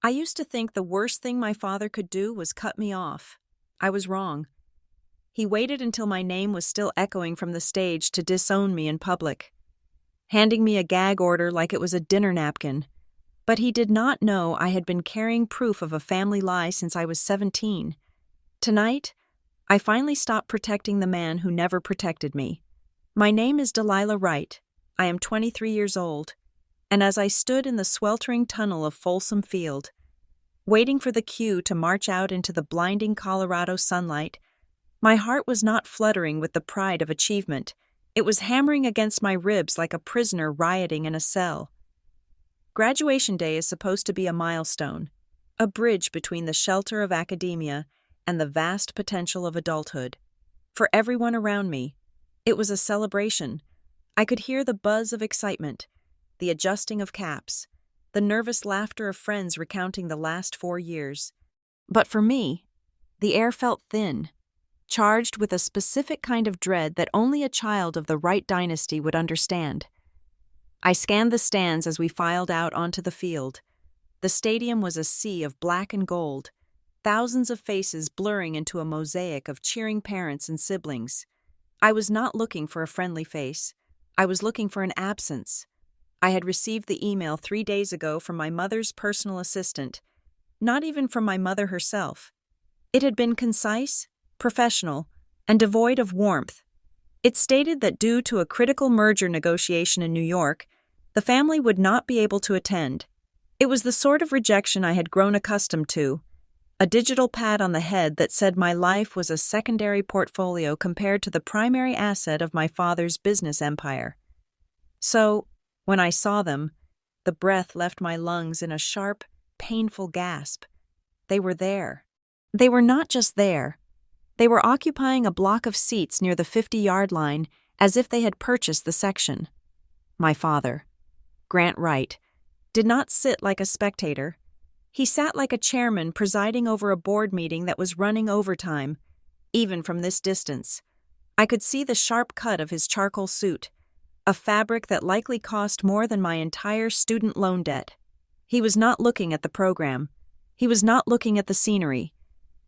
I used to think the worst thing my father could do was cut me off. I was wrong. He waited until my name was still echoing from the stage to disown me in public, handing me a gag order like it was a dinner napkin. But he did not know I had been carrying proof of a family lie since I was 17. Tonight, I finally stopped protecting the man who never protected me. My name is Delilah Wright. I am 23 years old, and as I stood in the sweltering tunnel of Folsom Field, waiting for the cue to march out into the blinding Colorado sunlight, my heart was not fluttering with the pride of achievement. It was hammering against my ribs like a prisoner rioting in a cell. Graduation day is supposed to be a milestone, a bridge between the shelter of academia and the vast potential of adulthood. For everyone around me, it was a celebration. I could hear the buzz of excitement, the adjusting of caps, the nervous laughter of friends recounting the last 4 years. But for me, the air felt thin, charged with a specific kind of dread that only a child of the Wright dynasty would understand. I scanned the stands as we filed out onto the field. The stadium was a sea of black and gold, thousands of faces blurring into a mosaic of cheering parents and siblings. I was not looking for a friendly face. I was looking for an absence. I had received the email 3 days ago from my mother's personal assistant, not even from my mother herself. It had been concise, professional, and devoid of warmth. It stated that due to a critical merger negotiation in New York, the family would not be able to attend. It was the sort of rejection I had grown accustomed to, a digital pat on the head that said my life was a secondary portfolio compared to the primary asset of my father's business empire. So, when I saw them, the breath left my lungs in a sharp, painful gasp. They were there. They were not just there. They were occupying a block of seats near the 50-yard line as if they had purchased the section. My father, Grant Wright, did not sit like a spectator. He sat like a chairman presiding over a board meeting that was running overtime. Even from this distance, I could see the sharp cut of his charcoal suit, a fabric that likely cost more than my entire student loan debt. He was not looking at the program. He was not looking at the scenery.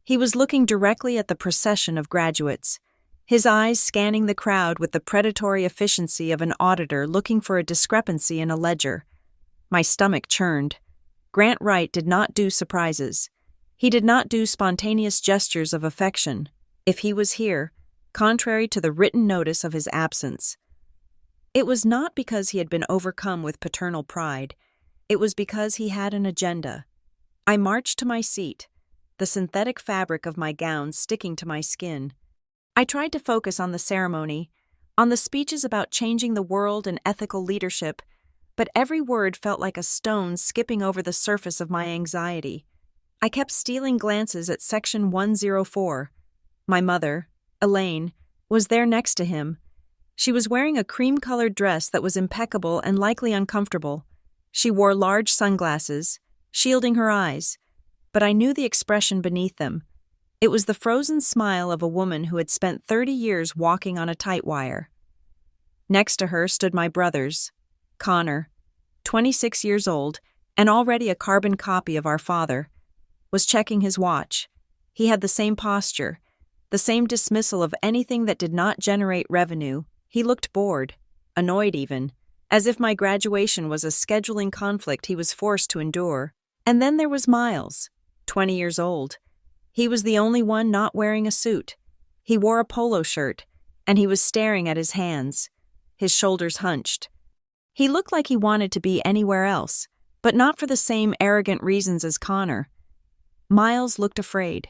He was looking directly at the procession of graduates, his eyes scanning the crowd with the predatory efficiency of an auditor looking for a discrepancy in a ledger. My stomach churned. Grant Wright did not do surprises. He did not do spontaneous gestures of affection. If he was here, contrary to the written notice of his absence, it was not because he had been overcome with paternal pride. It was because he had an agenda. I marched to my seat, the synthetic fabric of my gown sticking to my skin. I tried to focus on the ceremony, on the speeches about changing the world and ethical leadership, but every word felt like a stone skipping over the surface of my anxiety. I kept stealing glances at Section 104. My mother, Elaine, was there next to him. She was wearing a cream-colored dress that was impeccable and likely uncomfortable. She wore large sunglasses, shielding her eyes, but I knew the expression beneath them. It was the frozen smile of a woman who had spent 30 years walking on a tight wire. Next to her stood my brothers. Connor, 26 years old and already a carbon copy of our father, was checking his watch. He had the same posture, the same dismissal of anything that did not generate revenue. He looked bored, annoyed even, as if my graduation was a scheduling conflict he was forced to endure. And then there was Miles, 20 years old. He was the only one not wearing a suit. He wore a polo shirt, and he was staring at his hands, his shoulders hunched. He looked like he wanted to be anywhere else, but not for the same arrogant reasons as Connor. Miles looked afraid.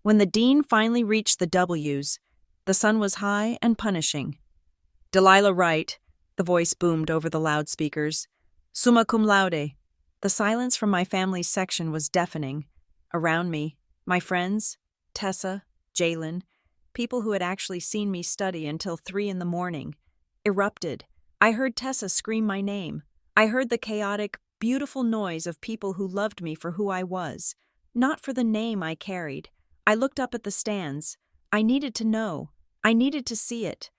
When the dean finally reached the W's, the sun was high and punishing. "Delilah Wright," the voice boomed over the loudspeakers. "Summa cum laude." The silence from my family's section was deafening. Around me, my friends, Tessa, Jalen, people who had actually seen me study until 3 a.m, erupted. I heard Tessa scream my name. I heard the chaotic, beautiful noise of people who loved me for who I was, not for the name I carried. I looked up at the stands. I needed to know. I needed to see it.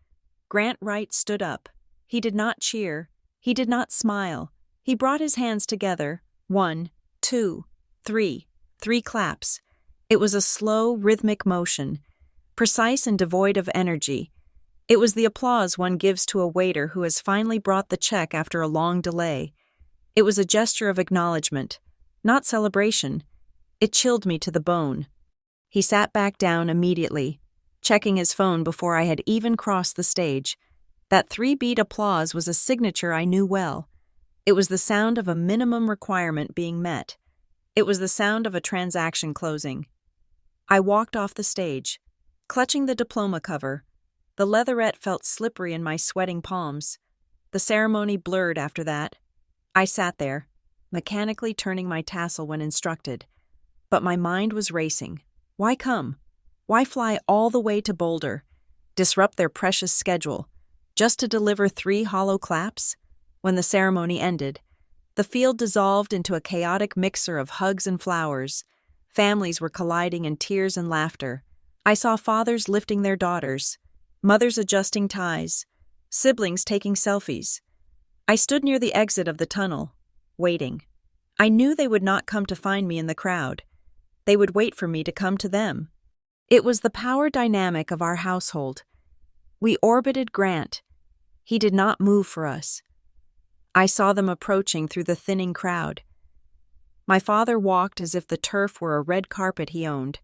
Grant Wright stood up. He did not cheer. He did not smile. He brought his hands together. 1, 2, Three claps. It was a slow, rhythmic motion, precise and devoid of energy. It was the applause one gives to a waiter who has finally brought the check after a long delay. It was a gesture of acknowledgement, not celebration. It chilled me to the bone. He sat back down immediately, checking his phone before I had even crossed the stage. That three-beat applause was a signature I knew well. It was the sound of a minimum requirement being met. It was the sound of a transaction closing. I walked off the stage, clutching the diploma cover. The leatherette felt slippery in my sweating palms. The ceremony blurred after that. I sat there, mechanically turning my tassel when instructed. But my mind was racing. Why come? Why fly all the way to Boulder, disrupt their precious schedule, just to deliver 3 hollow claps? When the ceremony ended, the field dissolved into a chaotic mixer of hugs and flowers. Families were colliding in tears and laughter. I saw fathers lifting their daughters, mothers adjusting ties, siblings taking selfies. I stood near the exit of the tunnel, waiting. I knew they would not come to find me in the crowd. They would wait for me to come to them. It was the power dynamic of our household. We orbited Grant. He did not move for us. I saw them approaching through the thinning crowd. My father walked as if the turf were a red carpet he owned.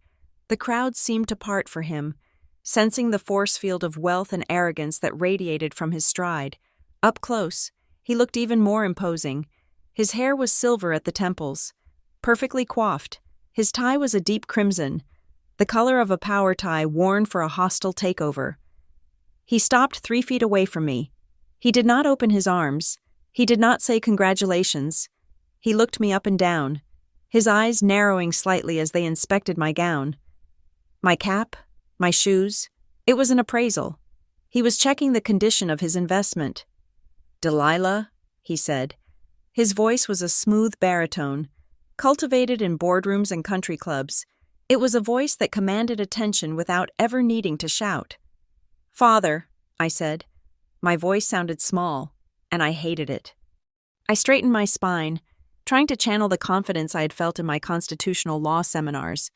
The crowd seemed to part for him, sensing the force field of wealth and arrogance that radiated from his stride. Up close, he looked even more imposing. His hair was silver at the temples, perfectly coiffed. His tie was a deep crimson, the color of a power tie worn for a hostile takeover. He stopped 3 feet away from me. He did not open his arms. He did not say congratulations. He looked me up and down, his eyes narrowing slightly as they inspected my gown. My cap, my shoes. It was an appraisal. He was checking the condition of his investment. "Delilah," he said. His voice was a smooth baritone, cultivated in boardrooms and country clubs. It was a voice that commanded attention without ever needing to shout. "Father," I said. My voice sounded small, and I hated it. I straightened my spine, trying to channel the confidence I had felt in my constitutional law seminars.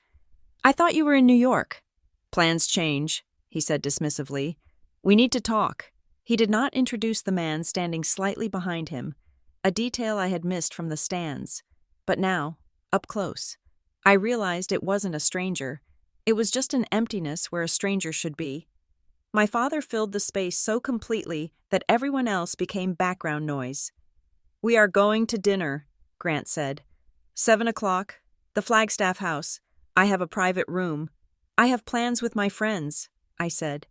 "I thought you were in New York." "Plans change," he said dismissively. "We need to talk." He did not introduce the man standing slightly behind him, a detail I had missed from the stands. But now, up close, I realized it wasn't a stranger. It was just an emptiness where a stranger should be. My father filled the space so completely that everyone else became background noise. "We are going to dinner," Grant said. 7 o'clock, the Flagstaff House. I have a private room. "I have plans with my friends," I said.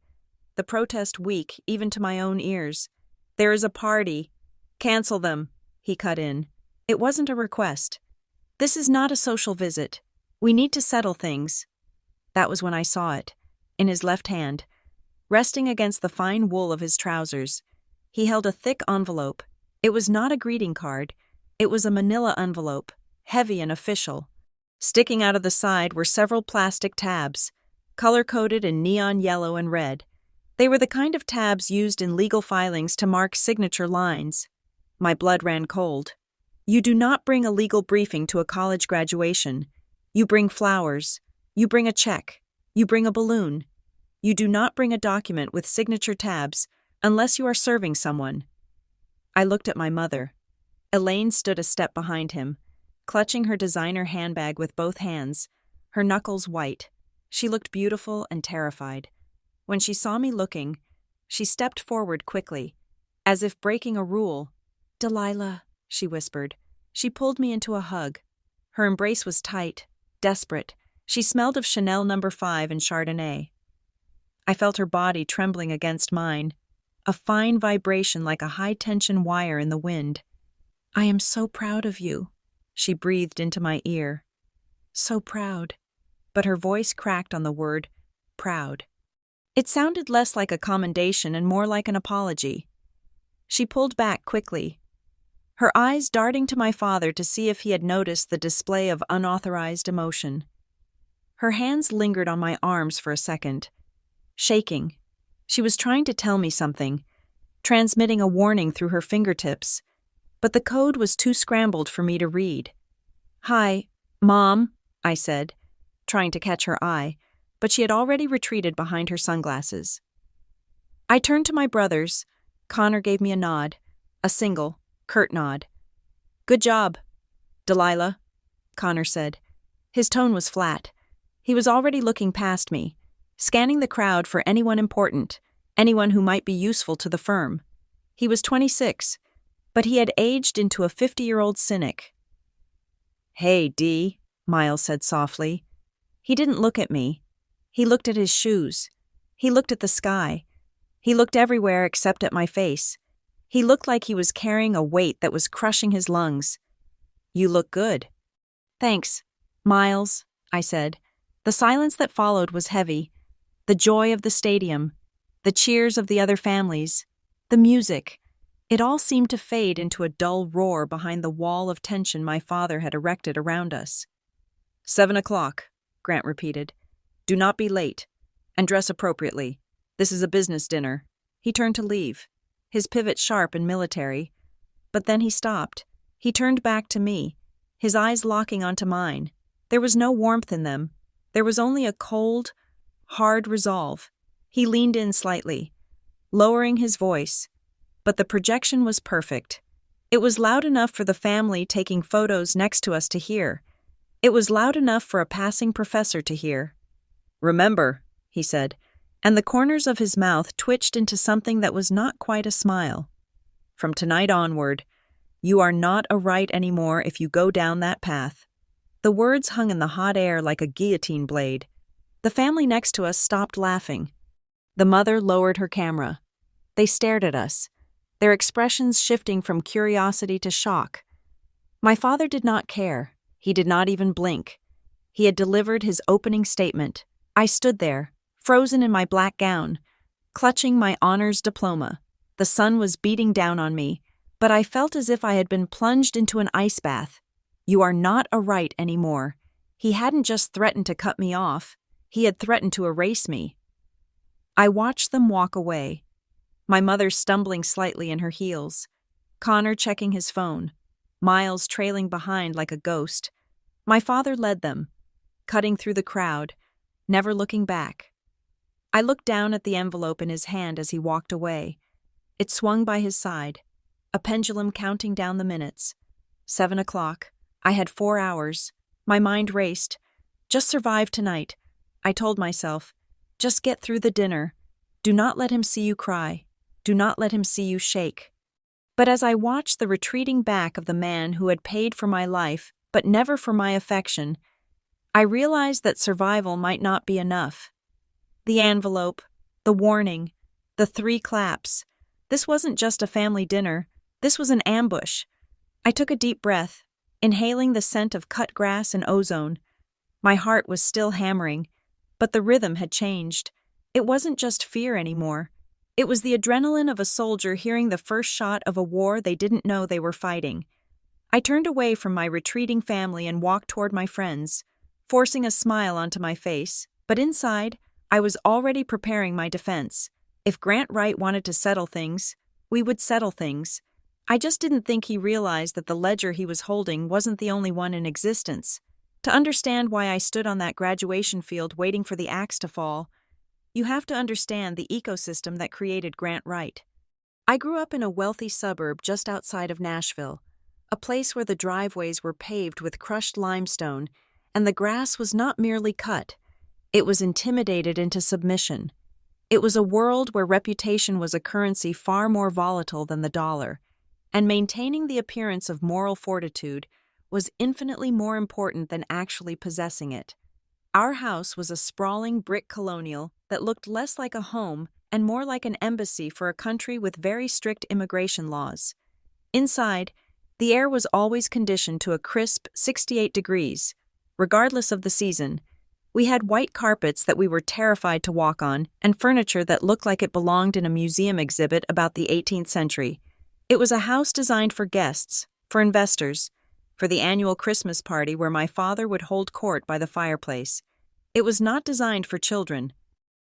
The protest weak, even to my own ears. "There is a party." "Cancel them," he cut in. It wasn't a request. "This is not a social visit. We need to settle things." That was when I saw it, in his left hand, resting against the fine wool of his trousers. He held a thick envelope. It was not a greeting card. It was a manila envelope, heavy and official. Sticking out of the side were several plastic tabs, color-coded in neon yellow and red. They were the kind of tabs used in legal filings to mark signature lines. My blood ran cold. You do not bring a legal briefing to a college graduation. You bring flowers. You bring a check. You bring a balloon. You do not bring a document with signature tabs unless you are serving someone. I looked at my mother. Elaine stood a step behind him, clutching her designer handbag with both hands, her knuckles white. She looked beautiful and terrified. When she saw me looking, she stepped forward quickly, as if breaking a rule. "Delilah," she whispered. She pulled me into a hug. Her embrace was tight, desperate. She smelled of Chanel No. 5 and Chardonnay. I felt her body trembling against mine, a fine vibration like a high-tension wire in the wind. "I am so proud of you," she breathed into my ear. "So proud." But her voice cracked on the word, proud. It sounded less like a commendation and more like an apology. She pulled back quickly, her eyes darting to my father to see if he had noticed the display of unauthorized emotion. Her hands lingered on my arms for a second, shaking. She was trying to tell me something, transmitting a warning through her fingertips, but the code was too scrambled for me to read. "Hi, Mom, I said, trying to catch her eye, but she had already retreated behind her sunglasses. I turned to my brothers. Connor gave me a nod, a single, curt nod. Good job, Delilah, Connor said. His tone was flat. He was already looking past me, scanning the crowd for anyone important, anyone who might be useful to the firm. He was 26, but he had aged into a 50-year-old cynic. Hey, Dee, Miles said softly. He didn't look at me. He looked at his shoes. He looked at the sky. He looked everywhere except at my face. He looked like he was carrying a weight that was crushing his lungs. You look good. Thanks, Miles, I said. The silence that followed was heavy. The joy of the stadium, the cheers of the other families, the music. It all seemed to fade into a dull roar behind the wall of tension my father had erected around us. 7 o'clock, Grant repeated. Do not be late, and dress appropriately. This is a business dinner. He turned to leave, his pivot sharp and military. But then he stopped. He turned back to me, his eyes locking onto mine. There was no warmth in them. There was only a cold, hard resolve. He leaned in slightly, lowering his voice. But the projection was perfect. It was loud enough for the family taking photos next to us to hear. It was loud enough for a passing professor to hear. Remember, he said, and the corners of his mouth twitched into something that was not quite a smile. From tonight onward, you are not a right anymore if you go down that path. The words hung in the hot air like a guillotine blade. The family next to us stopped laughing. The mother lowered her camera. They stared at us, their expressions shifting from curiosity to shock. My father did not care. He did not even blink. He had delivered his opening statement. I stood there, frozen in my black gown, clutching my honors diploma. The sun was beating down on me, but I felt as if I had been plunged into an ice bath. You are not a right anymore. He hadn't just threatened to cut me off. He had threatened to erase me. I watched them walk away, my mother stumbling slightly in her heels, Connor checking his phone, Miles trailing behind like a ghost. My father led them, cutting through the crowd, never looking back. I looked down at the envelope in his hand as he walked away. It swung by his side, a pendulum counting down the minutes. 7 o'clock. I had 4 hours. My mind raced. Just survive tonight, I told myself. Just get through the dinner. Do not let him see you cry. Do not let him see you shake. But as I watched the retreating back of the man who had paid for my life, but never for my affection, I realized that survival might not be enough. The envelope, the warning, the 3 claps. This wasn't just a family dinner. This was an ambush. I took a deep breath, inhaling the scent of cut grass and ozone. My heart was still hammering, but the rhythm had changed. It wasn't just fear anymore. It was the adrenaline of a soldier hearing the first shot of a war they didn't know they were fighting. I turned away from my retreating family and walked toward my friends, forcing a smile onto my face, but inside, I was already preparing my defense. If Grant Wright wanted to settle things, we would settle things. I just didn't think he realized that the ledger he was holding wasn't the only one in existence. To understand why I stood on that graduation field waiting for the axe to fall, you have to understand the ecosystem that created Grant Wright. I grew up in a wealthy suburb just outside of Nashville, a place where the driveways were paved with crushed limestone, and the grass was not merely cut, it was intimidated into submission. It was a world where reputation was a currency far more volatile than the dollar, and maintaining the appearance of moral fortitude was infinitely more important than actually possessing it. Our house was a sprawling brick colonial that looked less like a home and more like an embassy for a country with very strict immigration laws. Inside, the air was always conditioned to a crisp 68 degrees, regardless of the season. We had white carpets that we were terrified to walk on and furniture that looked like it belonged in a museum exhibit about the 18th century. It was a house designed for guests, for investors, for the annual Christmas party where my father would hold court by the fireplace. It was not designed for children.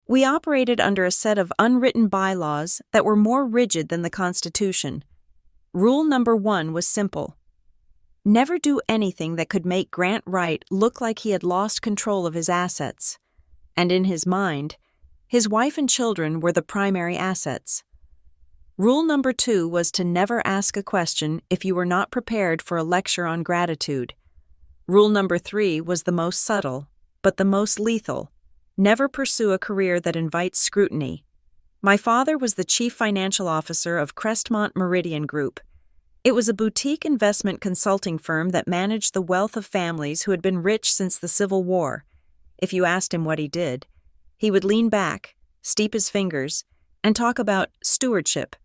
We operated under a set of unwritten bylaws that were more rigid than the Constitution. Rule number 1 was simple. Never do anything that could make Grant Wright look like he had lost control of his assets. And in his mind, his wife and children were the primary assets. Rule number 2 was to never ask a question if you were not prepared for a lecture on gratitude. Rule number 3 was the most subtle, but the most lethal. Never pursue a career that invites scrutiny. My father was the chief financial officer of Crestmont Meridian Group. It was a boutique investment consulting firm that managed the wealth of families who had been rich since the Civil War. If you asked him what he did, he would lean back, steep his fingers, and talk about stewardship,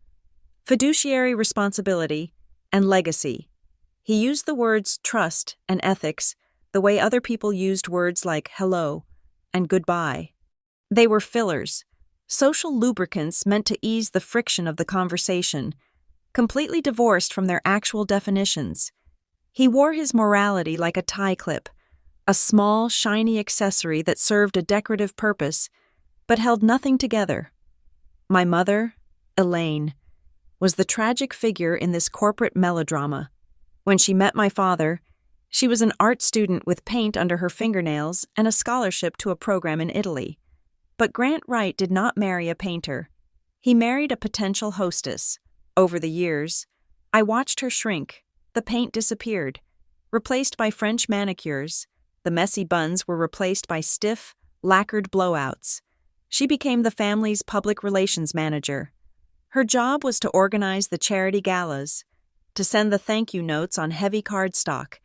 fiduciary responsibility, and legacy. He used the words trust and ethics the way other people used words like hello and goodbye. They were fillers, social lubricants meant to ease the friction of the conversation, completely divorced from their actual definitions. He wore his morality like a tie clip, a small, shiny accessory that served a decorative purpose, but held nothing together. My mother, Elaine, was the tragic figure in this corporate melodrama. When she met my father, she was an art student with paint under her fingernails and a scholarship to a program in Italy. But Grant Wright did not marry a painter. He married a potential hostess. Over the years, I watched her shrink. The paint disappeared, replaced by French manicures. The messy buns were replaced by stiff, lacquered blowouts. She became the family's public relations manager. Her job was to organize the charity galas, to send the thank you notes on heavy cardstock,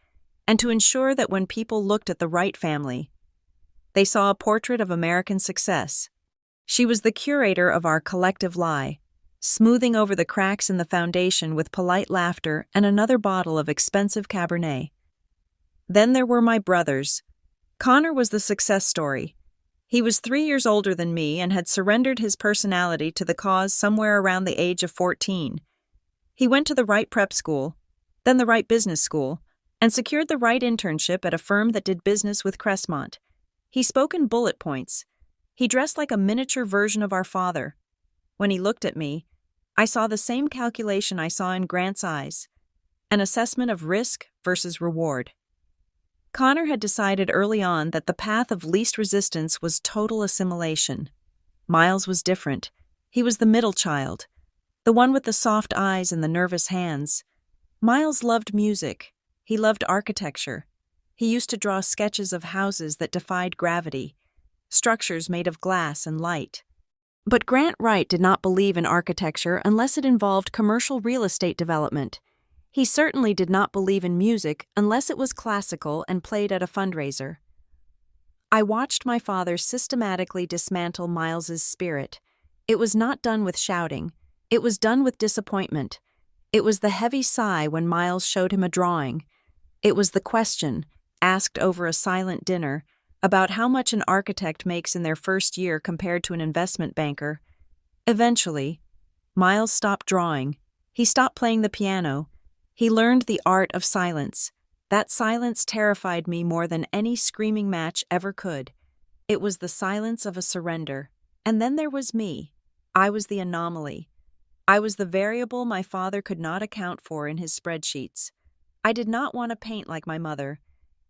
and to ensure that when people looked at the Wright family, they saw a portrait of American success. She was the curator of our collective lie, smoothing over the cracks in the foundation with polite laughter and another bottle of expensive Cabernet. Then there were my brothers. Connor was the success story. He was 3 years older than me and had surrendered his personality to the cause somewhere around the age of 14. He went to the Wright Prep School, then the Wright Business School, and secured the Wright internship at a firm that did business with Crestmont. He spoke in bullet points. He dressed like a miniature version of our father. When he looked at me, I saw the same calculation I saw in Grant's eyes, an assessment of risk versus reward. Connor had decided early on that the path of least resistance was total assimilation. Miles was different. He was the middle child, the one with the soft eyes and the nervous hands. Miles loved music. He loved architecture. He used to draw sketches of houses that defied gravity, structures made of glass and light. But Grant Wright did not believe in architecture unless it involved commercial real estate development. He certainly did not believe in music unless it was classical and played at a fundraiser. I watched my father systematically dismantle Miles's spirit. It was not done with shouting. It was done with disappointment. It was the heavy sigh when Miles showed him a drawing. It was the question, asked over a silent dinner, about how much an architect makes in their first year compared to an investment banker. Eventually, Miles stopped drawing. He stopped playing the piano. He learned the art of silence. That silence terrified me more than any screaming match ever could. It was the silence of a surrender. And then there was me. I was the anomaly. I was the variable my father could not account for in his spreadsheets. I did not want to paint like my mother,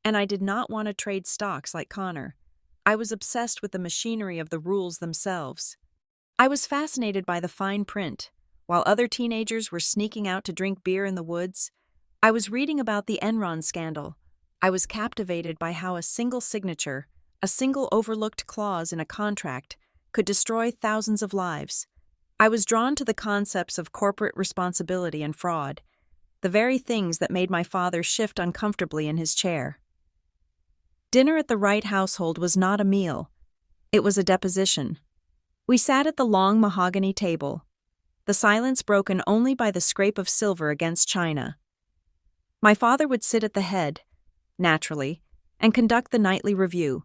and I did not want to trade stocks like Connor. I was obsessed with the machinery of the rules themselves. I was fascinated by the fine print. While other teenagers were sneaking out to drink beer in the woods, I was reading about the Enron scandal. I was captivated by how a single signature, a single overlooked clause in a contract, could destroy thousands of lives. I was drawn to the concepts of corporate responsibility and fraud, the very things that made my father shift uncomfortably in his chair. Dinner at the Wright household was not a meal. It was a deposition. We sat at the long mahogany table, the silence broken only by the scrape of silver against china. My father would sit at the head, naturally, and conduct the nightly review.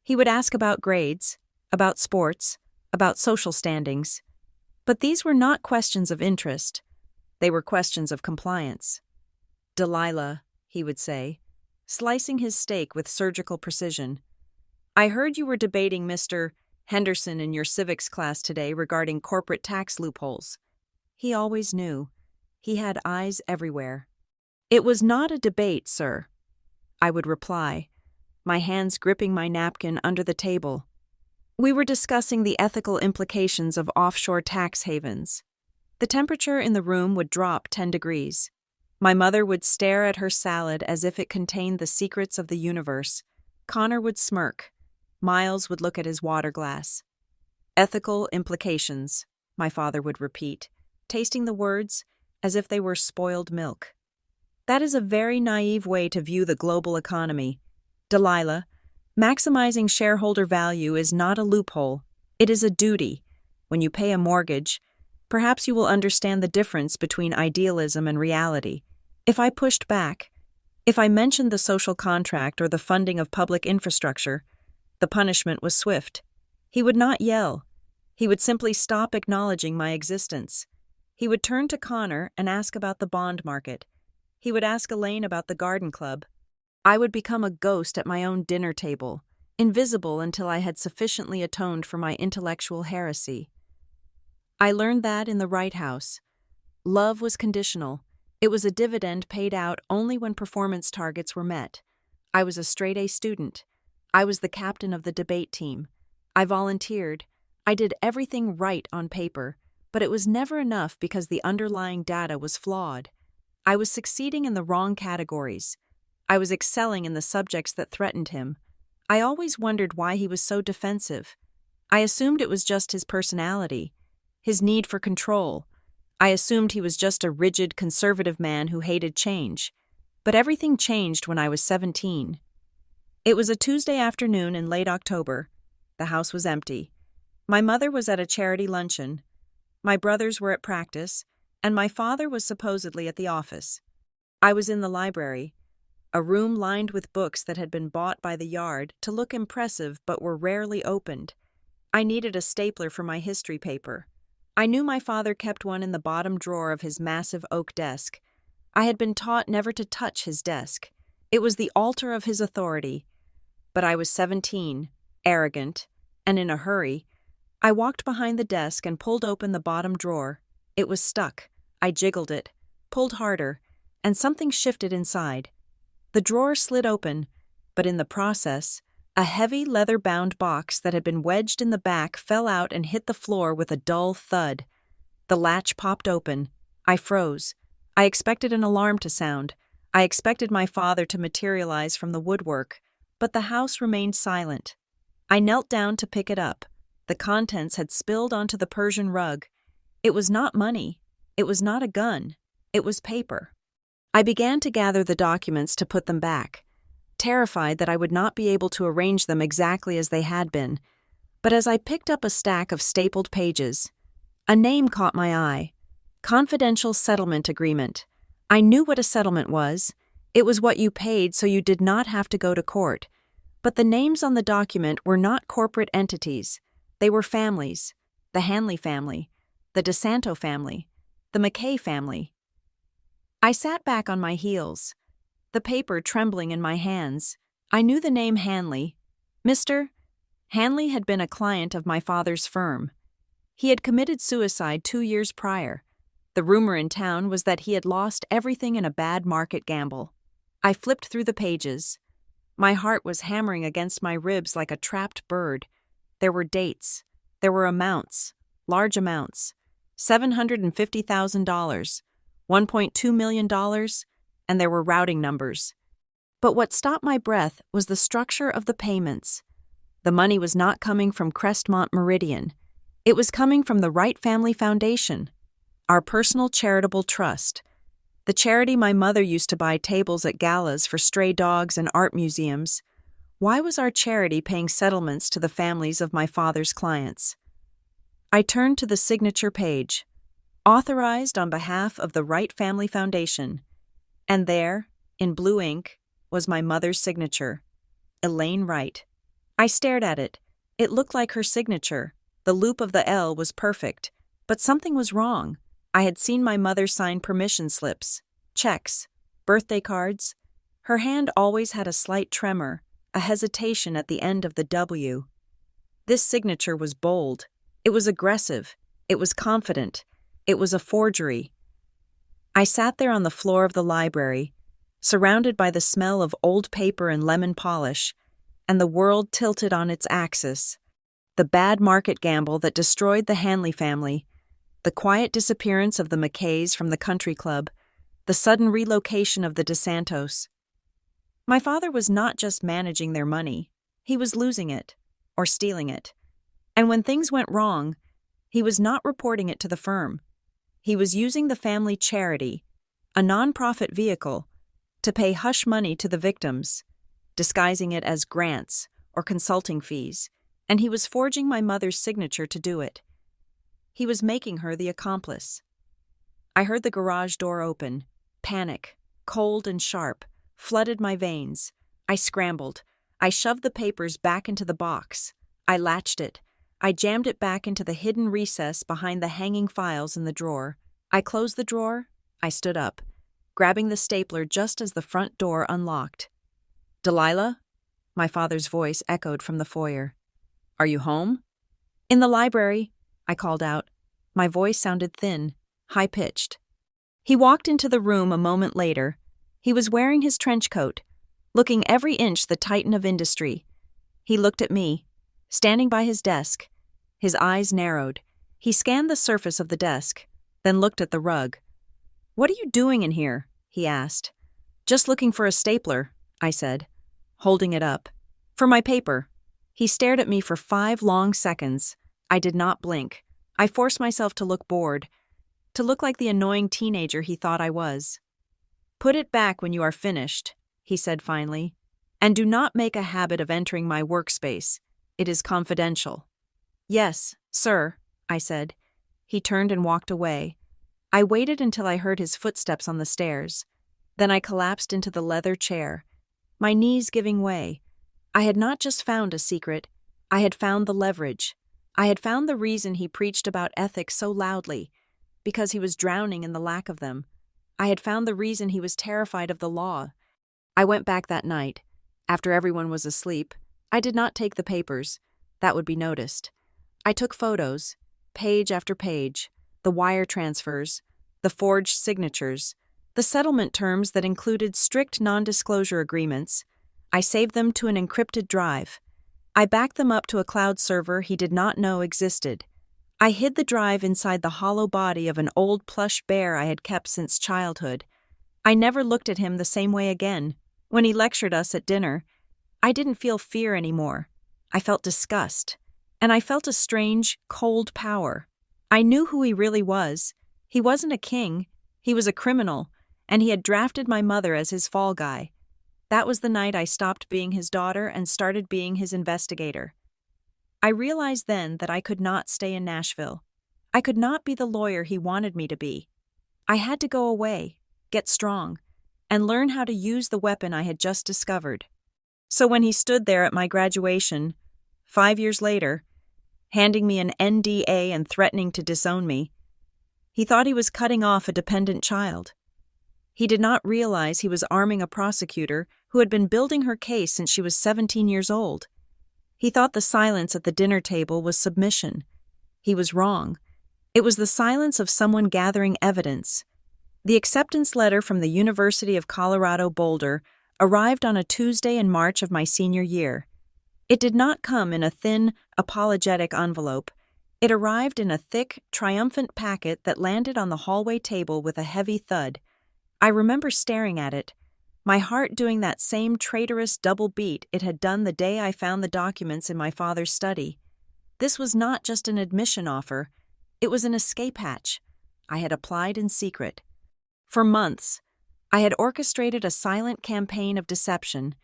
He would ask about grades, about sports, about social standings. But these were not questions of interest. They were questions of compliance. "Delilah," he would say, slicing his steak with surgical precision, "I heard you were debating Mr. Henderson in your civics class today regarding corporate tax loopholes." He always knew. He had eyes everywhere. "It was not a debate, sir," I would reply, my hands gripping my napkin under the table. "We were discussing the ethical implications of offshore tax havens." The temperature in the room would drop 10 degrees. My mother would stare at her salad as if it contained the secrets of the universe. Connor would smirk. Miles would look at his water glass. "Ethical implications," my father would repeat, tasting the words as if they were spoiled milk. "That is a very naive way to view the global economy. Delilah, maximizing shareholder value is not a loophole. It is a duty. When you pay a mortgage, perhaps you will understand the difference between idealism and reality." If I pushed back, if I mentioned the social contract or the funding of public infrastructure, the punishment was swift. He would not yell. He would simply stop acknowledging my existence. He would turn to Connor and ask about the bond market. He would ask Elaine about the garden club. I would become a ghost at my own dinner table, invisible until I had sufficiently atoned for my intellectual heresy. I learned that in the Wright House. Love was conditional. It was a dividend paid out only when performance targets were met. I was a straight-A student. I was the captain of the debate team. I volunteered. I did everything right on paper, but it was never enough because the underlying data was flawed. I was succeeding in the wrong categories. I was excelling in the subjects that threatened him. I always wondered why he was so defensive. I assumed it was just his personality, his need for control. I assumed he was just a rigid, conservative man who hated change. But everything changed when I was 17. It was a Tuesday afternoon in late October. The house was empty. My mother was at a charity luncheon. My brothers were at practice, and my father was supposedly at the office. I was in the library, a room lined with books that had been bought by the yard to look impressive but were rarely opened. I needed a stapler for my history paper. I knew my father kept one in the bottom drawer of his massive oak desk. I had been taught never to touch his desk. It was the altar of his authority. But I was 17, arrogant, and in a hurry. I walked behind the desk and pulled open the bottom drawer. It was stuck. I jiggled it, pulled harder, and something shifted inside. The drawer slid open, but in the process, a heavy leather-bound box that had been wedged in the back fell out and hit the floor with a dull thud. The latch popped open. I froze. I expected an alarm to sound. I expected my father to materialize from the woodwork, but the house remained silent. I knelt down to pick it up. The contents had spilled onto the Persian rug. It was not money. It was not a gun. It was paper. I began to gather the documents to put them back, terrified that I would not be able to arrange them exactly as they had been. But as I picked up a stack of stapled pages, a name caught my eye. Confidential Settlement Agreement. I knew what a settlement was. It was what you paid so you did not have to go to court. But the names on the document were not corporate entities. They were families. The Hanley family, the DeSanto family, the McKay family. I sat back on my heels, the paper trembling in my hands. I knew the name Hanley. Mr. Hanley had been a client of my father's firm. He had committed suicide 2 years prior. The rumor in town was that he had lost everything in a bad market gamble. I flipped through the pages. My heart was hammering against my ribs like a trapped bird. There were dates. There were amounts, large amounts. $750,000, $1.2 million, and there were routing numbers. But what stopped my breath was the structure of the payments. The money was not coming from Crestmont Meridian. It was coming from the Wright Family Foundation, our personal charitable trust, the charity my mother used to buy tables at galas for stray dogs and art museums. Why was our charity paying settlements to the families of my father's clients? I turned to the signature page, authorized on behalf of the Wright Family Foundation, and there, in blue ink, was my mother's signature, Elaine Wright. I stared at it. It looked like her signature. The loop of the L was perfect, but something was wrong. I had seen my mother sign permission slips, checks, birthday cards. Her hand always had a slight tremor, a hesitation at the end of the W. This signature was bold. It was aggressive. It was confident. It was a forgery. I sat there on the floor of the library, surrounded by the smell of old paper and lemon polish, and the world tilted on its axis. The bad market gamble that destroyed the Hanley family, the quiet disappearance of the McKays from the country club, the sudden relocation of the DeSantos. My father was not just managing their money, he was losing it, or stealing it. And when things went wrong, he was not reporting it to the firm. He was using the family charity, a nonprofit vehicle, to pay hush money to the victims, disguising it as grants or consulting fees, and he was forging my mother's signature to do it. He was making her the accomplice. I heard the garage door open. Panic, cold and sharp, flooded my veins. I scrambled. I shoved the papers back into the box. I latched it. I jammed it back into the hidden recess behind the hanging files in the drawer. I closed the drawer. I stood up, grabbing the stapler just as the front door unlocked. "Delilah?" My father's voice echoed from the foyer. "Are you home?" "In the library," I called out. My voice sounded thin, high-pitched. He walked into the room a moment later. He was wearing his trench coat, looking every inch the titan of industry. He looked at me, standing by his desk. His eyes narrowed. He scanned the surface of the desk, then looked at the rug. "What are you doing in here?" he asked. "Just looking for a stapler," I said, holding it up. "For my paper." He stared at me for 5 long seconds. I did not blink. I forced myself to look bored, to look like the annoying teenager he thought I was. "Put it back when you are finished," he said finally, "and do not make a habit of entering my workspace. It is confidential." "Yes, sir," I said. He turned and walked away. I waited until I heard his footsteps on the stairs. Then I collapsed into the leather chair, my knees giving way. I had not just found a secret, I had found the leverage. I had found the reason he preached about ethics so loudly, because he was drowning in the lack of them. I had found the reason he was terrified of the law. I went back that night. After everyone was asleep, I did not take the papers. That would be noticed. I took photos, page after page, the wire transfers, the forged signatures, the settlement terms that included strict non-disclosure agreements. I saved them to an encrypted drive. I backed them up to a cloud server he did not know existed. I hid the drive inside the hollow body of an old plush bear I had kept since childhood. I never looked at him the same way again. When he lectured us at dinner, I didn't feel fear anymore. I felt disgust, and I felt a strange, cold power. I knew who he really was. He wasn't a king, he was a criminal, and he had drafted my mother as his fall guy. That was the night I stopped being his daughter and started being his investigator. I realized then that I could not stay in Nashville. I could not be the lawyer he wanted me to be. I had to go away, get strong, and learn how to use the weapon I had just discovered. So when he stood there at my graduation, 5 years later, handing me an NDA and threatening to disown me, he thought he was cutting off a dependent child. He did not realize he was arming a prosecutor who had been building her case since she was 17 years old. He thought the silence at the dinner table was submission. He was wrong. It was the silence of someone gathering evidence. The acceptance letter from the University of Colorado Boulder arrived on a Tuesday in March of my senior year. It did not come in a thin, apologetic envelope. It arrived in a thick, triumphant packet that landed on the hallway table with a heavy thud. I remember staring at it, my heart doing that same traitorous double beat it had done the day I found the documents in my father's study. This was not just an admission offer, it was an escape hatch. I had applied in secret. For months, I had orchestrated a silent campaign of deception,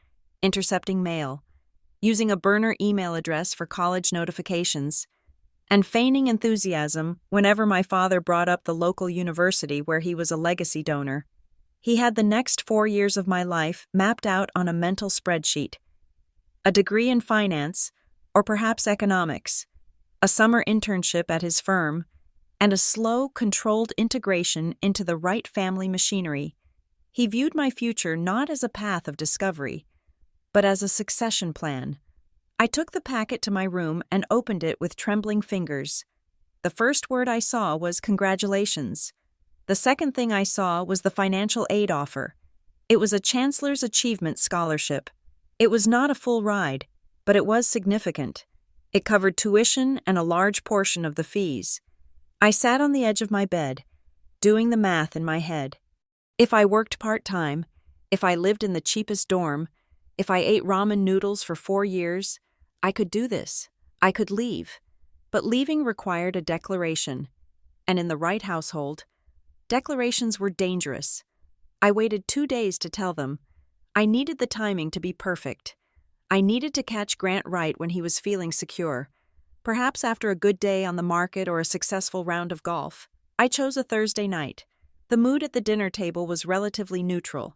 intercepting mail, using a burner email address for college notifications, and feigning enthusiasm whenever my father brought up the local university where he was a legacy donor. He had the next 4 years of my life mapped out on a mental spreadsheet. A degree in finance, or perhaps economics, a summer internship at his firm, and a slow, controlled integration into the right family machinery. He viewed my future not as a path of discovery, but as a succession plan. I took the packet to my room and opened it with trembling fingers. The first word I saw was congratulations. The second thing I saw was the financial aid offer. It was a Chancellor's Achievement Scholarship. It was not a full ride, but it was significant. It covered tuition and a large portion of the fees. I sat on the edge of my bed, doing the math in my head. If I worked part-time, if I lived in the cheapest dorm, if I ate ramen noodles for 4 years, I could do this. I could leave. But leaving required a declaration. And in the right household, declarations were dangerous. I waited 2 days to tell them. I needed the timing to be perfect. I needed to catch Grant right when he was feeling secure, perhaps after a good day on the market or a successful round of golf. I chose a Thursday night. The mood at the dinner table was relatively neutral.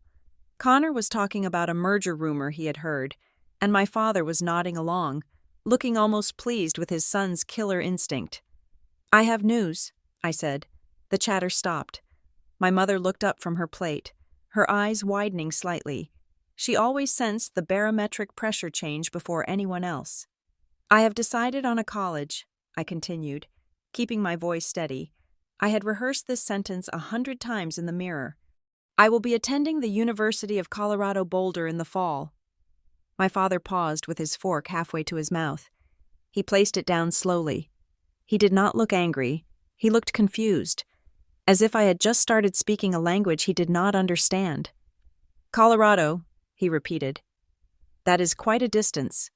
Connor was talking about a merger rumor he had heard, and my father was nodding along, looking almost pleased with his son's killer instinct. "I have news," I said. The chatter stopped. My mother looked up from her plate, her eyes widening slightly. She always sensed the barometric pressure change before anyone else. "I have decided on a college," I continued, keeping my voice steady. I had rehearsed this sentence 100 times in the mirror. "I will be attending the University of Colorado Boulder in the fall." My father paused with his fork halfway to his mouth. He placed it down slowly. He did not look angry. He looked confused, as if I had just started speaking a language he did not understand. "Colorado," he repeated. "That is quite a distance,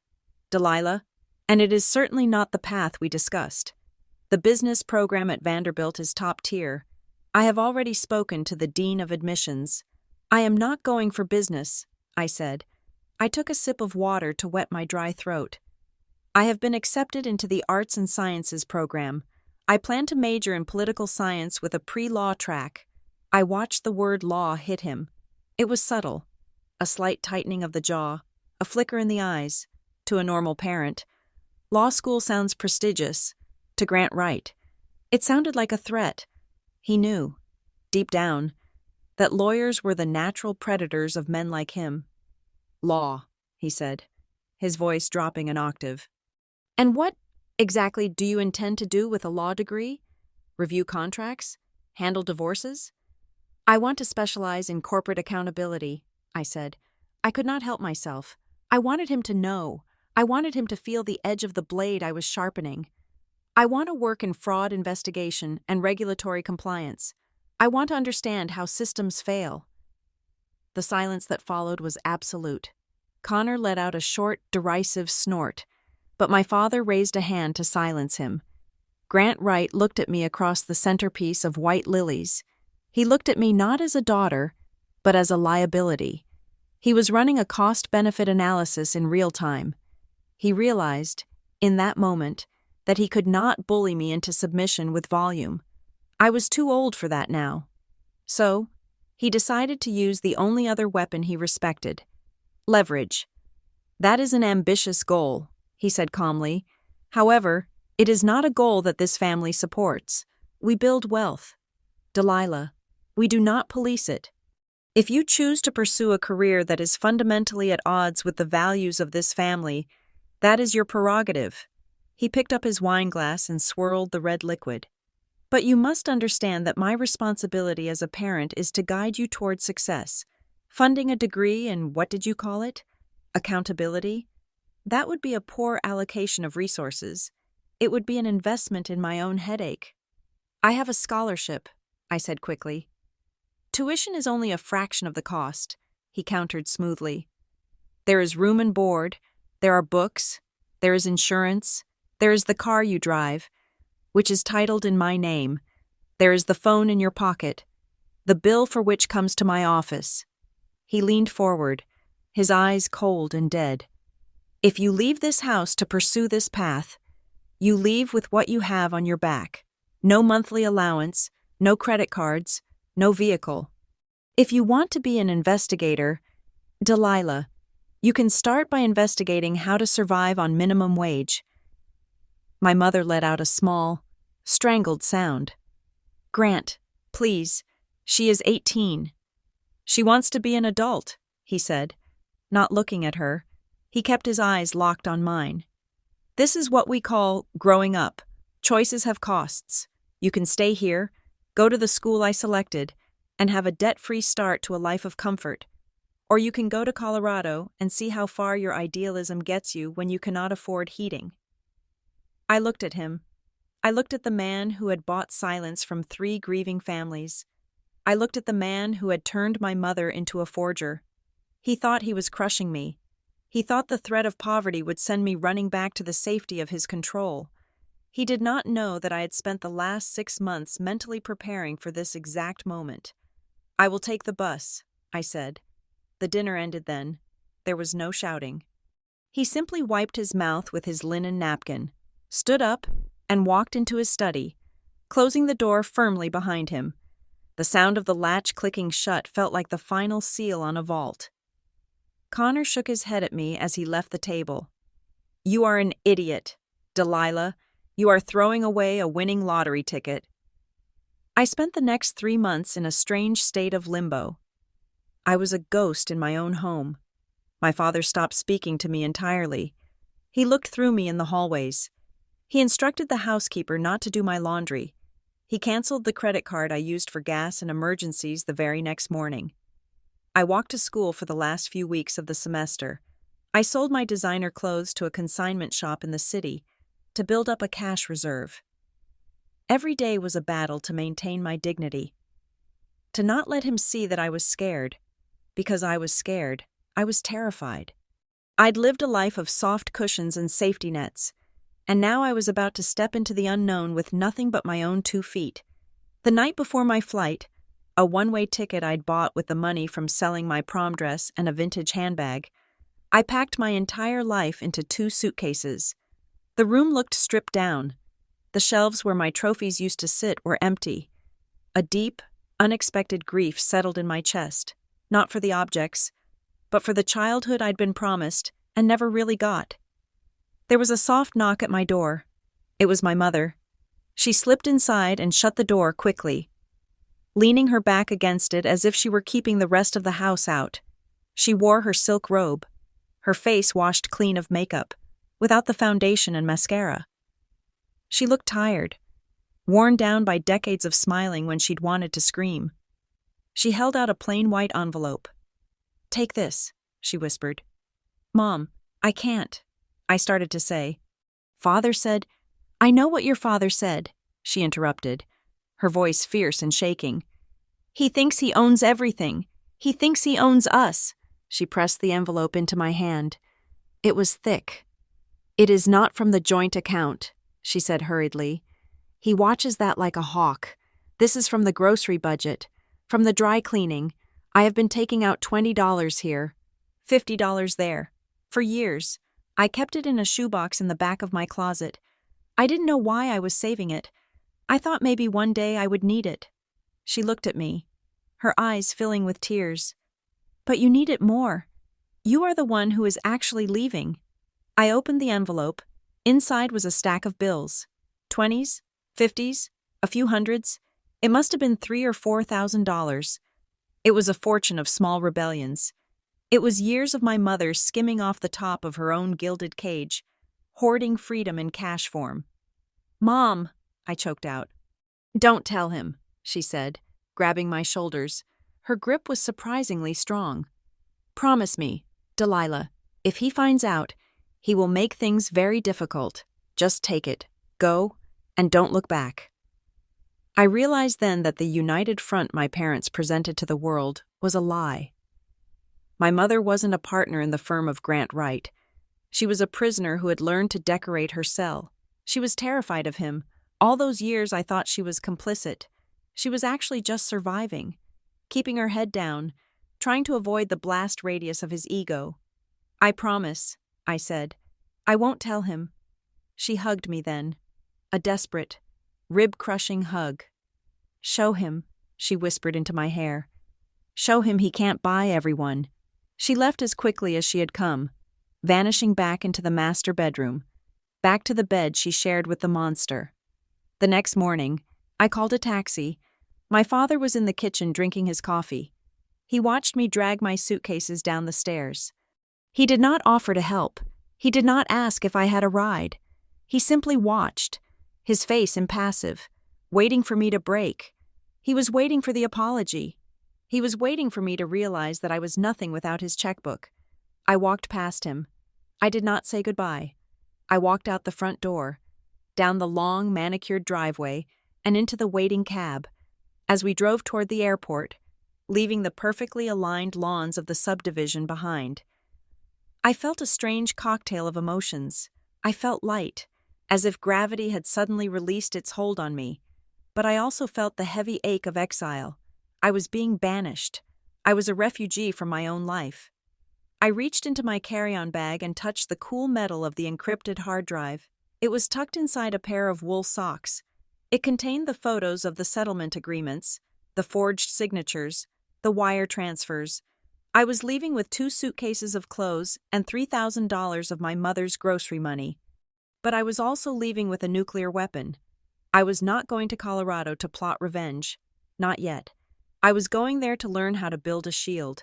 Delilah, and it is certainly not the path we discussed. The business program at Vanderbilt is top tier. I have already spoken to the dean of admissions. I am not going for business," I said. I took a sip of water to wet my dry throat. "I have been accepted into the Arts and Sciences program. I plan to major in political science with a pre-law track." I watched the word law hit him. It was subtle. A slight tightening of the jaw, a flicker in the eyes. To a normal parent, law school sounds prestigious. To Grant Wright, it sounded like a threat. He knew, deep down, that lawyers were the natural predators of men like him. "Law," he said, his voice dropping an octave. "And what exactly do you intend to do with a law degree? Review contracts? Handle divorces?" "I want to specialize in corporate accountability," I said. I could not help myself. I wanted him to know. I wanted him to feel the edge of the blade I was sharpening. "I want to work in fraud investigation and regulatory compliance. I want to understand how systems fail." The silence that followed was absolute. Connor let out a short, derisive snort, but my father raised a hand to silence him. Grant Wright looked at me across the centerpiece of white lilies. He looked at me not as a daughter, but as a liability. He was running a cost-benefit analysis in real time. He realized, in that moment, that he could not bully me into submission with volume. I was too old for that now. So, he decided to use the only other weapon he respected: leverage. "That is an ambitious goal," he said calmly. "However, it is not a goal that this family supports. We build wealth. Delilah, we do not police it. If you choose to pursue a career that is fundamentally at odds with the values of this family, that is your prerogative." He picked up his wine glass and swirled the red liquid. "But you must understand that my responsibility as a parent is to guide you toward success. Funding a degree in, what did you call it? Accountability? That would be a poor allocation of resources. It would be an investment in my own headache." "I have a scholarship," I said quickly. "Tuition is only a fraction of the cost," he countered smoothly. "There is room and board, there are books, there is insurance, there is the car you drive, which is titled in my name, there is the phone in your pocket, the bill for which comes to my office." He leaned forward, his eyes cold and dead. "If you leave this house to pursue this path, you leave with what you have on your back. No monthly allowance, no credit cards, no vehicle. If you want to be an investigator, Delilah, you can start by investigating how to survive on minimum wage." My mother let out a small, strangled sound. "Grant, please, she is 18. She wants to be an adult," he said, not looking at her. He kept his eyes locked on mine. "This is what we call growing up. Choices have costs. You can stay here, go to the school I selected, and have a debt-free start to a life of comfort. Or you can go to Colorado and see how far your idealism gets you when you cannot afford heating. I looked at him. I looked at the man who had bought silence from 3 grieving families. I looked at the man who had turned my mother into a forger. He thought he was crushing me. He thought the threat of poverty would send me running back to the safety of his control. He did not know that I had spent the last 6 months mentally preparing for this exact moment. "I will take the bus," I said. The dinner ended then. There was no shouting. He simply wiped his mouth with his linen napkin, stood up, and walked into his study, closing the door firmly behind him. The sound of the latch clicking shut felt like the final seal on a vault. Connor shook his head at me as he left the table. "You are an idiot, Delilah. You are throwing away a winning lottery ticket." I spent the next 3 months in a strange state of limbo. I was a ghost in my own home. My father stopped speaking to me entirely. He looked through me in the hallways. He instructed the housekeeper not to do my laundry. He canceled the credit card I used for gas and emergencies the very next morning. I walked to school for the last few weeks of the semester. I sold my designer clothes to a consignment shop in the city to build up a cash reserve. Every day was a battle to maintain my dignity. To not let him see that I was scared. Because I was scared, I was terrified. I'd lived a life of soft cushions and safety nets, and now I was about to step into the unknown with nothing but my own 2 feet. The night before my flight, a one-way ticket I'd bought with the money from selling my prom dress and a vintage handbag, I packed my entire life into 2 suitcases. The room looked stripped down. The shelves where my trophies used to sit were empty. A deep, unexpected grief settled in my chest, not for the objects, but for the childhood I'd been promised and never really got. There was a soft knock at my door. It was my mother. She slipped inside and shut the door quickly, leaning her back against it as if she were keeping the rest of the house out. She wore her silk robe, her face washed clean of makeup, without the foundation and mascara. She looked tired, worn down by decades of smiling when she'd wanted to scream. She held out a plain white envelope. "Take this," she whispered. "Mom, I can't," I started to say. "Father said—" "I know what your father said," she interrupted, her voice fierce and shaking. "He thinks he owns everything. He thinks he owns us." She pressed the envelope into my hand. It was thick. "It is not from the joint account," she said hurriedly. "He watches that like a hawk. This is from the grocery budget. From the dry cleaning. I have been taking out $20 here, $50 there. For years. I kept it in a shoebox in the back of my closet. I didn't know why I was saving it. I thought maybe one day I would need it." She looked at me, her eyes filling with tears. "But you need it more. You are the one who is actually leaving." I opened the envelope. Inside was a stack of bills. 20s, 50s, a few hundreds. It must have been $3,000 or $4,000. It was a fortune of small rebellions. It was years of my mother skimming off the top of her own gilded cage, hoarding freedom in cash form. "Mom," I choked out. "Don't tell him," she said, grabbing my shoulders. Her grip was surprisingly strong. "Promise me, Delilah, if he finds out, he will make things very difficult. Just take it, go, and don't look back." I realized then that the united front my parents presented to the world was a lie. My mother wasn't a partner in the firm of Grant Wright. She was a prisoner who had learned to decorate her cell. She was terrified of him. All those years I thought she was complicit. She was actually just surviving, keeping her head down, trying to avoid the blast radius of his ego. "I promise," I said. "I won't tell him." She hugged me then, a desperate, rib-crushing hug. "Show him," she whispered into my hair. "Show him he can't buy everyone." She left as quickly as she had come, vanishing back into the master bedroom, back to the bed she shared with the monster. The next morning, I called a taxi. My father was in the kitchen drinking his coffee. He watched me drag my suitcases down the stairs. He did not offer to help. He did not ask if I had a ride. He simply watched, his face impassive, waiting for me to break. He was waiting for the apology. He was waiting for me to realize that I was nothing without his checkbook. I walked past him. I did not say goodbye. I walked out the front door, down the long, manicured driveway, and into the waiting cab. As we drove toward the airport, leaving the perfectly aligned lawns of the subdivision behind, I felt a strange cocktail of emotions. I felt light, as if gravity had suddenly released its hold on me. But I also felt the heavy ache of exile. I was being banished. I was a refugee from my own life. I reached into my carry-on bag and touched the cool metal of the encrypted hard drive. It was tucked inside a pair of wool socks. It contained the photos of the settlement agreements, the forged signatures, the wire transfers. I was leaving with 2 suitcases of clothes and $3,000 of my mother's grocery money. But I was also leaving with a nuclear weapon. I was not going to Colorado to plot revenge. Not yet. I was going there to learn how to build a shield.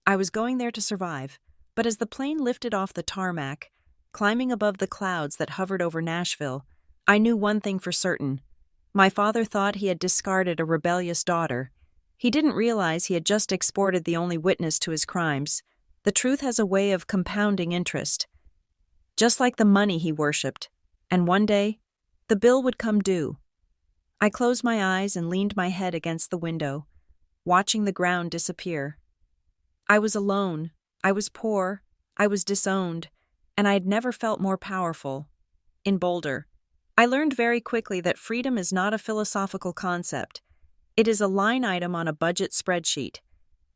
I was going there to survive. But as the plane lifted off the tarmac, climbing above the clouds that hovered over Nashville, I knew one thing for certain. My father thought he had discarded a rebellious daughter. He didn't realize he had just exported the only witness to his crimes. The truth has a way of compounding interest. Just like the money he worshipped. And one day, the bill would come due. I closed my eyes and leaned my head against the window, watching the ground disappear. I was alone. I was poor. I was disowned. And I had never felt more powerful. In Boulder, I learned very quickly that freedom is not a philosophical concept. It is a line item on a budget spreadsheet.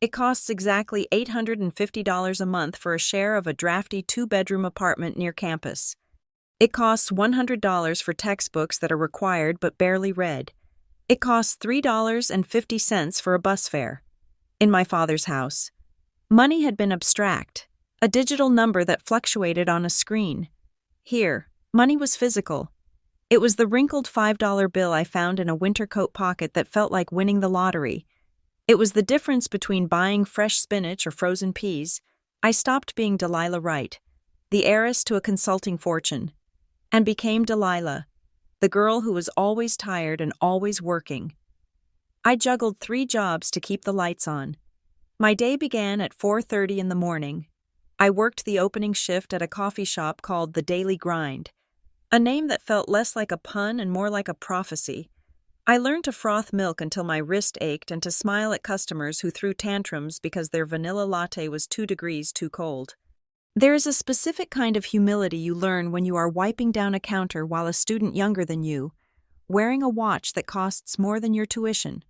It costs exactly $850 a month for a share of a drafty 2-bedroom apartment near campus. It costs $100 for textbooks that are required but barely read. It costs $3.50 for a bus fare. In my father's house, money had been abstract, a digital number that fluctuated on a screen. Here, money was physical. It was the wrinkled $5 bill I found in a winter coat pocket that felt like winning the lottery. It was the difference between buying fresh spinach or frozen peas. I stopped being Delilah Wright, the heiress to a consulting fortune, and became Delilah, the girl who was always tired and always working. I juggled 3 jobs to keep the lights on. My day began at 4:30 in the morning. I worked the opening shift at a coffee shop called The Daily Grind, a name that felt less like a pun and more like a prophecy. I learned to froth milk until my wrist ached and to smile at customers who threw tantrums because their vanilla latte was 2 degrees too cold. There is a specific kind of humility you learn when you are wiping down a counter while a student younger than you, wearing a watch that costs more than your tuition.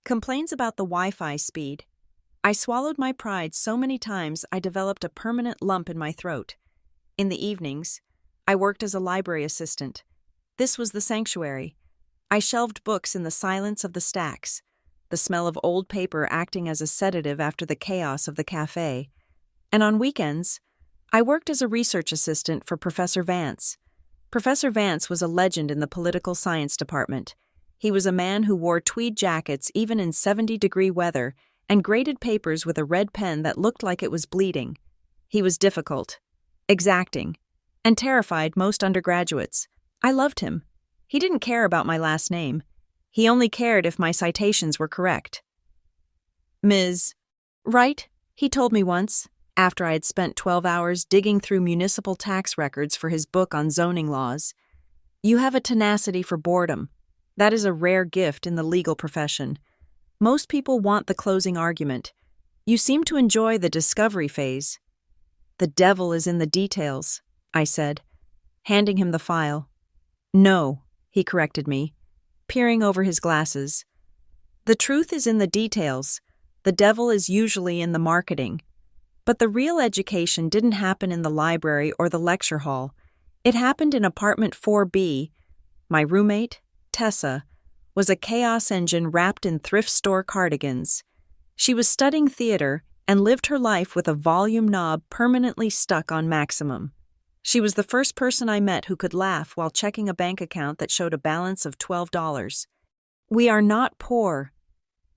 Complains about the Wi-Fi speed. I swallowed my pride so many times I developed a permanent lump in my throat. In the evenings, I worked as a library assistant. This was the sanctuary. I shelved books in the silence of the stacks, the smell of old paper acting as a sedative after the chaos of the cafe. And on weekends, I worked as a research assistant for Professor Vance. Professor Vance was a legend in the political science department. He was a man who wore tweed jackets even in 70-degree weather and graded papers with a red pen that looked like it was bleeding. He was difficult, exacting, and terrified most undergraduates. I loved him. He didn't care about my last name. He only cared if my citations were correct. Ms. Wright, he told me once, after I had spent 12 hours digging through municipal tax records for his book on zoning laws, you have a tenacity for boredom. That is a rare gift in the legal profession. Most people want the closing argument. You seem to enjoy the discovery phase. The devil is in the details, I said, handing him the file. No, he corrected me, peering over his glasses. The truth is in the details. The devil is usually in the marketing. But the real education didn't happen in the library or the lecture hall. It happened in apartment 4B. My roommate, Tessa, was a chaos engine wrapped in thrift store cardigans. She was studying theater and lived her life with a volume knob permanently stuck on maximum. She was the first person I met who could laugh while checking a bank account that showed a balance of $12. We are not poor.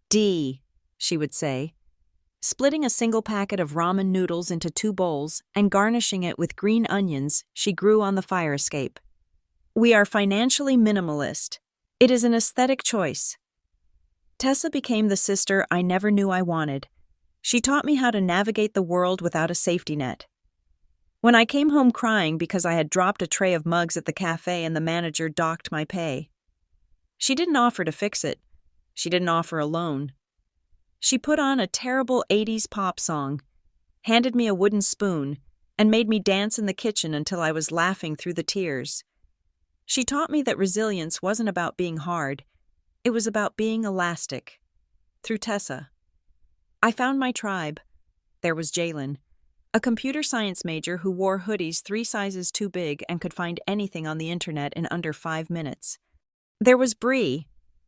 D, she would say, splitting a single packet of ramen noodles into 2 bowls and garnishing it with green onions she grew on the fire escape. We are financially minimalist. It is an aesthetic choice. Tessa became the sister I never knew I wanted. She taught me how to navigate the world without a safety net. When I came home crying because I had dropped a tray of mugs at the cafe and the manager docked my pay, she didn't offer to fix it. She didn't offer a loan. She put on a terrible 80s pop song, handed me a wooden spoon, and made me dance in the kitchen until I was laughing through the tears. She taught me that resilience wasn't about being hard. It was about being elastic. Through Tessa. I found my tribe. There was Jalen, a computer science major who wore hoodies 3 sizes too big and could find anything on the internet in under 5 minutes. There was Bree,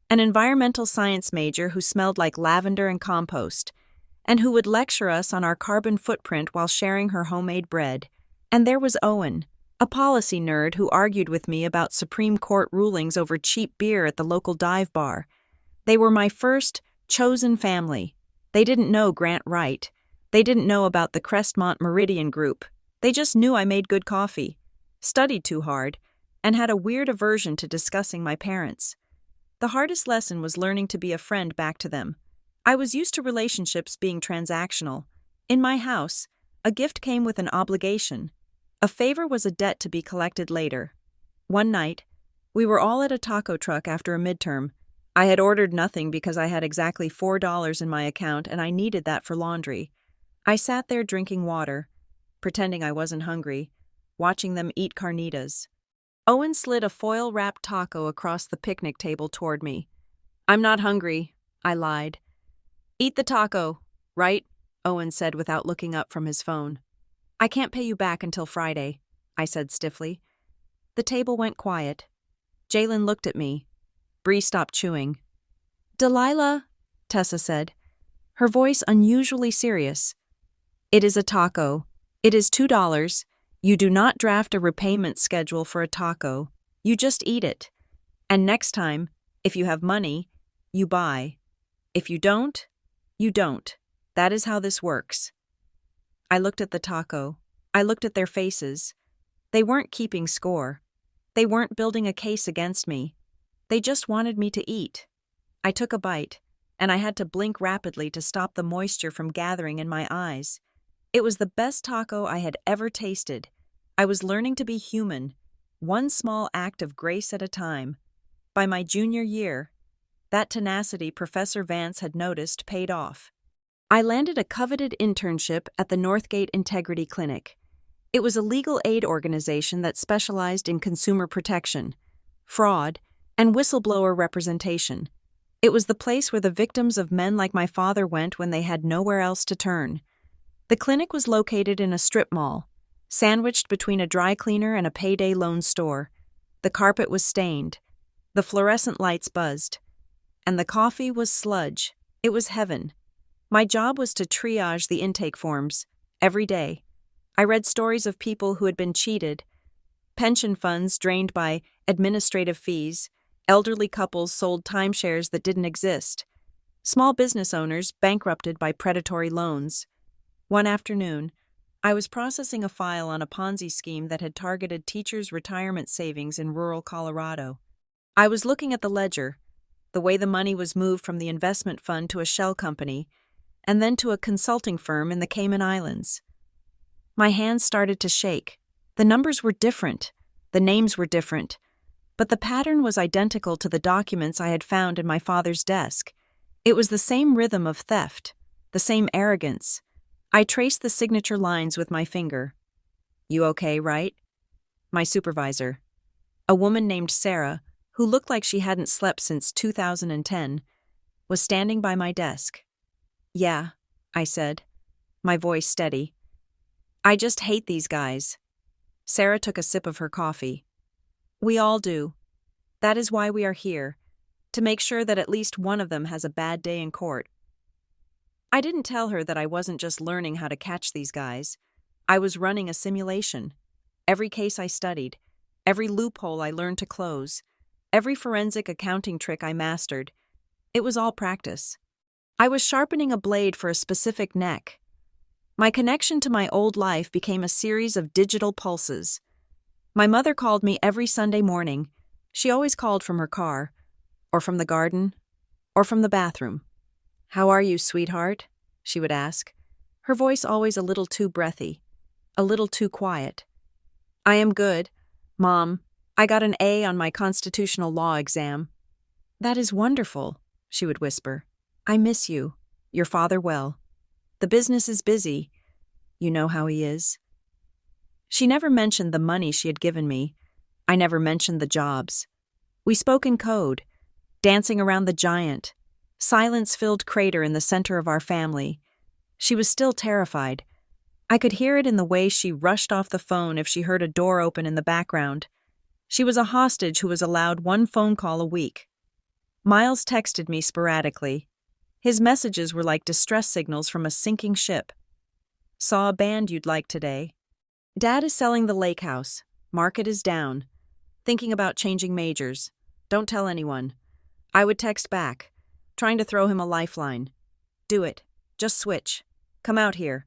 an environmental science major who smelled like lavender and compost, and who would lecture us on our carbon footprint while sharing her homemade bread. And there was Owen, a policy nerd who argued with me about Supreme Court rulings over cheap beer at the local dive bar. They were my first, chosen family. They didn't know Grant Wright. They didn't know about the Crestmont Meridian Group. They just knew I made good coffee, studied too hard, and had a weird aversion to discussing my parents. The hardest lesson was learning to be a friend back to them. I was used to relationships being transactional. In my house, a gift came with an obligation. A favor was a debt to be collected later. One night, we were all at a taco truck after a midterm. I had ordered nothing because I had exactly $4 in my account and I needed that for laundry. I sat there drinking water, pretending I wasn't hungry, watching them eat carnitas. Owen slid a foil-wrapped taco across the picnic table toward me. "I'm not hungry," I lied. "Eat the taco, right?" Owen said without looking up from his phone. "I can't pay you back until Friday," I said stiffly. The table went quiet. Jalen looked at me. Bree stopped chewing. "Delilah," Tessa said, her voice unusually serious. "It is a taco. It is $2. You do not draft a repayment schedule for a taco. You just eat it. And next time, if you have money, you buy. If you don't, you don't. That is how this works." I looked at the taco. I looked at their faces. They weren't keeping score. They weren't building a case against me. They just wanted me to eat. I took a bite, and I had to blink rapidly to stop the moisture from gathering in my eyes. It was the best taco I had ever tasted. I was learning to be human, one small act of grace at a time. By my junior year, that tenacity Professor Vance had noticed paid off. I landed a coveted internship at the Northgate Integrity Clinic. It was a legal aid organization that specialized in consumer protection, fraud, and whistleblower representation. It was the place where the victims of men like my father went when they had nowhere else to turn. The clinic was located in a strip mall, sandwiched between a dry cleaner and a payday loan store. The carpet was stained, the fluorescent lights buzzed, and the coffee was sludge. It was heaven. My job was to triage the intake forms, every day. I read stories of people who had been cheated, pension funds drained by administrative fees, elderly couples sold timeshares that didn't exist, small business owners bankrupted by predatory loans. One afternoon, I was processing a file on a Ponzi scheme that had targeted teachers' retirement savings in rural Colorado. I was looking at the ledger, the way the money was moved from the investment fund to a shell company, and then to a consulting firm in the Cayman Islands. My hands started to shake. The numbers were different, the names were different, but the pattern was identical to the documents I had found in my father's desk. It was the same rhythm of theft, the same arrogance. I traced the signature lines with my finger. "You okay, right?" My supervisor, a woman named Sarah, who looked like she hadn't slept since 2010, was standing by my desk. "Yeah," I said, my voice steady. "I just hate these guys." Sarah took a sip of her coffee. "We all do. That is why we are here, to make sure that at least one of them has a bad day in court." I didn't tell her that I wasn't just learning how to catch these guys. I was running a simulation. Every case I studied, every loophole I learned to close, every forensic accounting trick I mastered, it was all practice. I was sharpening a blade for a specific neck. My connection to my old life became a series of digital pulses. My mother called me every Sunday morning. She always called from her car, or from the garden, or from the bathroom. "How are you, sweetheart?" she would ask, her voice always a little too breathy, a little too quiet. "I am good, Mom. I got an A on my constitutional law exam." "That is wonderful," she would whisper. "I miss you. Your father well. The business is busy. You know how he is." She never mentioned the money she had given me. I never mentioned the jobs. We spoke in code, dancing around the giant, silence-filled crater in the center of our family. She was still terrified. I could hear it in the way she rushed off the phone if she heard a door open in the background. She was a hostage who was allowed one phone call a week. Miles texted me sporadically. His messages were like distress signals from a sinking ship. "Saw a band you'd like today. Dad is selling the lake house. Market is down. Thinking about changing majors. Don't tell anyone." I would text back, trying to throw him a lifeline. "Do it. Just switch. Come out here."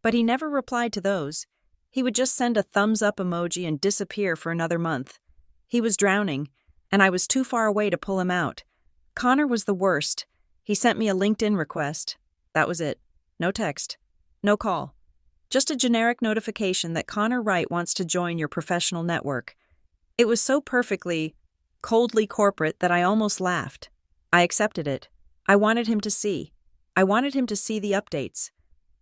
But he never replied to those. He would just send a thumbs-up emoji and disappear for another month. He was drowning, and I was too far away to pull him out. Connor was the worst. He sent me a LinkedIn request. That was it. No text. No call. Just a generic notification that Connor Wright wants to join your professional network. It was so perfectly, coldly corporate that I almost laughed. I accepted it. I wanted him to see. I wanted him to see the updates.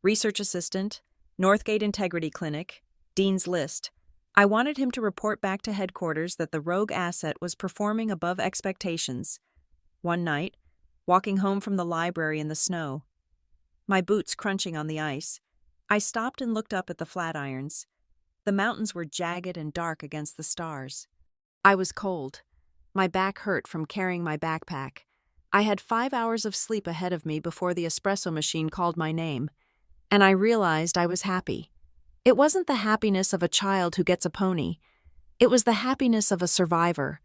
Research assistant, Northgate Integrity Clinic, Dean's List. I wanted him to report back to headquarters that the rogue asset was performing above expectations. One night, walking home from the library in the snow, my boots crunching on the ice, I stopped and looked up at the Flatirons. The mountains were jagged and dark against the stars. I was cold. My back hurt from carrying my backpack. I had 5 hours of sleep ahead of me before the espresso machine called my name, and I realized I was happy. It wasn't the happiness of a child who gets a pony. It was the happiness of a survivor.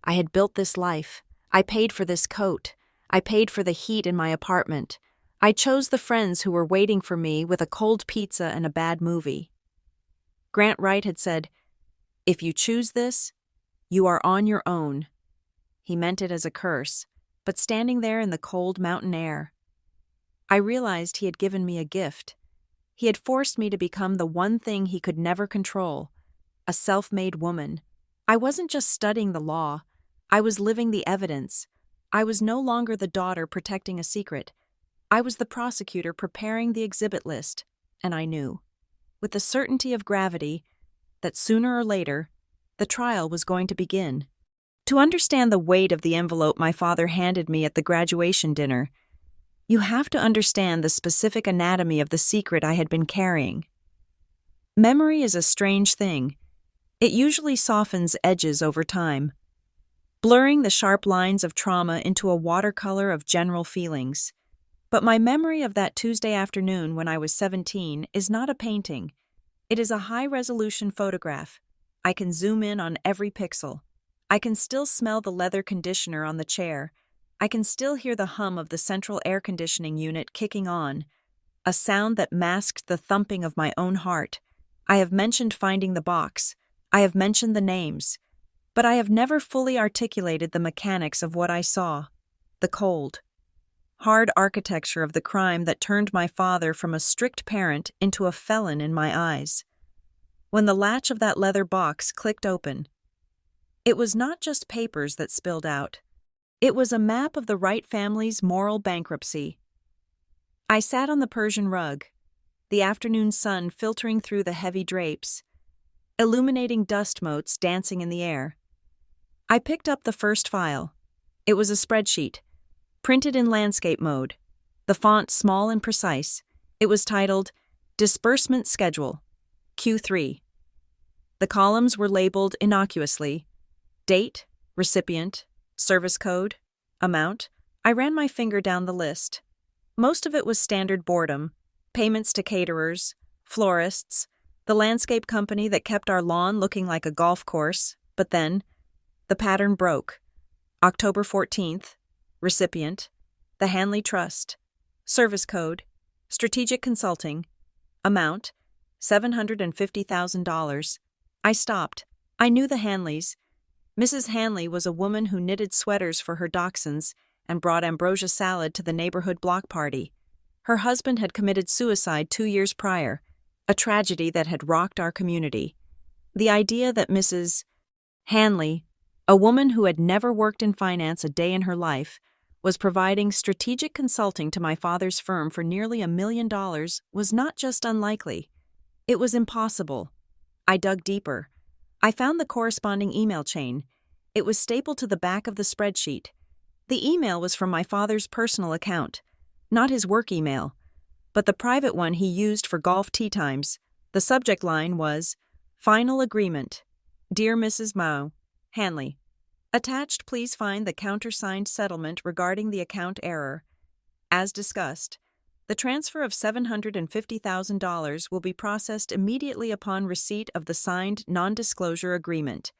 I had built this life. I paid for this coat. I paid for the heat in my apartment. I chose the friends who were waiting for me with a cold pizza and a bad movie. Grant Wright had said, "If you choose this, you are on your own." He meant it as a curse, but standing there in the cold mountain air, I realized he had given me a gift. He had forced me to become the one thing he could never control, a self-made woman. I wasn't just studying the law. I was living the evidence. I was no longer the daughter protecting a secret. I was the prosecutor preparing the exhibit list, and I knew, with the certainty of gravity, that sooner or later, the trial was going to begin. To understand the weight of the envelope my father handed me at the graduation dinner, you have to understand the specific anatomy of the secret I had been carrying. Memory is a strange thing. It usually softens edges over time, blurring the sharp lines of trauma into a watercolor of general feelings. But my memory of that Tuesday afternoon when I was 17 is not a painting. It is a high-resolution photograph. I can zoom in on every pixel. I can still smell the leather conditioner on the chair. I can still hear the hum of the central air conditioning unit kicking on, a sound that masked the thumping of my own heart. I have mentioned finding the box. I have mentioned the names. But I have never fully articulated the mechanics of what I saw. The cold, hard architecture of the crime that turned my father from a strict parent into a felon in my eyes. When the latch of that leather box clicked open, it was not just papers that spilled out. It was a map of the Wright family's moral bankruptcy. I sat on the Persian rug, the afternoon sun filtering through the heavy drapes, illuminating dust motes dancing in the air. I picked up the first file. It was a spreadsheet, printed in landscape mode, the font small and precise. It was titled, Disbursement Schedule, Q3. The columns were labeled innocuously, date, recipient, service code, amount. I ran my finger down the list. Most of it was standard boredom, payments to caterers, florists, the landscape company that kept our lawn looking like a golf course, but then, the pattern broke. October 14th, recipient, the Hanley Trust, service code, strategic consulting, amount, $750,000. I stopped. I knew the Hanleys. Mrs. Hanley was a woman who knitted sweaters for her dachshunds and brought ambrosia salad to the neighborhood block party. Her husband had committed suicide 2 years prior, a tragedy that had rocked our community. The idea that Mrs. Hanley, a woman who had never worked in finance a day in her life, was providing strategic consulting to my father's firm for nearly $1 million was not just unlikely. It was impossible. I dug deeper. I found the corresponding email chain. It was stapled to the back of the spreadsheet. The email was from my father's personal account, not his work email, but the private one he used for golf tee times. The subject line was, "Final Agreement. Dear Mrs. Mao, Hanley. Attached, please find the countersigned settlement regarding the account error. As discussed, the transfer of $750,000 will be processed immediately upon receipt of the signed non-disclosure agreement.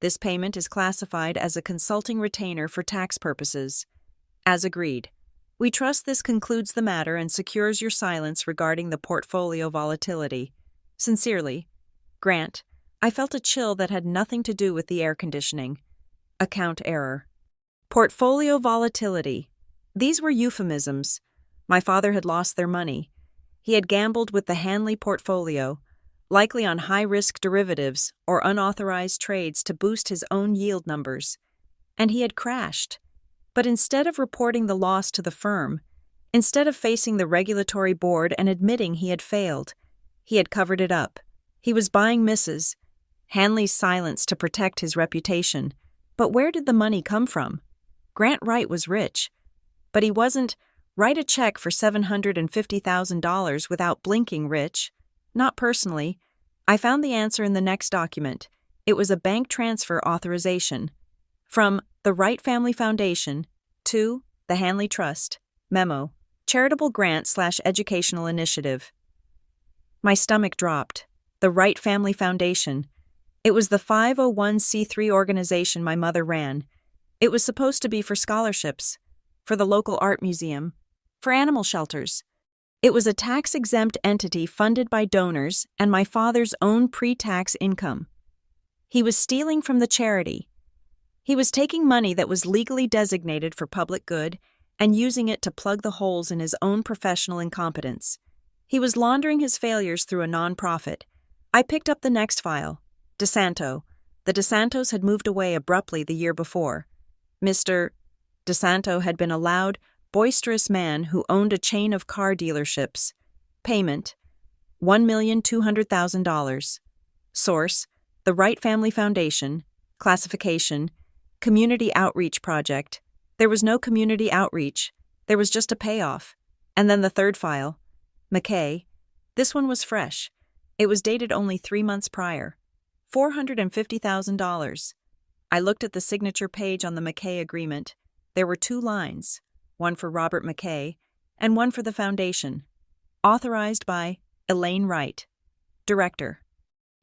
This payment is classified as a consulting retainer for tax purposes. As agreed. We trust this concludes the matter and secures your silence regarding the portfolio volatility. Sincerely, Grant." I felt a chill that had nothing to do with the air conditioning. Account error. Portfolio volatility. These were euphemisms. My father had lost their money. He had gambled with the Hanley portfolio, likely on high-risk derivatives or unauthorized trades to boost his own yield numbers. And he had crashed. But instead of reporting the loss to the firm, instead of facing the regulatory board and admitting he had failed, he had covered it up. He was buying Mrs. Hanley's silence to protect his reputation. But where did the money come from? Grant Wright was rich, but he wasn't write a check for $750,000 without blinking rich. Not personally. I found the answer in the next document. It was a bank transfer authorization. From the Wright Family Foundation to the Hanley Trust. Memo. Charitable grant/educational initiative. My stomach dropped. The Wright Family Foundation. It was the 501c3 organization my mother ran. It was supposed to be for scholarships, for the local art museum, for animal shelters. It was a tax-exempt entity funded by donors and my father's own pre-tax income. He was stealing from the charity. He was taking money that was legally designated for public good and using it to plug the holes in his own professional incompetence. He was laundering his failures through a nonprofit. I picked up the next file. DeSanto. The DeSantos had moved away abruptly the year before. Mr. DeSanto had been a loud, boisterous man who owned a chain of car dealerships. Payment: $1,200,000. Source: the Wright Family Foundation. Classification: Community Outreach Project. There was no community outreach. There was just a payoff. And then the third file. McKay. This one was fresh. It was dated only 3 months prior. $450,000. I looked at the signature page on the McKay agreement. There were 2 lines, one for Robert McKay and one for the foundation. Authorized by Elaine Wright, Director.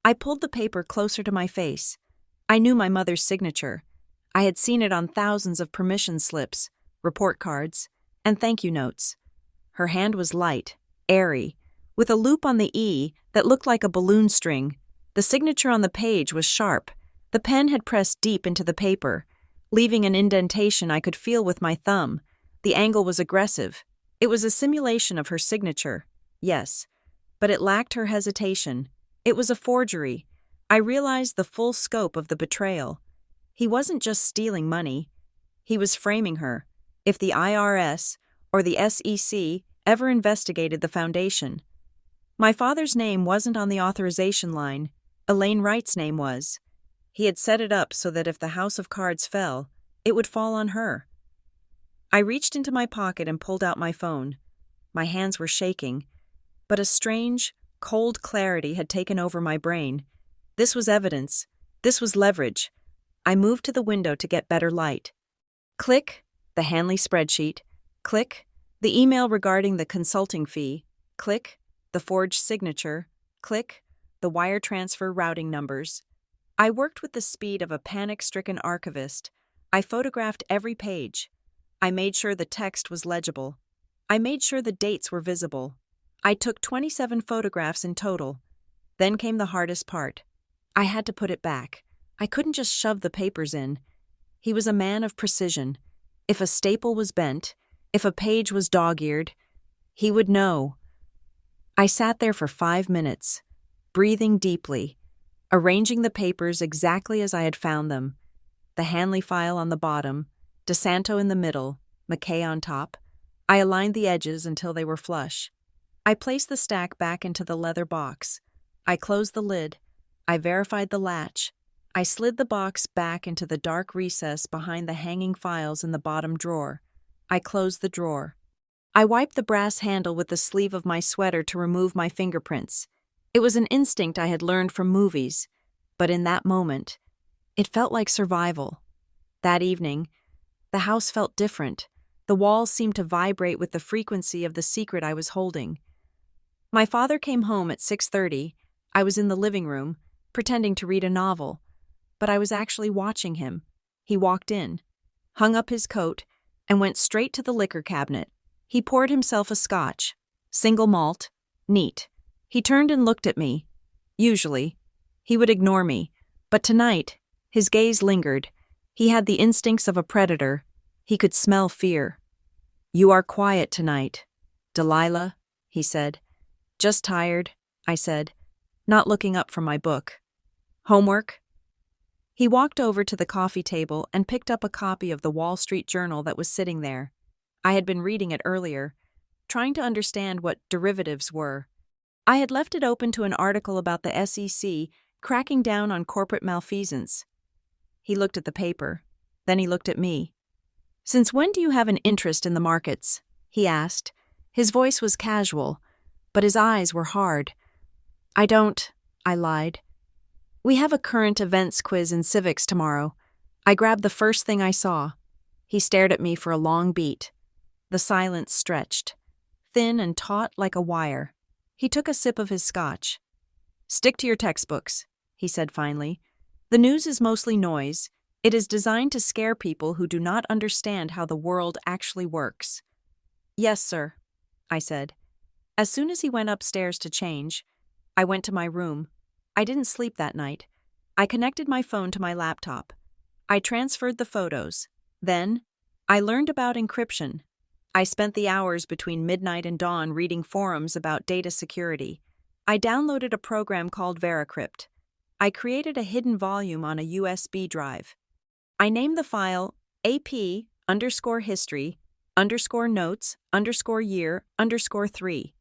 I pulled the paper closer to my face. I knew my mother's signature. I had seen it on thousands of permission slips, report cards, and thank you notes. Her hand was light, airy, with a loop on the E that looked like a balloon string. The signature on the page was sharp. The pen had pressed deep into the paper, leaving an indentation I could feel with my thumb. The angle was aggressive. It was a simulation of her signature, yes, but it lacked her hesitation. It was a forgery. I realized the full scope of the betrayal. He wasn't just stealing money. He was framing her. If the IRS or the SEC ever investigated the foundation. My father's name wasn't on the authorization line. Elaine Wright's name was. He had set it up so that if the house of cards fell, it would fall on her. I reached into my pocket and pulled out my phone. My hands were shaking, but a strange, cold clarity had taken over my brain. This was evidence. This was leverage. I moved to the window to get better light. Click, the Hanley spreadsheet. Click, the email regarding the consulting fee. Click, the forged signature. Click, the wire transfer routing numbers. I worked with the speed of a panic-stricken archivist. I photographed every page. I made sure the text was legible. I made sure the dates were visible. I took 27 photographs in total. Then came the hardest part. I had to put it back. I couldn't just shove the papers in. He was a man of precision. If a staple was bent, if a page was dog-eared, he would know. I sat there for 5 minutes, breathing deeply, arranging the papers exactly as I had found them. The Hanley file on the bottom, DeSanto in the middle, McKay on top. I aligned the edges until they were flush. I placed the stack back into the leather box. I closed the lid. I verified the latch. I slid the box back into the dark recess behind the hanging files in the bottom drawer. I closed the drawer. I wiped the brass handle with the sleeve of my sweater to remove my fingerprints. It was an instinct I had learned from movies, but in that moment, it felt like survival. That evening, the house felt different. The walls seemed to vibrate with the frequency of the secret I was holding. My father came home at 6:30. I was in the living room, pretending to read a novel, but I was actually watching him. He walked in, hung up his coat, and went straight to the liquor cabinet. He poured himself a scotch, single malt, neat. He turned and looked at me. Usually, he would ignore me, but tonight, his gaze lingered. He had the instincts of a predator. He could smell fear. "You are quiet tonight, Delilah," he said. "Just tired," I said, not looking up from my book. "Homework?" He walked over to the coffee table and picked up a copy of the Wall Street Journal that was sitting there. I had been reading it earlier, trying to understand what derivatives were. I had left it open to an article about the SEC cracking down on corporate malfeasance. He looked at the paper. Then he looked at me. "Since when do you have an interest in the markets?" he asked. His voice was casual, but his eyes were hard. "I don't," I lied. "We have a current events quiz in civics tomorrow." I grabbed the first thing I saw. He stared at me for a long beat. The silence stretched, thin and taut like a wire. He took a sip of his scotch. "Stick to your textbooks," he said finally. "The news is mostly noise. It is designed to scare people who do not understand how the world actually works." "Yes, sir," I said. As soon as he went upstairs to change, I went to my room. I didn't sleep that night. I connected my phone to my laptop. I transferred the photos. Then, I learned about encryption. I spent the hours between midnight and dawn reading forums about data security. I downloaded a program called Veracrypt. I created a hidden volume on a USB drive. I named the file AP_history_notes_year_3.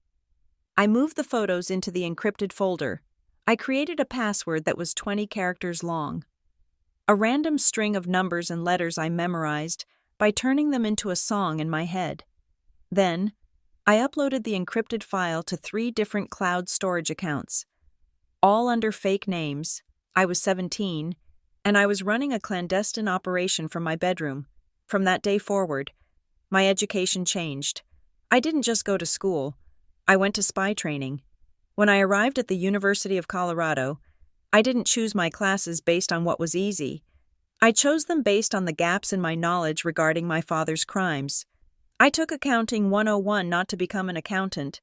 I moved the photos into the encrypted folder. I created a password that was 20 characters long. A random string of numbers and letters I memorized by turning them into a song in my head. Then, I uploaded the encrypted file to 3 different cloud storage accounts, all under fake names. I was 17, and I was running a clandestine operation from my bedroom. From that day forward, my education changed. I didn't just go to school. I went to spy training. When I arrived at the University of Colorado, I didn't choose my classes based on what was easy. I chose them based on the gaps in my knowledge regarding my father's crimes. I took Accounting 101 not to become an accountant,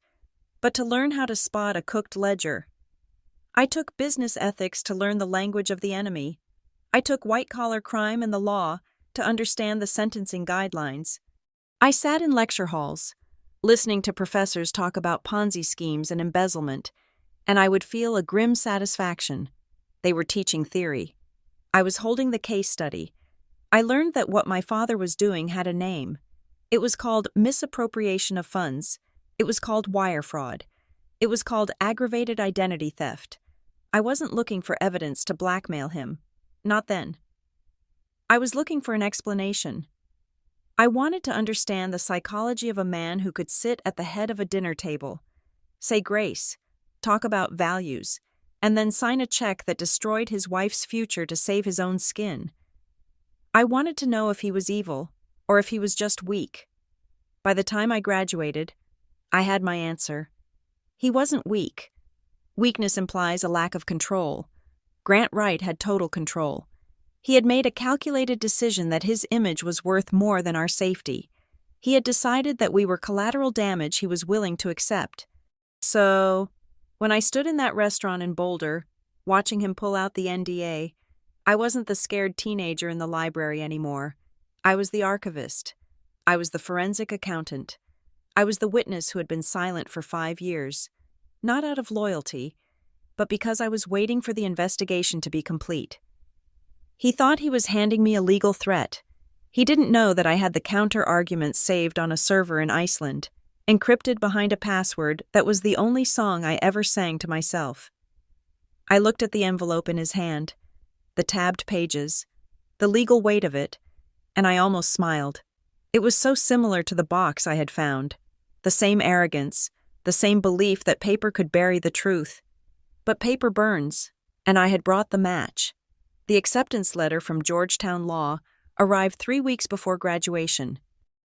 but to learn how to spot a cooked ledger. I took business ethics to learn the language of the enemy. I took white-collar crime and the law to understand the sentencing guidelines. I sat in lecture halls, listening to professors talk about Ponzi schemes and embezzlement, and I would feel a grim satisfaction. They were teaching theory. I was holding the case study. I learned that what my father was doing had a name. It was called misappropriation of funds. It was called wire fraud. It was called aggravated identity theft. I wasn't looking for evidence to blackmail him. Not then. I was looking for an explanation. I wanted to understand the psychology of a man who could sit at the head of a dinner table, say grace, talk about values, and then sign a check that destroyed his wife's future to save his own skin. I wanted to know if he was evil, or if he was just weak. By the time I graduated, I had my answer. He wasn't weak. Weakness implies a lack of control. Grant Wright had total control. He had made a calculated decision that his image was worth more than our safety. He had decided that we were collateral damage he was willing to accept. So, when I stood in that restaurant in Boulder, watching him pull out the NDA, I wasn't the scared teenager in the library anymore. I was the archivist. I was the forensic accountant. I was the witness who had been silent for 5 years, not out of loyalty, but because I was waiting for the investigation to be complete. He thought he was handing me a legal threat. He didn't know that I had the counter-arguments saved on a server in Iceland, encrypted behind a password that was the only song I ever sang to myself. I looked at the envelope in his hand, the tabbed pages, the legal weight of it, and I almost smiled. It was so similar to the box I had found. The same arrogance, the same belief that paper could bury the truth. But paper burns, and I had brought the match. The acceptance letter from Georgetown Law arrived 3 weeks before graduation.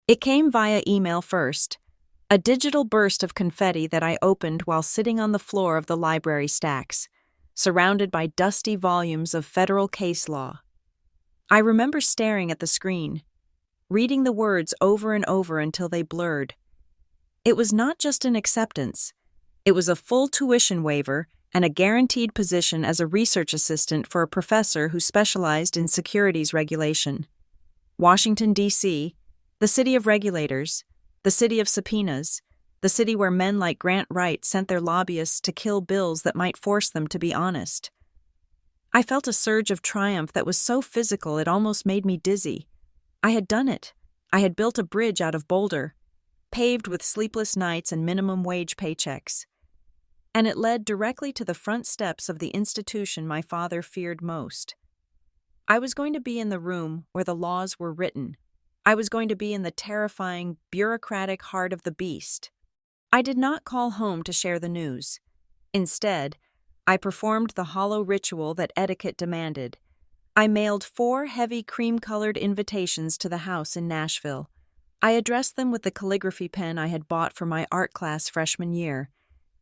It came via email first, a digital burst of confetti that I opened while sitting on the floor of the library stacks, surrounded by dusty volumes of federal case law. I remember staring at the screen, reading the words over and over until they blurred. It was not just an acceptance. It was a full tuition waiver and a guaranteed position as a research assistant for a professor who specialized in securities regulation. Washington, D.C., the city of regulators, the city of subpoenas, the city where men like Grant Wright sent their lobbyists to kill bills that might force them to be honest. I felt a surge of triumph that was so physical it almost made me dizzy. I had done it. I had built a bridge out of boulder, paved with sleepless nights and minimum wage paychecks. And it led directly to the front steps of the institution my father feared most. I was going to be in the room where the laws were written. I was going to be in the terrifying, bureaucratic heart of the beast. I did not call home to share the news. Instead, I performed the hollow ritual that etiquette demanded. I mailed 4 heavy cream-colored invitations to the house in Nashville. I addressed them with the calligraphy pen I had bought for my art class freshman year,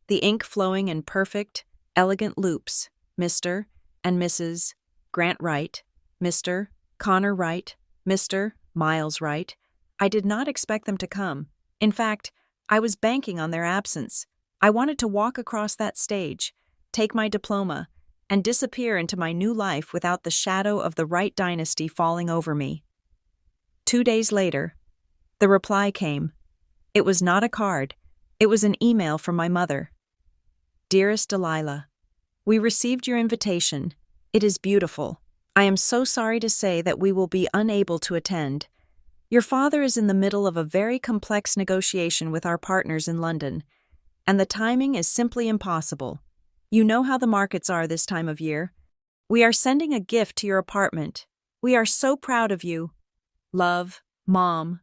the ink flowing in perfect, elegant loops, Mr. and Mrs. Grant Wright, Mr. Connor Wright, Mr. Miles Wright. I did not expect them to come. In fact, I was banking on their absence. I wanted to walk across that stage, take my diploma, and disappear into my new life without the shadow of the Wright dynasty falling over me. 2 days later, the reply came. It was not a card. It was an email from my mother. Dearest Delilah, we received your invitation. It is beautiful. I am so sorry to say that we will be unable to attend. Your father is in the middle of a very complex negotiation with our partners in London, and the timing is simply impossible. You know how the markets are this time of year. We are sending a gift to your apartment. We are so proud of you. Love, Mom.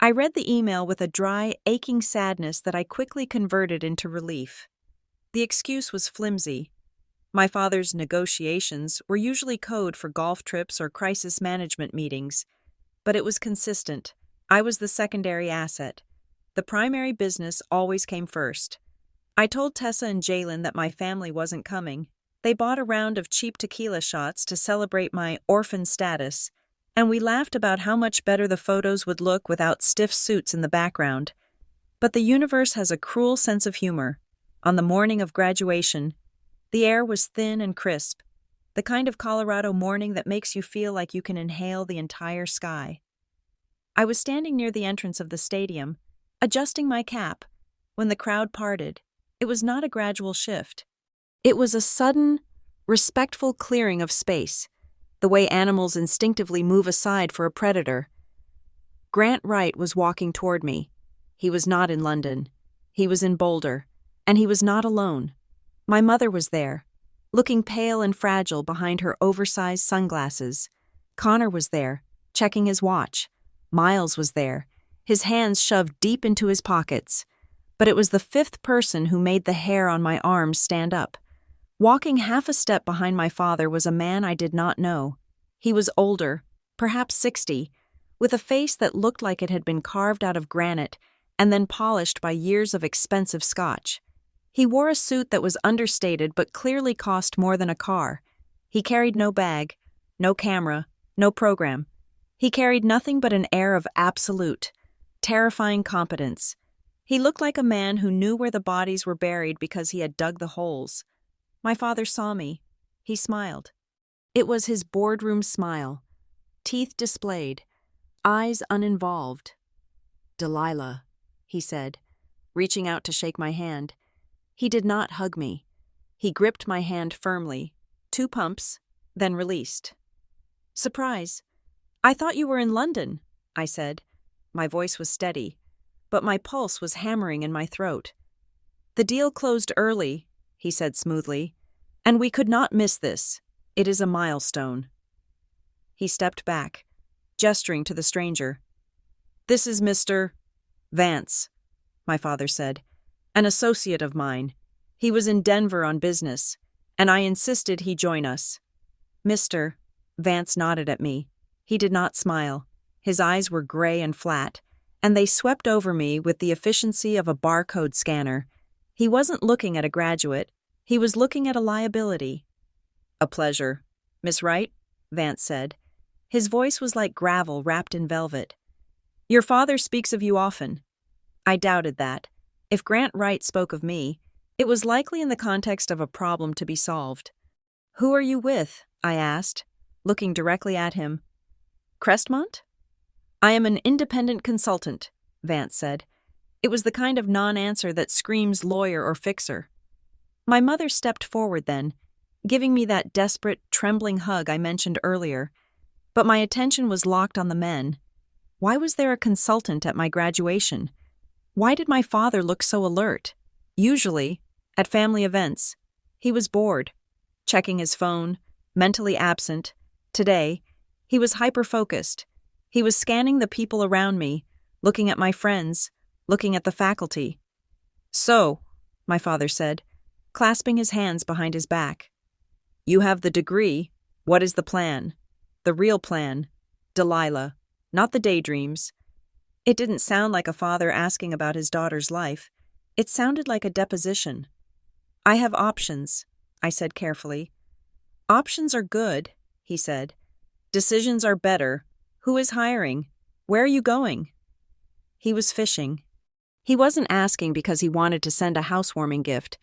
I read the email with a dry, aching sadness that I quickly converted into relief. The excuse was flimsy. My father's negotiations were usually code for golf trips or crisis management meetings, but it was consistent. I was the secondary asset. The primary business always came first. I told Tessa and Jalen that my family wasn't coming. They bought a round of cheap tequila shots to celebrate my orphan status, and we laughed about how much better the photos would look without stiff suits in the background. But the universe has a cruel sense of humor. On the morning of graduation, the air was thin and crisp, the kind of Colorado morning that makes you feel like you can inhale the entire sky. I was standing near the entrance of the stadium, adjusting my cap, when the crowd parted. It was not a gradual shift. It was a sudden, respectful clearing of space, the way animals instinctively move aside for a predator. Grant Wright was walking toward me. He was not in London. He was in Boulder, and he was not alone. My mother was there, looking pale and fragile behind her oversized sunglasses. Connor was there, checking his watch. Miles was there, his hands shoved deep into his pockets. But it was the 5th person who made the hair on my arms stand up. Walking half a step behind my father was a man I did not know. He was older, perhaps 60, with a face that looked like it had been carved out of granite and then polished by years of expensive scotch. He wore a suit that was understated but clearly cost more than a car. He carried no bag, no camera, no program. He carried nothing but an air of absolute, terrifying competence. He looked like a man who knew where the bodies were buried because he had dug the holes. My father saw me. He smiled. It was his boardroom smile, teeth displayed, eyes uninvolved. "Delilah," he said, reaching out to shake my hand. He did not hug me. He gripped my hand firmly, 2 pumps, then released. "Surprise. I thought you were in London," I said. My voice was steady, but my pulse was hammering in my throat. "The deal closed early," he said smoothly, "and we could not miss this. It is a milestone." He stepped back, gesturing to the stranger. "This is Mr. Vance," my father said, "an associate of mine. He was in Denver on business, and I insisted he join us." "Mr." Vance nodded at me. He did not smile. His eyes were gray and flat, and they swept over me with the efficiency of a barcode scanner. He wasn't looking at a graduate. He was looking at a liability. "A pleasure. Miss Wright," Vance said. His voice was like gravel wrapped in velvet. "Your father speaks of you often." I doubted that. If Grant Wright spoke of me, it was likely in the context of a problem to be solved. "Who are you with?" I asked, looking directly at him. "Crestmont?" "I am an independent consultant," Vance said. It was the kind of non-answer that screams lawyer or fixer. My mother stepped forward then, giving me that desperate, trembling hug I mentioned earlier. But my attention was locked on the men. Why was there a consultant at my graduation? Why did my father look so alert? Usually, at family events, he was bored, checking his phone, mentally absent. Today, he was hyper-focused. He was scanning the people around me, looking at my friends, looking at the faculty. "So," my father said, clasping his hands behind his back. "You have the degree. What is the plan? The real plan. Delilah, not the daydreams." It didn't sound like a father asking about his daughter's life. It sounded like a deposition. "I have options," I said carefully. "Options are good," he said. "Decisions are better. Who is hiring? Where are you going?" He was fishing. He wasn't asking because he wanted to send a housewarming gift.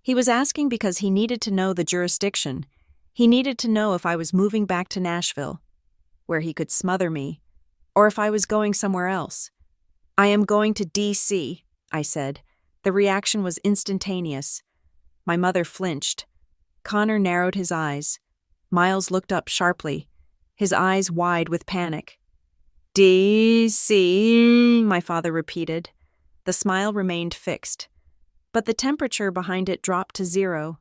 He was asking because he needed to know the jurisdiction. He needed to know if I was moving back to Nashville, where he could smother me, or if I was going somewhere else. "I am going to D.C., I said. The reaction was instantaneous. My mother flinched. Connor narrowed his eyes. Miles looked up sharply, his eyes wide with panic. "D.C., my father repeated. The smile remained fixed, but the temperature behind it dropped to 0.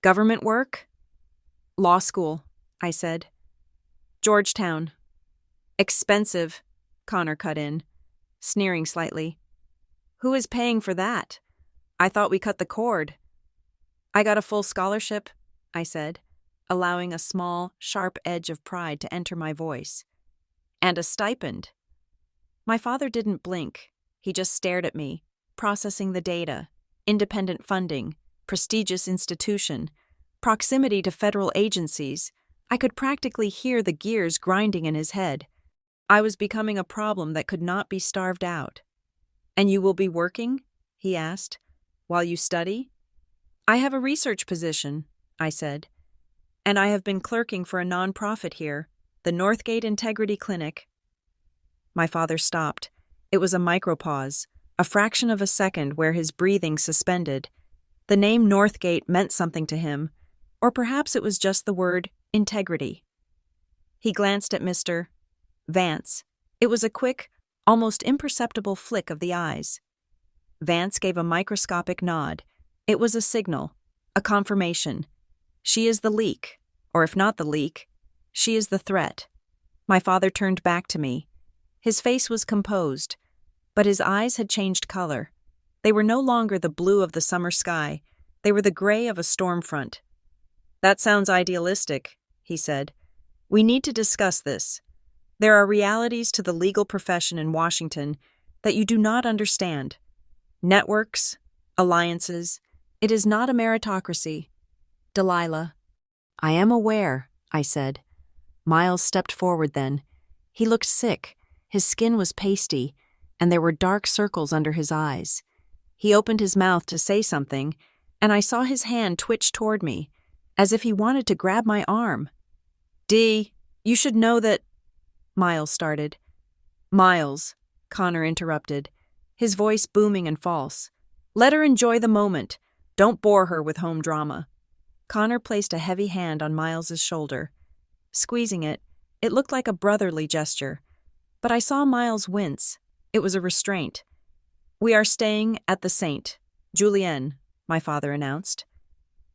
"Government work?" "Law school," I said. "Georgetown." "Expensive," Connor cut in, sneering slightly. "Who is paying for that? I thought we cut the cord." "I got a full scholarship," I said, allowing a small, sharp edge of pride to enter my voice. "And a stipend." My father didn't blink. He just stared at me, processing the data, independent funding, prestigious institution, proximity to federal agencies. I could practically hear the gears grinding in his head. I was becoming a problem that could not be starved out. "And you will be working?" he asked. "While you study?" "I have a research position," I said. "And I have been clerking for a nonprofit here, the Northgate Integrity Clinic." My father stopped. It was a micropause, a fraction of a second where his breathing suspended. The name Northgate meant something to him, or perhaps it was just the word integrity. He glanced at Mr. Vance. It was a quick, almost imperceptible flick of the eyes. Vance gave a microscopic nod. It was a signal, a confirmation. She is the leak, or if not the leak, she is the threat. My father turned back to me. His face was composed, but his eyes had changed color. They were no longer the blue of the summer sky. They were the gray of a storm front. "That sounds idealistic," he said. "We need to discuss this. There are realities to the legal profession in Washington that you do not understand. Networks, alliances. It is not a meritocracy." "Delilah." "I am aware," I said. Miles stepped forward then. He looked sick. His skin was pasty, and there were dark circles under his eyes. He opened his mouth to say something, and I saw his hand twitch toward me, as if he wanted to grab my arm. "Dee, you should know that—" Miles started. Miles, Connor interrupted, his voice booming and false. Let her enjoy the moment. Don't bore her with home drama. Connor placed a heavy hand on Miles's shoulder. Squeezing it, it looked like a brotherly gesture. But I saw Miles wince. It was a restraint. We are staying at the Saint, Julienne, my father announced.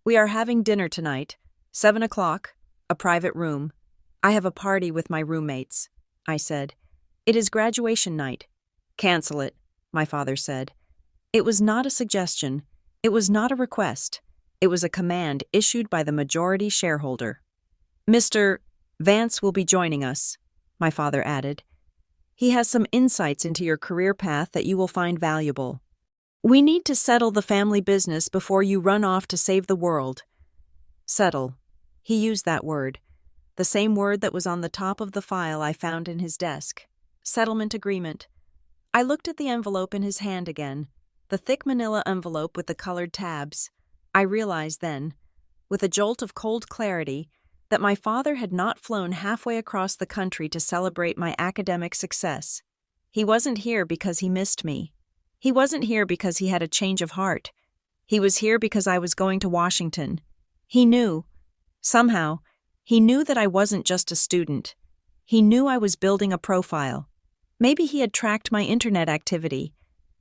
We are having dinner tonight, 7 o'clock, a private room. I have a party with my roommates, I said. It is graduation night. Cancel it, my father said. It was not a suggestion. It was not a request. It was a command issued by the majority shareholder. Mr. Vance will be joining us, my father added. He has some insights into your career path that you will find valuable. We need to settle the family business before you run off to save the world. Settle. He used that word, the same word that was on the top of the file I found in his desk. Settlement agreement. I looked at the envelope in his hand again, the thick manila envelope with the colored tabs. I realized then, with a jolt of cold clarity, that my father had not flown halfway across the country to celebrate my academic success. He wasn't here because he missed me. He wasn't here because he had a change of heart. He was here because I was going to Washington. He knew. Somehow, he knew that I wasn't just a student. He knew I was building a profile. Maybe he had tracked my internet activity.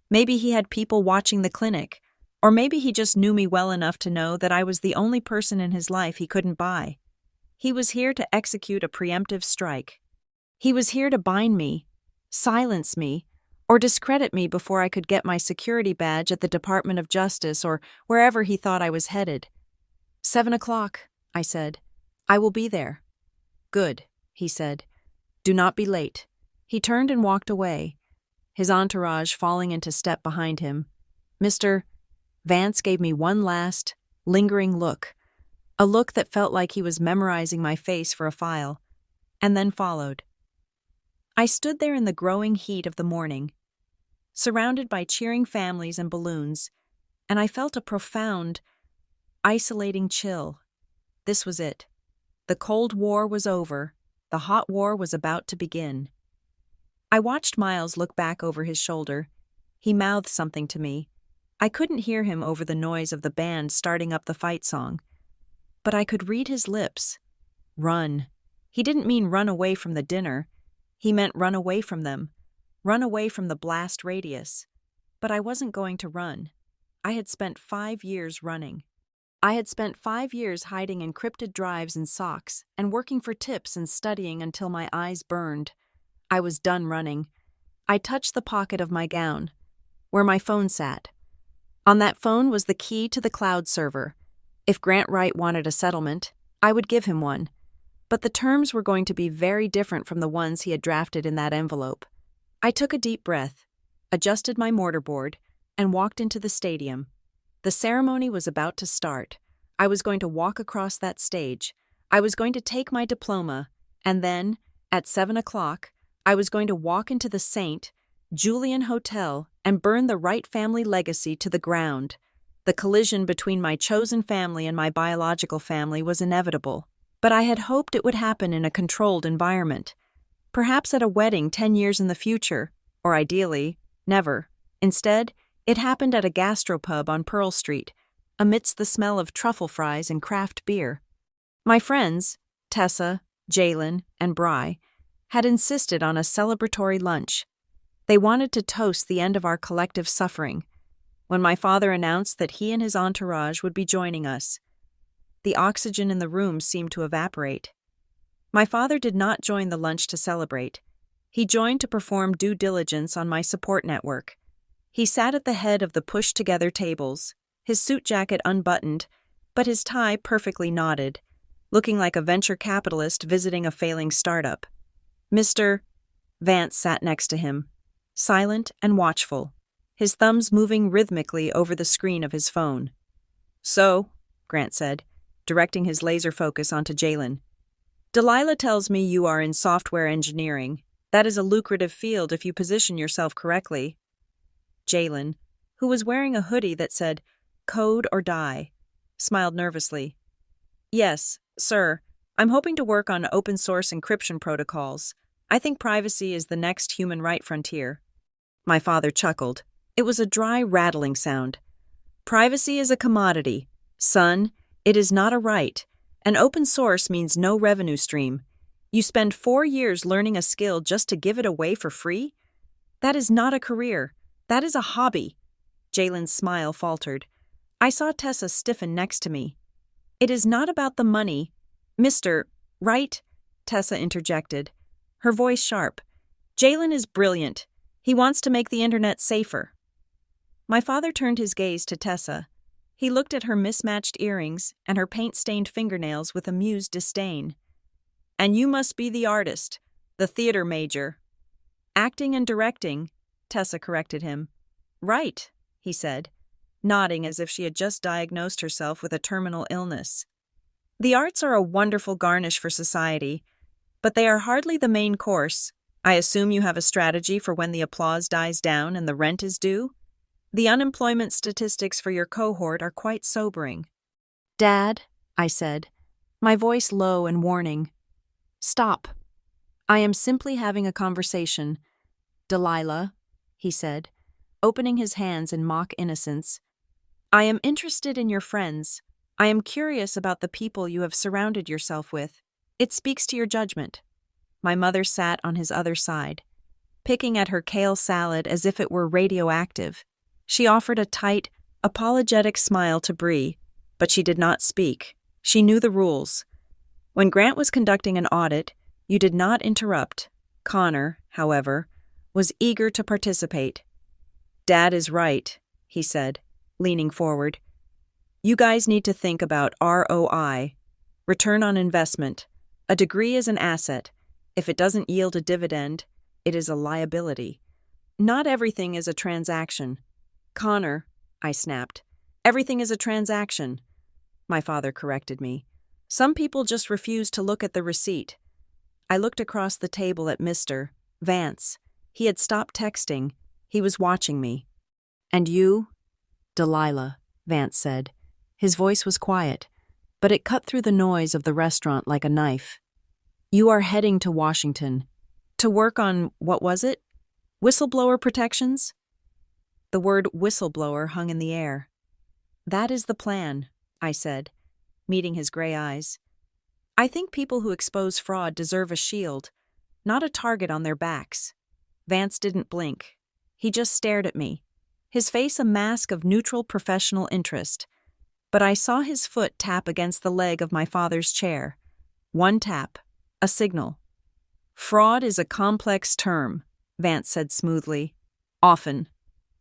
Maybe he had people watching the clinic. Or maybe he just knew me well enough to know that I was the only person in his life he couldn't buy. He was here to execute a preemptive strike. He was here to bind me, silence me, or discredit me before I could get my security badge at the Department of Justice or wherever he thought I was headed. 7 o'clock, I said. I will be there. Good, he said. Do not be late. He turned and walked away, his entourage falling into step behind him. Mr. Vance gave me one last, lingering look, a look that felt like he was memorizing my face for a file, and then followed. I stood there in the growing heat of the morning, surrounded by cheering families and balloons, and I felt a profound, isolating chill. This was it. The Cold War was over. The hot war was about to begin. I watched Miles look back over his shoulder. He mouthed something to me. I couldn't hear him over the noise of the band starting up the fight song. But I could read his lips. Run. He didn't mean run away from the dinner. He meant run away from them. Run away from the blast radius. But I wasn't going to run. I had spent 5 years running. I had spent 5 years hiding encrypted drives in socks and working for tips and studying until my eyes burned. I was done running. I touched the pocket of my gown, where my phone sat. On that phone was the key to the cloud server. If Grant Wright wanted a settlement, I would give him one. But the terms were going to be very different from the ones he had drafted in that envelope. I took a deep breath, adjusted my mortarboard, and walked into the stadium. The ceremony was about to start. I was going to walk across that stage. I was going to take my diploma, and then, at 7 o'clock, I was going to walk into the St. Julian Hotel and burn the Wright family legacy to the ground. The collision between my chosen family and my biological family was inevitable, but I had hoped it would happen in a controlled environment. Perhaps at a wedding 10 years in the future, or ideally, never. Instead, it happened at a gastropub on Pearl Street, amidst the smell of truffle fries and craft beer. My friends, Tessa, Jalen, and Bri, had insisted on a celebratory lunch. They wanted to toast the end of our collective suffering. When my father announced that he and his entourage would be joining us, the oxygen in the room seemed to evaporate. My father did not join the lunch to celebrate. He joined to perform due diligence on my support network. He sat at the head of the pushed-together tables, his suit jacket unbuttoned, but his tie perfectly knotted, looking like a venture capitalist visiting a failing startup. Mr. Vance sat next to him, silent and watchful, his thumbs moving rhythmically over the screen of his phone. So, Grant said, directing his laser focus onto Jalen, Delilah tells me you are in software engineering. That is a lucrative field if you position yourself correctly. Jalen, who was wearing a hoodie that said, Code or Die, smiled nervously. Yes, sir. I'm hoping to work on open-source encryption protocols. I think privacy is the next human right frontier. My father chuckled. It was a dry, rattling sound. Privacy is a commodity. Son, it is not a right. An open source means no revenue stream. You spend 4 years learning a skill just to give it away for free? That is not a career. That is a hobby. Jalen's smile faltered. I saw Tessa stiffen next to me. It is not about the money. Mr. Right? Tessa interjected, her voice sharp. Jalen is brilliant. He wants to make the internet safer. My father turned his gaze to Tessa. He looked at her mismatched earrings and her paint-stained fingernails with amused disdain. And you must be the artist, the theater major. Acting and directing, Tessa corrected him. Right, he said, nodding as if she had just diagnosed herself with a terminal illness. The arts are a wonderful garnish for society, but they are hardly the main course. I assume you have a strategy for when the applause dies down and the rent is due? The unemployment statistics for your cohort are quite sobering. Dad, I said, my voice low and warning. Stop. I am simply having a conversation. Delilah, he said, opening his hands in mock innocence. I am interested in your friends. I am curious about the people you have surrounded yourself with. It speaks to your judgment. My mother sat on his other side, picking at her kale salad as if it were radioactive. She offered a tight, apologetic smile to Bree, but she did not speak. She knew the rules. When Grant was conducting an audit, you did not interrupt. Connor, however, was eager to participate. Dad is right, he said, leaning forward. You guys need to think about ROI, return on investment. A degree is an asset. If it doesn't yield a dividend, it is a liability. Not everything is a transaction. Connor, I snapped. Everything is a transaction. My father corrected me. Some people just refuse to look at the receipt. I looked across the table at Mr. Vance. He had stopped texting. He was watching me. And you? Delilah, Vance said. His voice was quiet, but it cut through the noise of the restaurant like a knife. You are heading to Washington. To work on, what was it? Whistleblower protections? The word whistleblower hung in the air. That is the plan, I said, meeting his gray eyes. I think people who expose fraud deserve a shield, not a target on their backs. Vance didn't blink. He just stared at me, his face a mask of neutral professional interest. But I saw his foot tap against the leg of my father's chair. One tap, a signal. Fraud is a complex term, Vance said smoothly. Often.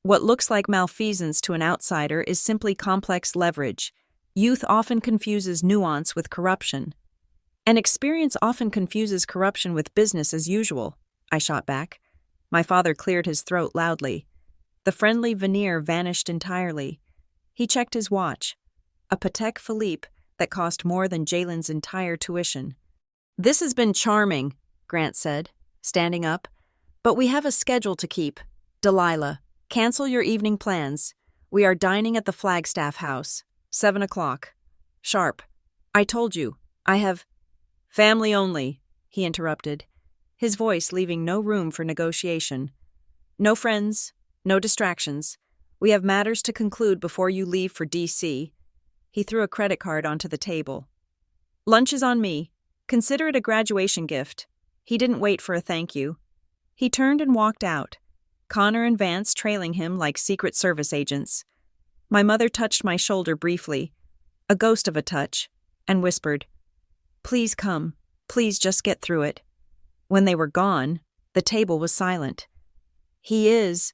What looks like malfeasance to an outsider is simply complex leverage. Youth often confuses nuance with corruption. And experience often confuses corruption with business as usual, I shot back. My father cleared his throat loudly. The friendly veneer vanished entirely. He checked his watch. A Patek Philippe that cost more than Jalen's entire tuition. This has been charming, Grant said, standing up. But we have a schedule to keep. Delilah, cancel your evening plans. We are dining at the Flagstaff House. 7 o'clock. Sharp. I told you. I have... Family only, he interrupted, his voice leaving no room for negotiation. No friends, no distractions. We have matters to conclude before you leave for D.C. He threw a credit card onto the table. Lunch is on me. Consider it a graduation gift. He didn't wait for a thank you. He turned and walked out, Connor and Vance trailing him like Secret Service agents. My mother touched my shoulder briefly, a ghost of a touch, and whispered, Please come. Please just get through it. When they were gone, the table was silent. He is,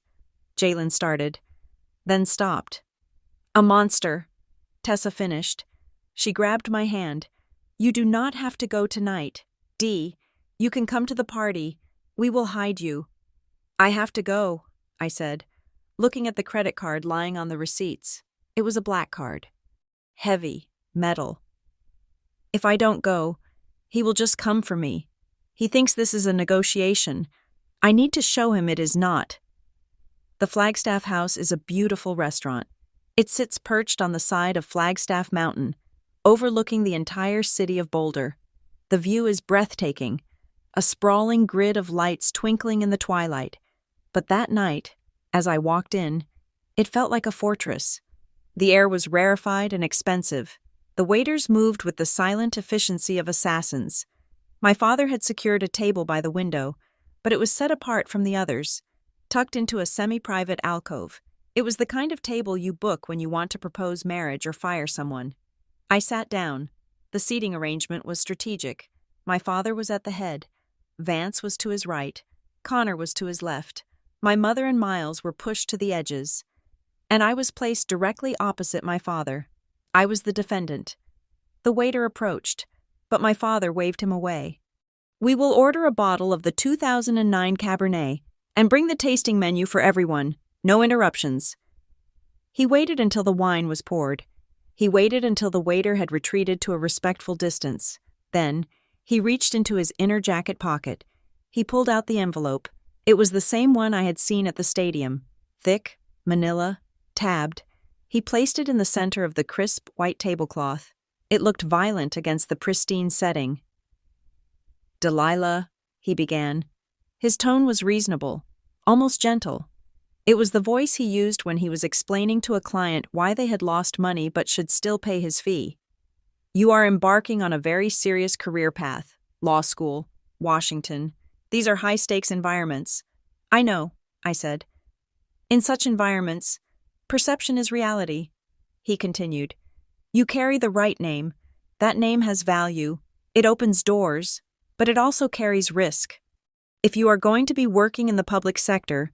Jalen started, then stopped. A monster, Tessa finished. She grabbed my hand. You do not have to go tonight. Dee, you can come to the party. We will hide you. I have to go, I said, looking at the credit card lying on the receipts. It was a black card. Heavy, metal. If I don't go, he will just come for me. He thinks this is a negotiation. I need to show him it is not. The Flagstaff House is a beautiful restaurant. It sits perched on the side of Flagstaff Mountain, overlooking the entire city of Boulder. The view is breathtaking. a sprawling grid of lights twinkling in the twilight. But that night, as I walked in, it felt like a fortress. The air was rarefied and expensive. The waiters moved with the silent efficiency of assassins. My father had secured a table by the window, but it was set apart from the others, tucked into a semi-private alcove. It was the kind of table you book when you want to propose marriage or fire someone. I sat down. The seating arrangement was strategic. My father was at the head. Vance was to his right. Connor was to his left. My mother and Miles were pushed to the edges. And I was placed directly opposite my father. I was the defendant. The waiter approached, but my father waved him away. "We will order a bottle of the 2009 Cabernet and bring the tasting menu for everyone. No interruptions." He waited until the wine was poured. He waited until the waiter had retreated to a respectful distance. Then, he reached into his inner jacket pocket. He pulled out the envelope. It was the same one I had seen at the stadium. Thick, manila, tabbed. He placed it in the center of the crisp, white tablecloth. It looked violent against the pristine setting. "Delilah," he began. His tone was reasonable, almost gentle. It was the voice he used when he was explaining to a client why they had lost money but should still pay his fee. "You are embarking on a very serious career path. Law school, Washington. These are high-stakes environments." "I know," I said. "In such environments, perception is reality," he continued. "You carry the right name. That name has value. It opens doors, but it also carries risk. If you are going to be working in the public sector,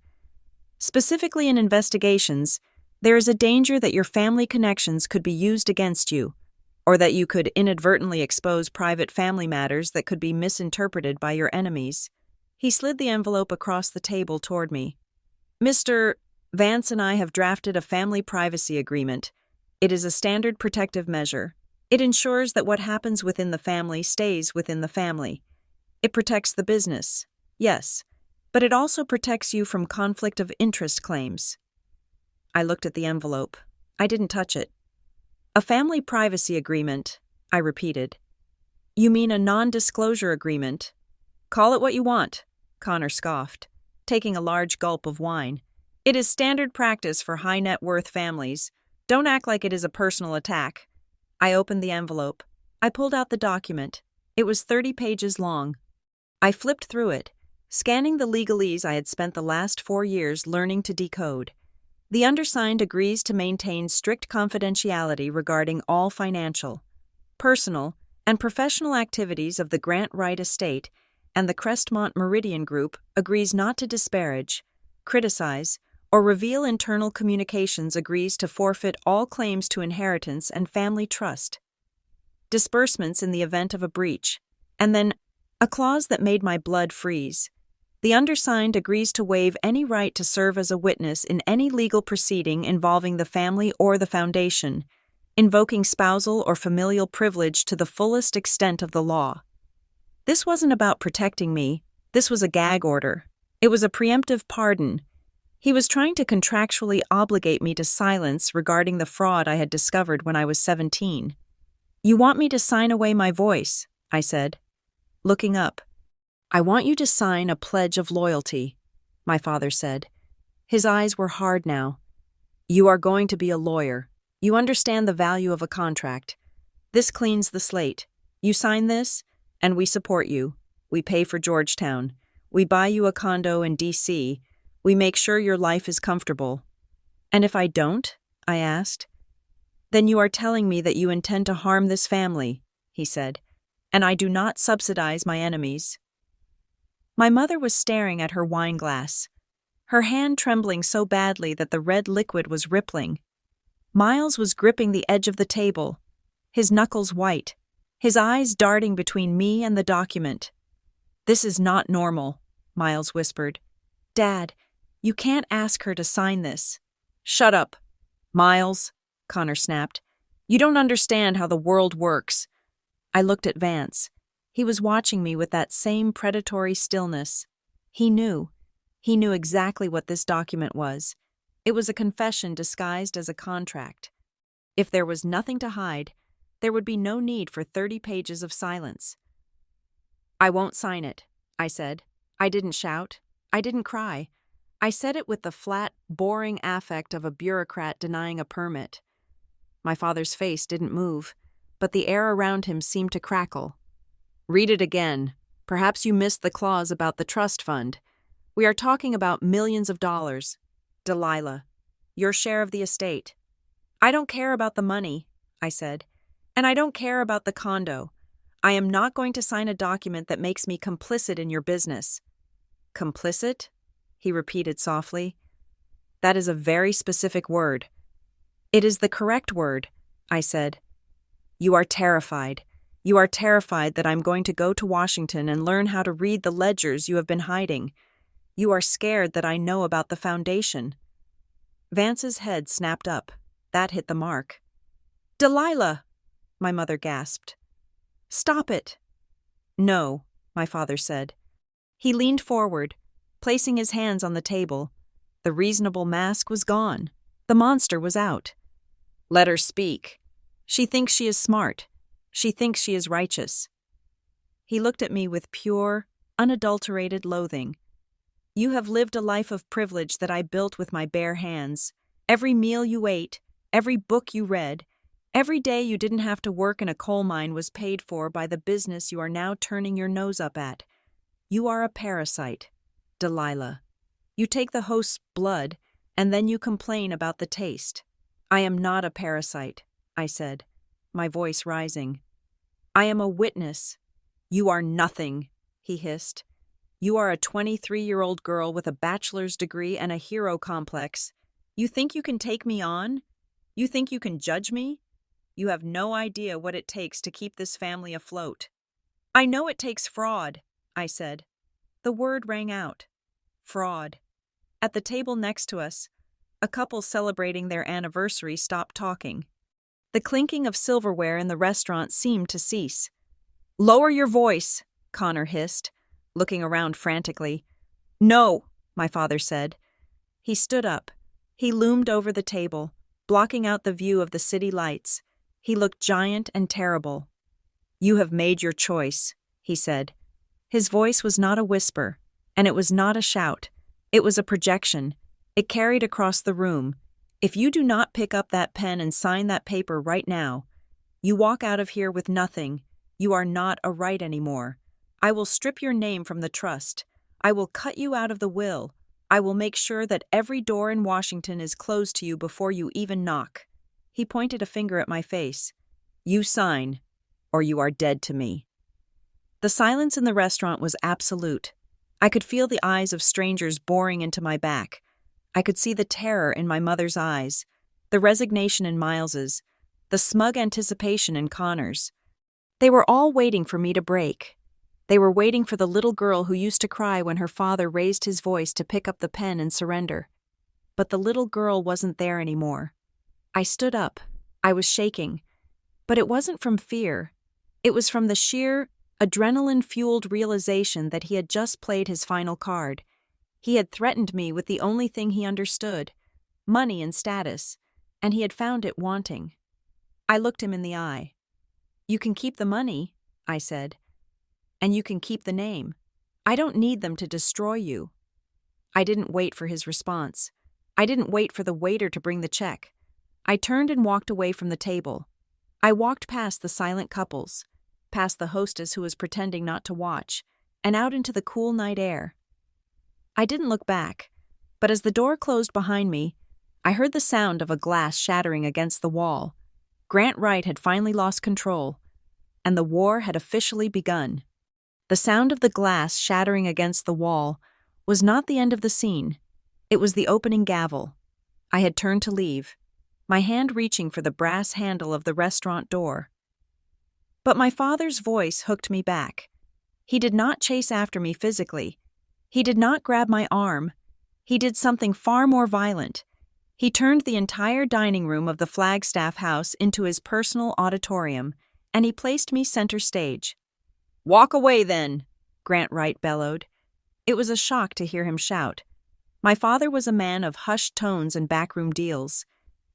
specifically in investigations, there is a danger that your family connections could be used against you, or that you could inadvertently expose private family matters that could be misinterpreted by your enemies." He slid the envelope across the table toward me. "Mr. Vance and I have drafted a family privacy agreement. It is a standard protective measure. It ensures that what happens within the family stays within the family. It protects the business, yes, but it also protects you from conflict of interest claims." I looked at the envelope. I didn't touch it. "A family privacy agreement," I repeated. "You mean a non-disclosure agreement?" "Call it what you want," Connor scoffed, taking a large gulp of wine. "It is standard practice for high-net-worth families. Don't act like it is a personal attack." I opened the envelope. I pulled out the document. It was 30 pages long. I flipped through it, scanning the legalese I had spent the last 4 years learning to decode. The undersigned agrees to maintain strict confidentiality regarding all financial, personal, and professional activities of the Grant Wright estate, and the Crestmont Meridian Group agrees not to disparage, criticize, or reveal internal communications, agrees to forfeit all claims to inheritance and family trust, disbursements in the event of a breach, and then a clause that made my blood freeze. The undersigned agrees to waive any right to serve as a witness in any legal proceeding involving the family or the foundation, invoking spousal or familial privilege to the fullest extent of the law. This wasn't about protecting me. This was a gag order. It was a preemptive pardon. He was trying to contractually obligate me to silence regarding the fraud I had discovered when I was 17. "You want me to sign away my voice," I said. Looking up, "I want you to sign a pledge of loyalty," my father said. His eyes were hard now. "You are going to be a lawyer. You understand the value of a contract. This cleans the slate. You sign this, and we support you. We pay for Georgetown. We buy you a condo in D.C. We make sure your life is comfortable." "And if I don't?" I asked. "Then you are telling me that you intend to harm this family," he said, "and I do not subsidize my enemies." My mother was staring at her wine glass, her hand trembling so badly that the red liquid was rippling. Miles was gripping the edge of the table, his knuckles white, his eyes darting between me and the document. "This is not normal," Miles whispered. "Dad, you can't ask her to sign this." "Shut up, Miles," Connor snapped. "You don't understand how the world works." I looked at Vance. He was watching me with that same predatory stillness. He knew exactly what this document was. It was a confession disguised as a contract. If there was nothing to hide, there would be no need for 30 pages of silence. "I won't sign it," I said. I didn't shout. I didn't cry. I said it with the flat, boring affect of a bureaucrat denying a permit. My father's face didn't move, but the air around him seemed to crackle. Read it again. Perhaps you missed the clause about the trust fund. We are talking about millions of dollars. Delilah, your share of the estate. I don't care about the money, I said, and I don't care about the condo. I am not going to sign a document that makes me complicit in your business. Complicit? He repeated softly. That is a very specific word. It is the correct word, I said. You are terrified. You are terrified that I'm going to go to Washington and learn how to read the ledgers you have been hiding. You are scared that I know about the foundation. Vance's head snapped up. That hit the mark. Delilah, my mother gasped. Stop it. No, my father said. He leaned forward, placing his hands on the table. The reasonable mask was gone. The monster was out. Let her speak. She thinks she is smart. She thinks she is righteous. He looked at me with pure, unadulterated loathing. You have lived a life of privilege that I built with my bare hands. Every meal you ate, every book you read, every day you didn't have to work in a coal mine was paid for by the business you are now turning your nose up at. You are a parasite, Delilah. You take the host's blood, and then you complain about the taste. I am not a parasite, I said, my voice rising. I am a witness. You are nothing, he hissed. You are a 23-year-old girl with a bachelor's degree and a hero complex. You think you can take me on? You think you can judge me? You have no idea what it takes to keep this family afloat. I know it takes fraud, I said. The word rang out. Fraud. At the table next to us, a couple celebrating their anniversary stopped talking. The clinking of silverware in the restaurant seemed to cease. Lower your voice, Connor hissed, looking around frantically. No, my father said. He stood up. He loomed over the table, blocking out the view of the city lights. He looked giant and terrible. You have made your choice, he said. His voice was not a whisper, and it was not a shout. It was a projection. It carried across the room. If you do not pick up that pen and sign that paper right now, you walk out of here with nothing. You are not a right anymore. I will strip your name from the trust. I will cut you out of the will. I will make sure that every door in Washington is closed to you before you even knock. He pointed a finger at my face. You sign, or you are dead to me. The silence in the restaurant was absolute. I could feel the eyes of strangers boring into my back. I could see the terror in my mother's eyes, the resignation in Miles's, the smug anticipation in Connor's. They were all waiting for me to break. They were waiting for the little girl who used to cry when her father raised his voice to pick up the pen and surrender. But the little girl wasn't there anymore. I stood up. I was shaking. But it wasn't from fear. It was from the sheer, adrenaline-fueled realization that he had just played his final card. He had threatened me with the only thing he understood, money and status, and he had found it wanting. I looked him in the eye. You can keep the money, I said, and you can keep the name. I don't need them to destroy you. I didn't wait for his response. I didn't wait for the waiter to bring the check. I turned and walked away from the table. I walked past the silent couples, past the hostess who was pretending not to watch, and out into the cool night air. I didn't look back, but as the door closed behind me, I heard the sound of a glass shattering against the wall. Grant Wright had finally lost control, and the war had officially begun. The sound of the glass shattering against the wall was not the end of the scene. It was the opening gavel. I had turned to leave, my hand reaching for the brass handle of the restaurant door. But my father's voice hooked me back. He did not chase after me physically. He did not grab my arm. He did something far more violent. He turned the entire dining room of the Flagstaff house into his personal auditorium, and he placed me center stage. "Walk away, then," Grant Wright bellowed. It was a shock to hear him shout. My father was a man of hushed tones and backroom deals.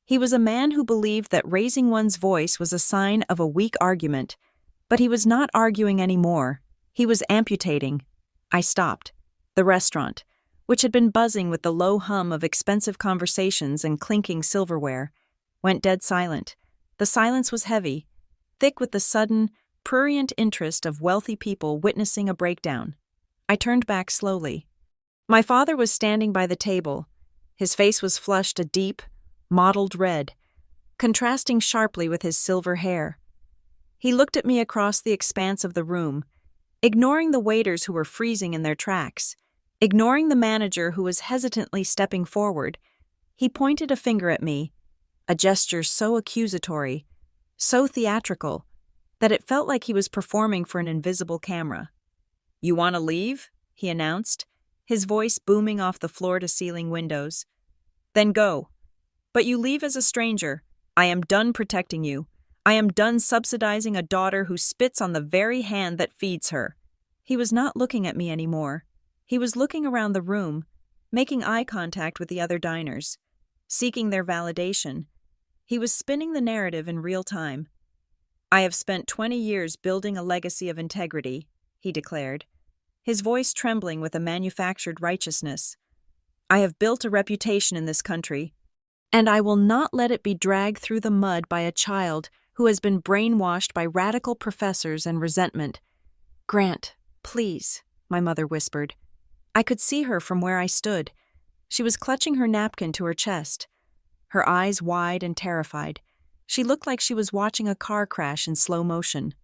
He was a man who believed that raising one's voice was a sign of a weak argument, but he was not arguing anymore. He was amputating. I stopped. The restaurant, which had been buzzing with the low hum of expensive conversations and clinking silverware, went dead silent. The silence was heavy, thick with the sudden, prurient interest of wealthy people witnessing a breakdown. I turned back slowly. My father was standing by the table. His face was flushed a deep, mottled red, contrasting sharply with his silver hair. He looked at me across the expanse of the room, ignoring the waiters who were freezing in their tracks, ignoring the manager who was hesitantly stepping forward. He pointed a finger at me, a gesture so accusatory, so theatrical, that it felt like he was performing for an invisible camera. "You want to leave?" he announced, his voice booming off the floor-to-ceiling windows. "Then go. But you leave as a stranger. I am done protecting you. I am done subsidizing a daughter who spits on the very hand that feeds her." He was not looking at me anymore. He was looking around the room, making eye contact with the other diners, seeking their validation. He was spinning the narrative in real time. "I have spent 20 years building a legacy of integrity," he declared, his voice trembling with a manufactured righteousness. "I have built a reputation in this country, and I will not let it be dragged through the mud by a child who has been brainwashed by radical professors and resentment." "Grant, please," my mother whispered. I could see her from where I stood. She was clutching her napkin to her chest, her eyes wide and terrified. She looked like she was watching a car crash in slow motion.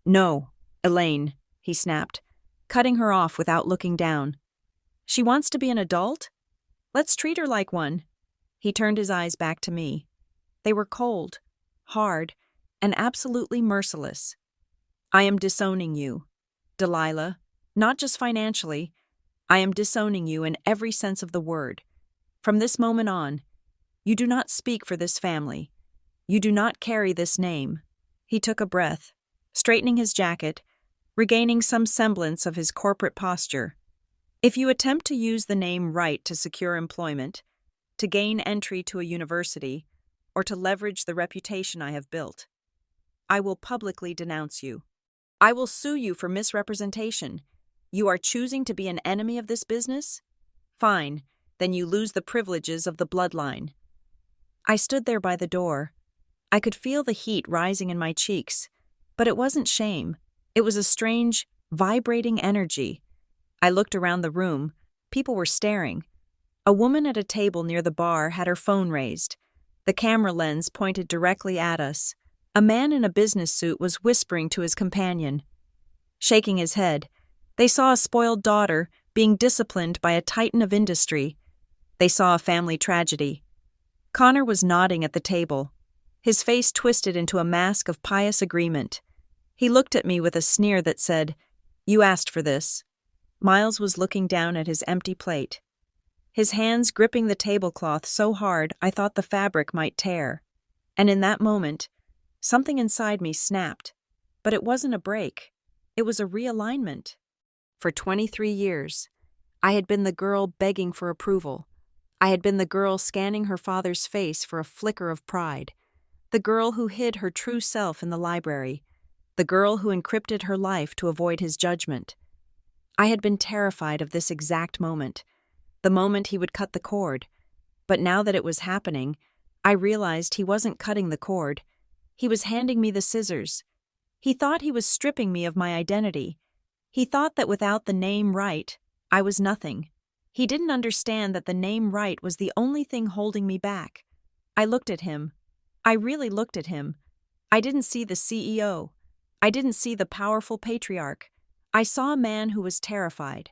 "No, Elaine," he snapped, cutting her off without looking down. "She wants to be an adult? Let's treat her like one." He turned his eyes back to me. They were cold, hard, and absolutely merciless. "I am disowning you, Delilah, not just financially. I am disowning you in every sense of the word. From this moment on, you do not speak for this family. You do not carry this name." He took a breath, straightening his jacket, regaining some semblance of his corporate posture. "If you attempt to use the name Wright to secure employment, to gain entry to a university, or to leverage the reputation I have built, I will publicly denounce you. I will sue you for misrepresentation. You are choosing to be an enemy of this business? Fine, then you lose the privileges of the bloodline." I stood there by the door. I could feel the heat rising in my cheeks, but it wasn't shame. It was a strange, vibrating energy. I looked around the room. People were staring. A woman at a table near the bar had her phone raised. The camera lens pointed directly at us. A man in a business suit was whispering to his companion. Shaking his head, they saw a spoiled daughter being disciplined by a titan of industry. They saw a family tragedy. Connor was nodding at the table, his face twisted into a mask of pious agreement. He looked at me with a sneer that said, "You asked for this." Miles was looking down at his empty plate, his hands gripping the tablecloth so hard I thought the fabric might tear. And in that moment, something inside me snapped. But it wasn't a break. It was a realignment. For 23 years, I had been the girl begging for approval. I had been the girl scanning her father's face for a flicker of pride, the girl who hid her true self in the library, the girl who encrypted her life to avoid his judgment. I had been terrified of this exact moment, the moment he would cut the cord. But now that it was happening, I realized he wasn't cutting the cord. He was handing me the scissors. He thought he was stripping me of my identity. He thought that without the name Wright, I was nothing. He didn't understand that the name Wright was the only thing holding me back. I looked at him. I really looked at him. I didn't see the CEO. I didn't see the powerful patriarch. I saw a man who was terrified.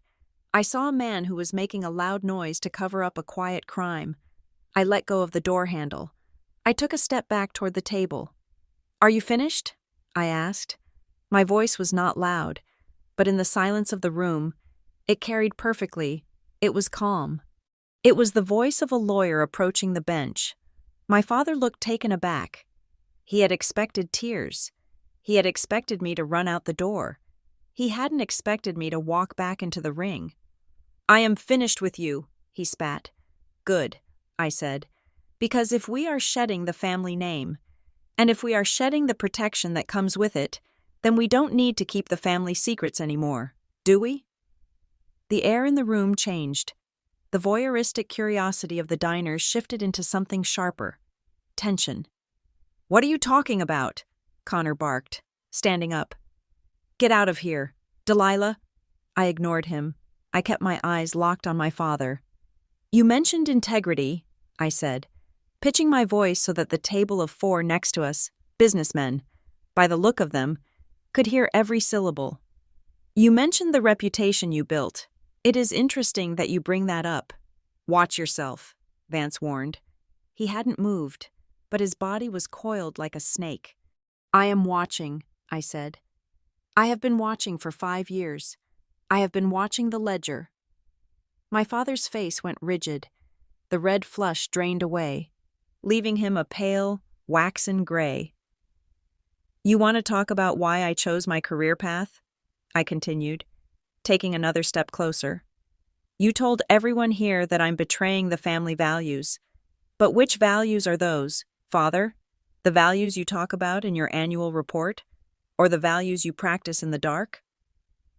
I saw a man who was making a loud noise to cover up a quiet crime. I let go of the door handle. I took a step back toward the table. "Are you finished?" I asked. My voice was not loud, but in the silence of the room, it carried perfectly. It was calm. It was the voice of a lawyer approaching the bench. My father looked taken aback. He had expected tears. He had expected me to run out the door. He hadn't expected me to walk back into the ring. "I am finished with you," he spat. "Good," I said, "because if we are shedding the family name, and if we are shedding the protection that comes with it, then we don't need to keep the family secrets anymore, do we?" The air in the room changed. The voyeuristic curiosity of the diners shifted into something sharper. Tension. "What are you talking about?" Connor barked, standing up. "Get out of here. Delilah." I ignored him. I kept my eyes locked on my father. "You mentioned integrity," I said, pitching my voice so that the table of 4 next to us, businessmen, by the look of them, could hear every syllable. "You mentioned the reputation you built. It is interesting that you bring that up." "Watch yourself," Vance warned. He hadn't moved, but his body was coiled like a snake. "I am watching," I said. "I have been watching for 5 years. I have been watching the ledger." My father's face went rigid. The red flush drained away, leaving him a pale, waxen gray. "You want to talk about why I chose my career path?" I continued, taking another step closer. "You told everyone here that I'm betraying the family values. But which values are those, Father? The values you talk about in your annual report? Or the values you practice in the dark?"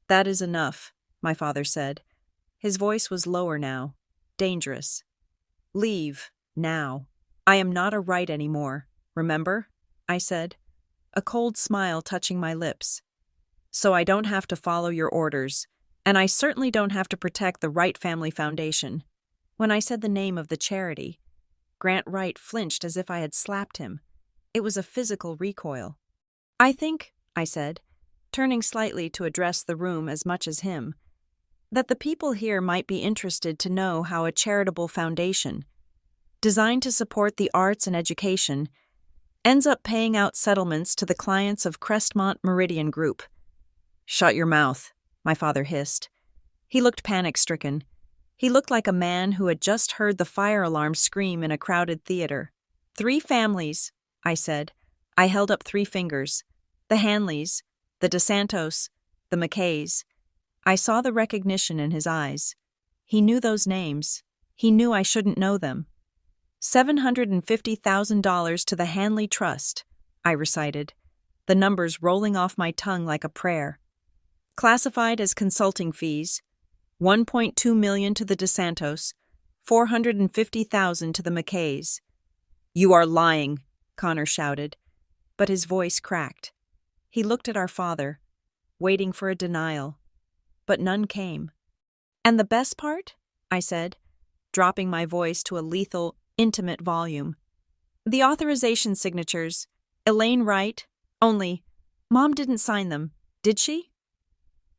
"That is enough," my father said. His voice was lower now, dangerous. "Leave, now. I am not a right anymore, remember?" I said, a cold smile touching my lips. "So I don't have to follow your orders, and I certainly don't have to protect the Wright Family Foundation." When I said the name of the charity, Grant Wright flinched as if I had slapped him. It was a physical recoil. "I think," I said, turning slightly to address the room as much as him, "that the people here might be interested to know how a charitable foundation, designed to support the arts and education, ends up paying out settlements to the clients of Crestmont Meridian Group." "Shut your mouth," my father hissed. He looked panic-stricken. He looked like a man who had just heard the fire alarm scream in a crowded theater. "3 families," I said. I held up 3 fingers. "The Hanleys, the DeSantos, the McKays." I saw the recognition in his eyes. He knew those names. He knew I shouldn't know them. $750,000 to the Hanley Trust, I recited, the numbers rolling off my tongue like a prayer. Classified as consulting fees, $1.2 million to the DeSantos, $450,000 to the McKays. "You are lying," Connor shouted, but his voice cracked. He looked at our father, waiting for a denial, but none came. "And the best part?" I said, dropping my voice to a lethal, intimate volume. "The authorization signatures, Elaine Wright, only, Mom didn't sign them, did she?"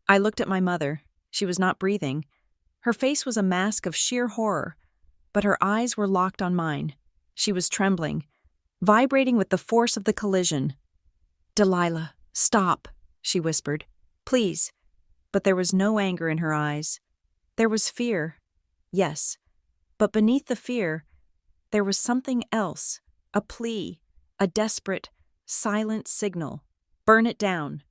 I looked at my mother. She was not breathing. Her face was a mask of sheer horror, but her eyes were locked on mine. She was trembling, vibrating with the force of the collision. "Delilah, stop," she whispered. "Please." But there was no anger in her eyes. There was fear, yes, but beneath the fear, there was something else, a plea, a desperate, silent signal. "Burn it down."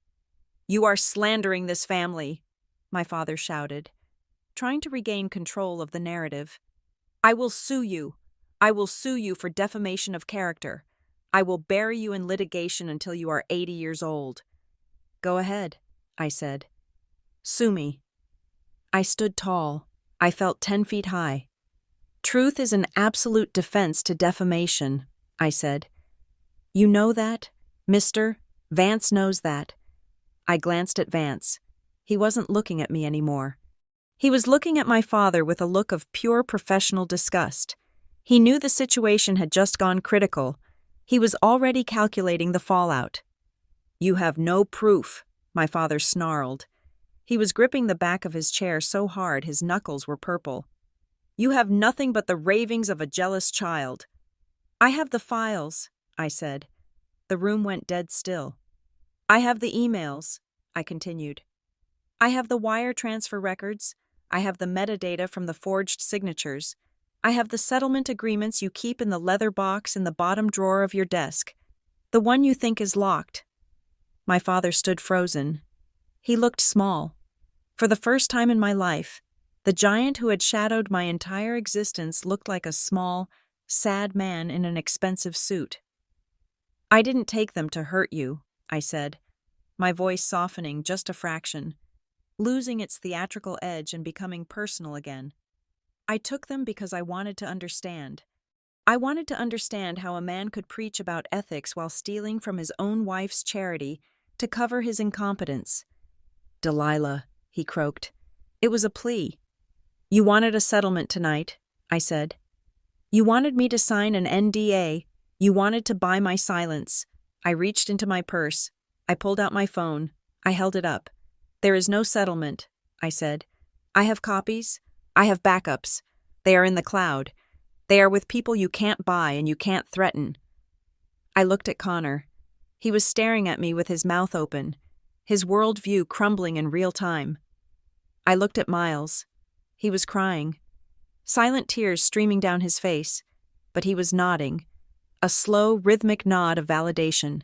"You are slandering this family," my father shouted, trying to regain control of the narrative. "I will sue you. I will sue you for defamation of character. I will bury you in litigation until you are 80 years old." "Go ahead," I said. "Sue me." I stood tall. I felt 10 feet high. "Truth is an absolute defense to defamation," I said. "You know that, Mr. Vance knows that." I glanced at Vance. He wasn't looking at me anymore. He was looking at my father with a look of pure professional disgust. He knew the situation had just gone critical. He was already calculating the fallout. "You have no proof," my father snarled. He was gripping the back of his chair so hard his knuckles were purple. "You have nothing but the ravings of a jealous child." "I have the files," I said. The room went dead still. "I have the emails," I continued. "I have the wire transfer records. I have the metadata from the forged signatures. I have the settlement agreements you keep in the leather box in the bottom drawer of your desk, the one you think is locked." My father stood frozen. He looked small. For the first time in my life, the giant who had shadowed my entire existence looked like a small, sad man in an expensive suit. "I didn't take them to hurt you," I said, my voice softening just a fraction. losing its theatrical edge and becoming personal again. I took them because I wanted to understand. I wanted to understand how a man could preach about ethics while stealing from his own wife's charity to cover his incompetence. "Delilah," he croaked. It was a plea. "You wanted a settlement tonight," I said. "You wanted me to sign an NDA. You wanted to buy my silence." I reached into my purse. I pulled out my phone. I held it up. "There is no settlement," I said. "I have copies. I have backups. They are in the cloud. They are with people you can't buy and you can't threaten." I looked at Connor. He was staring at me with his mouth open, his worldview crumbling in real time. I looked at Miles. He was crying, silent tears streaming down his face, but he was nodding, a slow, rhythmic nod of validation.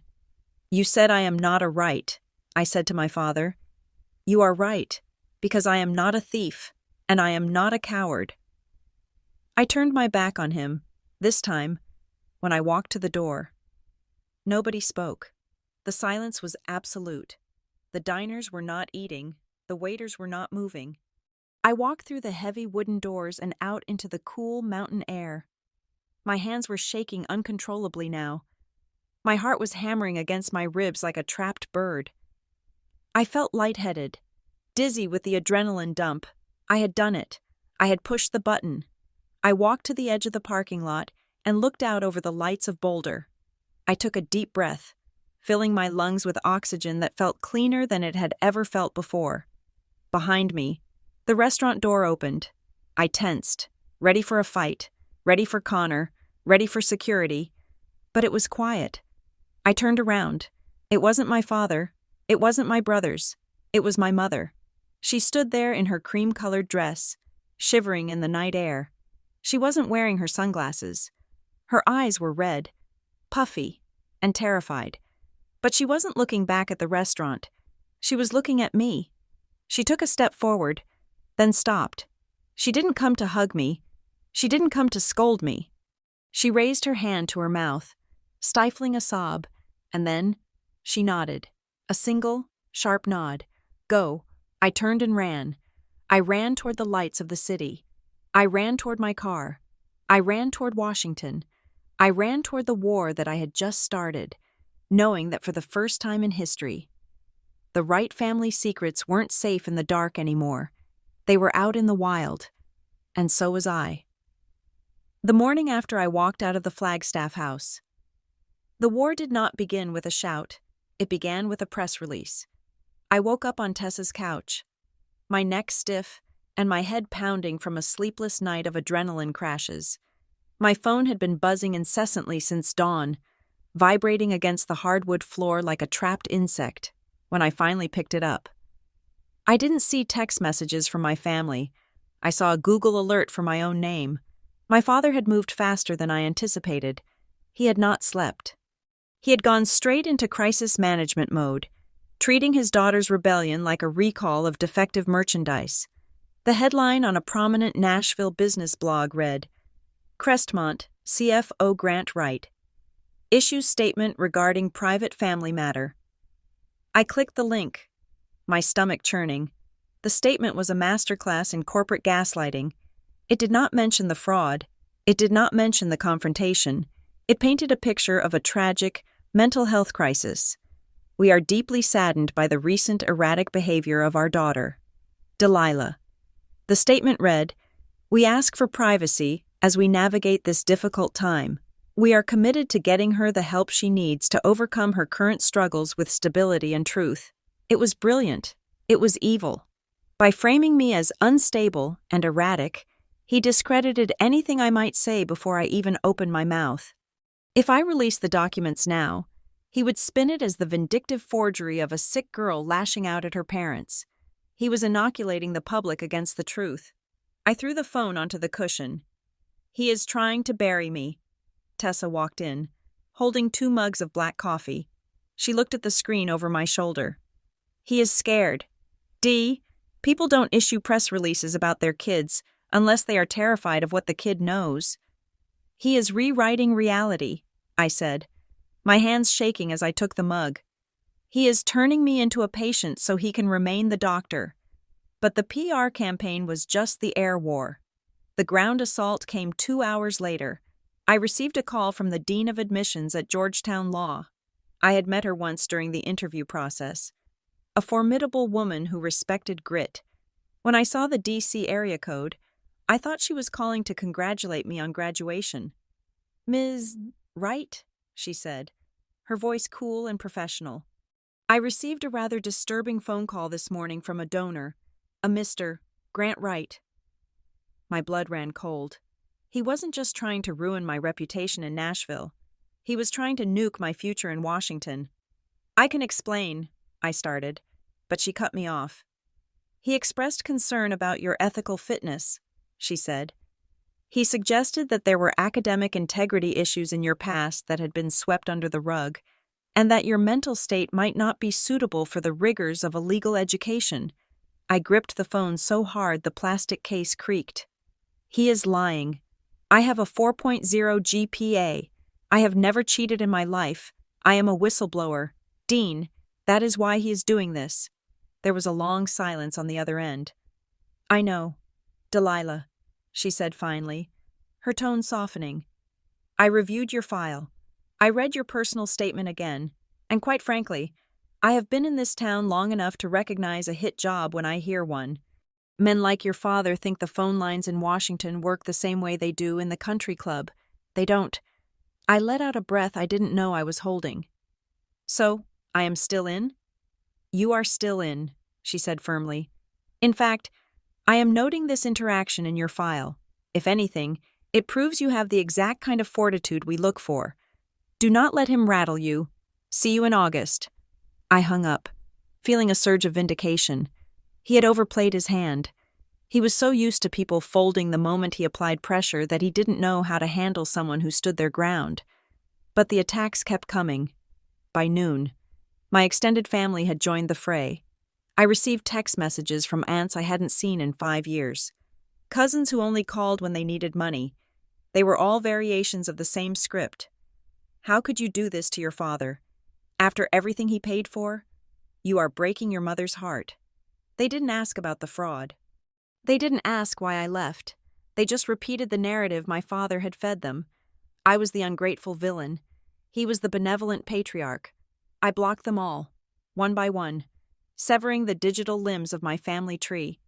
"You said I am not a right," I said to my father. "You are right, because I am not a thief, and I am not a coward." I turned my back on him, this time, when I walked to the door. Nobody spoke. The silence was absolute. The diners were not eating, the waiters were not moving. I walked through the heavy wooden doors and out into the cool mountain air. My hands were shaking uncontrollably now. My heart was hammering against my ribs like a trapped bird. I felt lightheaded, dizzy with the adrenaline dump. I had done it. I had pushed the button. I walked to the edge of the parking lot and looked out over the lights of Boulder. I took a deep breath, filling my lungs with oxygen that felt cleaner than it had ever felt before. Behind me, the restaurant door opened. I tensed, ready for a fight, ready for Connor, ready for security. But it was quiet. I turned around. It wasn't my father. It wasn't my brothers. It was my mother. She stood there in her cream-colored dress, shivering in the night air. She wasn't wearing her sunglasses. Her eyes were red, puffy, and terrified. But she wasn't looking back at the restaurant. She was looking at me. She took a step forward, then stopped. She didn't come to hug me. She didn't come to scold me. She raised her hand to her mouth, stifling a sob, and then she nodded. A single, sharp nod. "Go." I turned and ran. I ran toward the lights of the city. I ran toward my car. I ran toward Washington. I ran toward the war that I had just started, knowing that for the first time in history, the Wright family secrets weren't safe in the dark anymore. They were out in the wild, and so was I. The morning after I walked out of the Flagstaff house, the war did not begin with a shout. It began with a press release. I woke up on Tessa's couch, my neck stiff and my head pounding from a sleepless night of adrenaline crashes. My phone had been buzzing incessantly since dawn, vibrating against the hardwood floor like a trapped insect, when I finally picked it up. I didn't see text messages from my family. I saw a Google alert for my own name. My father had moved faster than I anticipated. He had not slept. He had gone straight into crisis management mode, treating his daughter's rebellion like a recall of defective merchandise. The headline on a prominent Nashville business blog read, "Crestmont, CFO Grant Wright. Issues statement regarding private family matter." I clicked the link, my stomach churning. The statement was a masterclass in corporate gaslighting. It did not mention the fraud. It did not mention the confrontation. It painted a picture of a tragic mental health crisis. "We are deeply saddened by the recent erratic behavior of our daughter, Delilah." The statement read, "We ask for privacy as we navigate this difficult time. We are committed to getting her the help she needs to overcome her current struggles with stability and truth." It was brilliant. It was evil. By framing me as unstable and erratic, he discredited anything I might say before I even opened my mouth. If I released the documents now, he would spin it as the vindictive forgery of a sick girl lashing out at her parents. He was inoculating the public against the truth. I threw the phone onto the cushion. "He is trying to bury me." Tessa walked in, holding 2 mugs of black coffee. She looked at the screen over my shoulder. "He is scared. Dee, people don't issue press releases about their kids unless they are terrified of what the kid knows." "He is rewriting reality," I said, my hands shaking as I took the mug. "He is turning me into a patient so he can remain the doctor. But the PR campaign was just the air war. The ground assault came 2 hours later. I received a call from the Dean of Admissions at Georgetown Law. I had met her once during the interview process. A formidable woman who respected grit. When I saw the DC area code, I thought she was calling to congratulate me on graduation. "Ms. Wright?" she said, her voice cool and professional. "I received a rather disturbing phone call this morning from a donor, a Mr. Grant Wright." My blood ran cold. He wasn't just trying to ruin my reputation in Nashville. He was trying to nuke my future in Washington. "I can explain," I started, but she cut me off. "He expressed concern about your ethical fitness," she said. "He suggested that there were academic integrity issues in your past that had been swept under the rug, and that your mental state might not be suitable for the rigors of a legal education." I gripped the phone so hard the plastic case creaked. "He is lying. I have a 4.0 GPA. I have never cheated in my life. I am a whistleblower. Dean, that is why he is doing this." There was a long silence on the other end. "I know, Delilah," she said finally, her tone softening. "I reviewed your file. I read your personal statement again, and quite frankly, I have been in this town long enough to recognize a hit job when I hear one. Men like your father think the phone lines in Washington work the same way they do in the country club. They don't." I let out a breath I didn't know I was holding. "So, I am still in?" "You are still in," she said firmly. "In fact, I am noting this interaction in your file. If anything, it proves you have the exact kind of fortitude we look for. Do not let him rattle you. See you in August." I hung up, feeling a surge of vindication. He had overplayed his hand. He was so used to people folding the moment he applied pressure that he didn't know how to handle someone who stood their ground. But the attacks kept coming. By noon, my extended family had joined the fray. I received text messages from aunts I hadn't seen in 5 years. Cousins who only called when they needed money. They were all variations of the same script. "How could you do this to your father? After everything he paid for? You are breaking your mother's heart." They didn't ask about the fraud. They didn't ask why I left. They just repeated the narrative my father had fed them. I was the ungrateful villain. He was the benevolent patriarch. I blocked them all, one by one, severing the digital limbs of my family tree.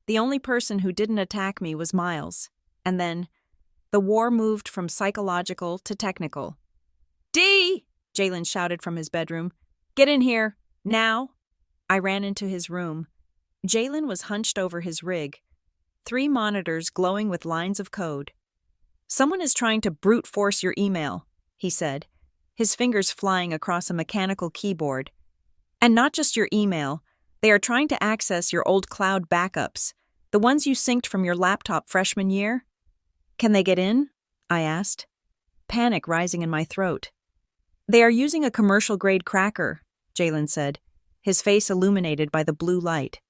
The only person who didn't attack me was Miles. And then, the war moved from psychological to technical. "Dee!" Jalen shouted from his bedroom. "Get in here, now!" I ran into his room. Jalen was hunched over his rig, 3 monitors glowing with lines of code. "Someone is trying to brute force your email," he said, his fingers flying across a mechanical keyboard. "And not just your email, they are trying to access your old cloud backups, the ones you synced from your laptop freshman year." "Can they get in?" I asked, panic rising in my throat. "They are using a commercial-grade cracker," Jalen said, his face illuminated by the blue light.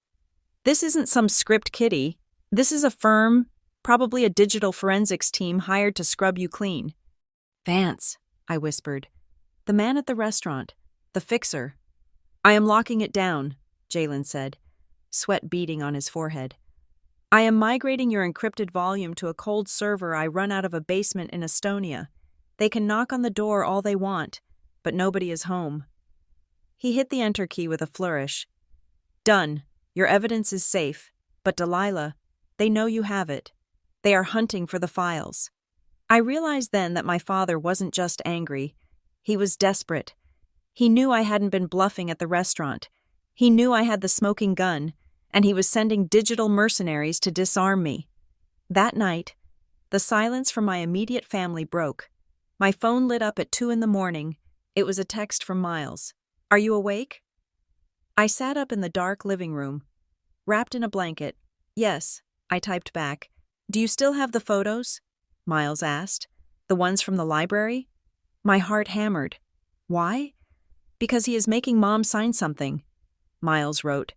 "This isn't some script kiddie. This is a firm, probably a digital forensics team hired to scrub you clean." "Vance," I whispered. "The man at the restaurant. The fixer." "I am locking it down," Jalen said, sweat beading on his forehead. "I am migrating your encrypted volume to a cold server I run out of a basement in Estonia. They can knock on the door all they want, but nobody is home." He hit the enter key with a flourish. "Done. Your evidence is safe. But Delilah, they know you have it. They are hunting for the files." I realized then that my father wasn't just angry. He was desperate. He knew I hadn't been bluffing at the restaurant. He knew I had the smoking gun, and he was sending digital mercenaries to disarm me. That night, the silence from my immediate family broke. My phone lit up at 2 a.m. It was a text from Miles. "Are you awake?" I sat up in the dark living room, wrapped in a blanket. "Yes," I typed back. "Do you still have the photos?" Miles asked. "The ones from the library?" My heart hammered. "Why?" "Because he is making Mom sign something," Miles wrote.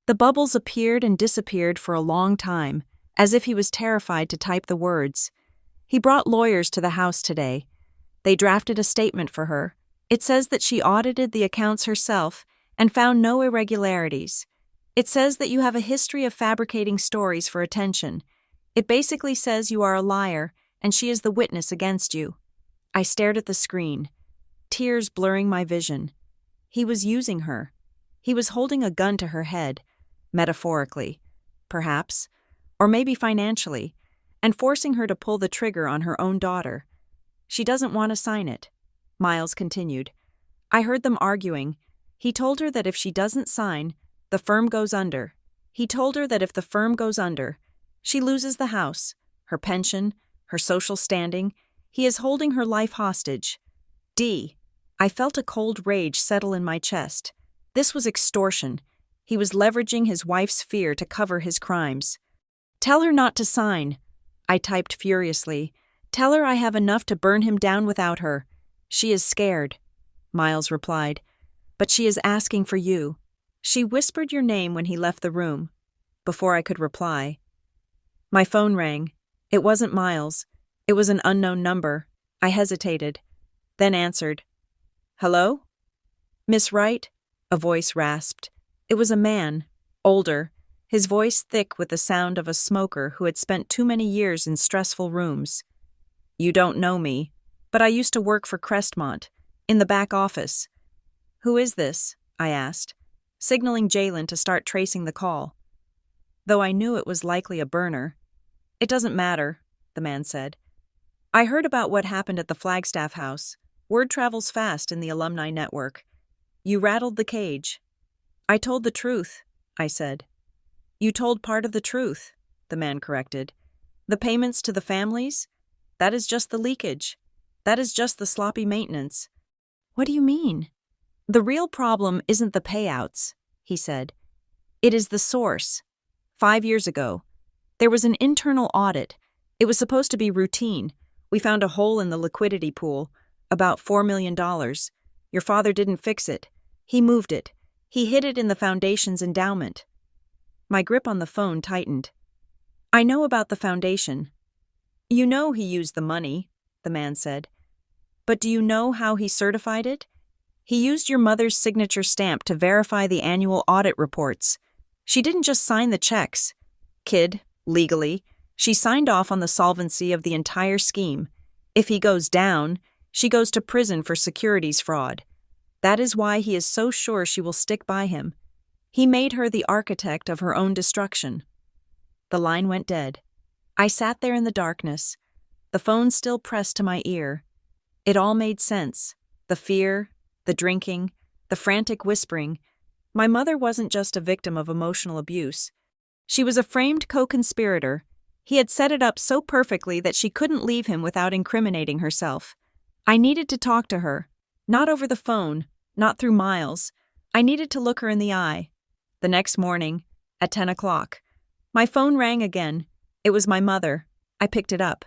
The bubbles appeared and disappeared for a long time, as if he was terrified to type the words. "He brought lawyers to the house today. They drafted a statement for her. It says that she audited the accounts herself and found no irregularities. It says that you have a history of fabricating stories for attention. It basically says you are a liar, and she is the witness against you. I stared at the screen, tears blurring my vision. He was using her. He was holding a gun to her head, metaphorically, perhaps, or maybe financially, and forcing her to pull the trigger on her own daughter. She doesn't want to sign it, Miles continued. I heard them arguing. He told her that if she doesn't sign, the firm goes under. He told her that if the firm goes under, she loses the house, her pension, her social standing. He is holding her life hostage. I felt a cold rage settle in my chest. This was extortion. He was leveraging his wife's fear to cover his crimes. Tell her not to sign, I typed furiously. Tell her I have enough to burn him down without her. She is scared, Miles replied. But she is asking for you. She whispered your name when he left the room. Before I could reply. My phone rang. It wasn't Miles. It was an unknown number. I hesitated, then answered. Hello? Miss Wright? A voice rasped. It was a man, older, his voice thick with the sound of a smoker who had spent too many years in stressful rooms. You don't know me, but I used to work for Crestmont, in the back office. Who is this? I asked, signaling Jalen to start tracing the call. Though I knew it was likely a burner. It doesn't matter, the man said. I heard about what happened at the Flagstaff house. Word travels fast in the alumni network. You rattled the cage. I told the truth, I said. You told part of the truth, the man corrected. The payments to the families? That is just the leakage. That is just the sloppy maintenance. What do you mean? The real problem isn't the payouts, he said. It is the source. 5 years ago, there was an internal audit. It was supposed to be routine. We found a hole in the liquidity pool, about $4 million. Your father didn't fix it. He moved it. He hid it in the foundation's endowment. My grip on the phone tightened. I know about the foundation. You know he used the money, the man said. But do you know how he certified it? He used your mother's signature stamp to verify the annual audit reports. She didn't just sign the checks. Kid, legally, she signed off on the solvency of the entire scheme. If he goes down, she goes to prison for securities fraud. That is why he is so sure she will stick by him. He made her the architect of her own destruction. The line went dead. I sat there in the darkness, the phone still pressed to my ear. It all made sense. The fear, the drinking, the frantic whispering. My mother wasn't just a victim of emotional abuse. She was a framed co-conspirator. He had set it up so perfectly that she couldn't leave him without incriminating herself. I needed to talk to her. Not over the phone, not through Miles. I needed to look her in the eye. The next morning, at 10 o'clock, my phone rang again. It was my mother. I picked it up,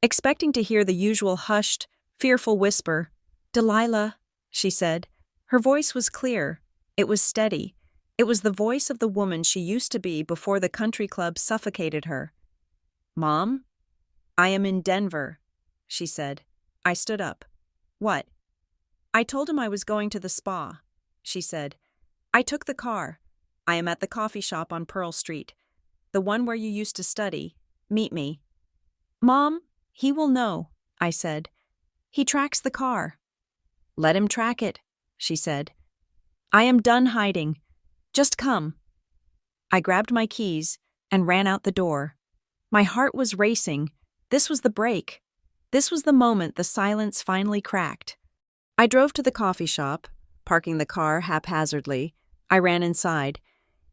expecting to hear the usual hushed, fearful whisper. Delilah, she said. Her voice was clear. It was steady. It was the voice of the woman she used to be before the country club suffocated her. Mom? I am in Denver, she said. I stood up. What? I told him I was going to the spa, she said. I took the car. I am at the coffee shop on Pearl Street, the one where you used to study. Meet me. Mom, he will know, I said. He tracks the car. Let him track it, she said. I am done hiding. Just come. I grabbed my keys and ran out the door. My heart was racing. This was the break. This was the moment the silence finally cracked. I drove to the coffee shop, parking the car haphazardly. I ran inside.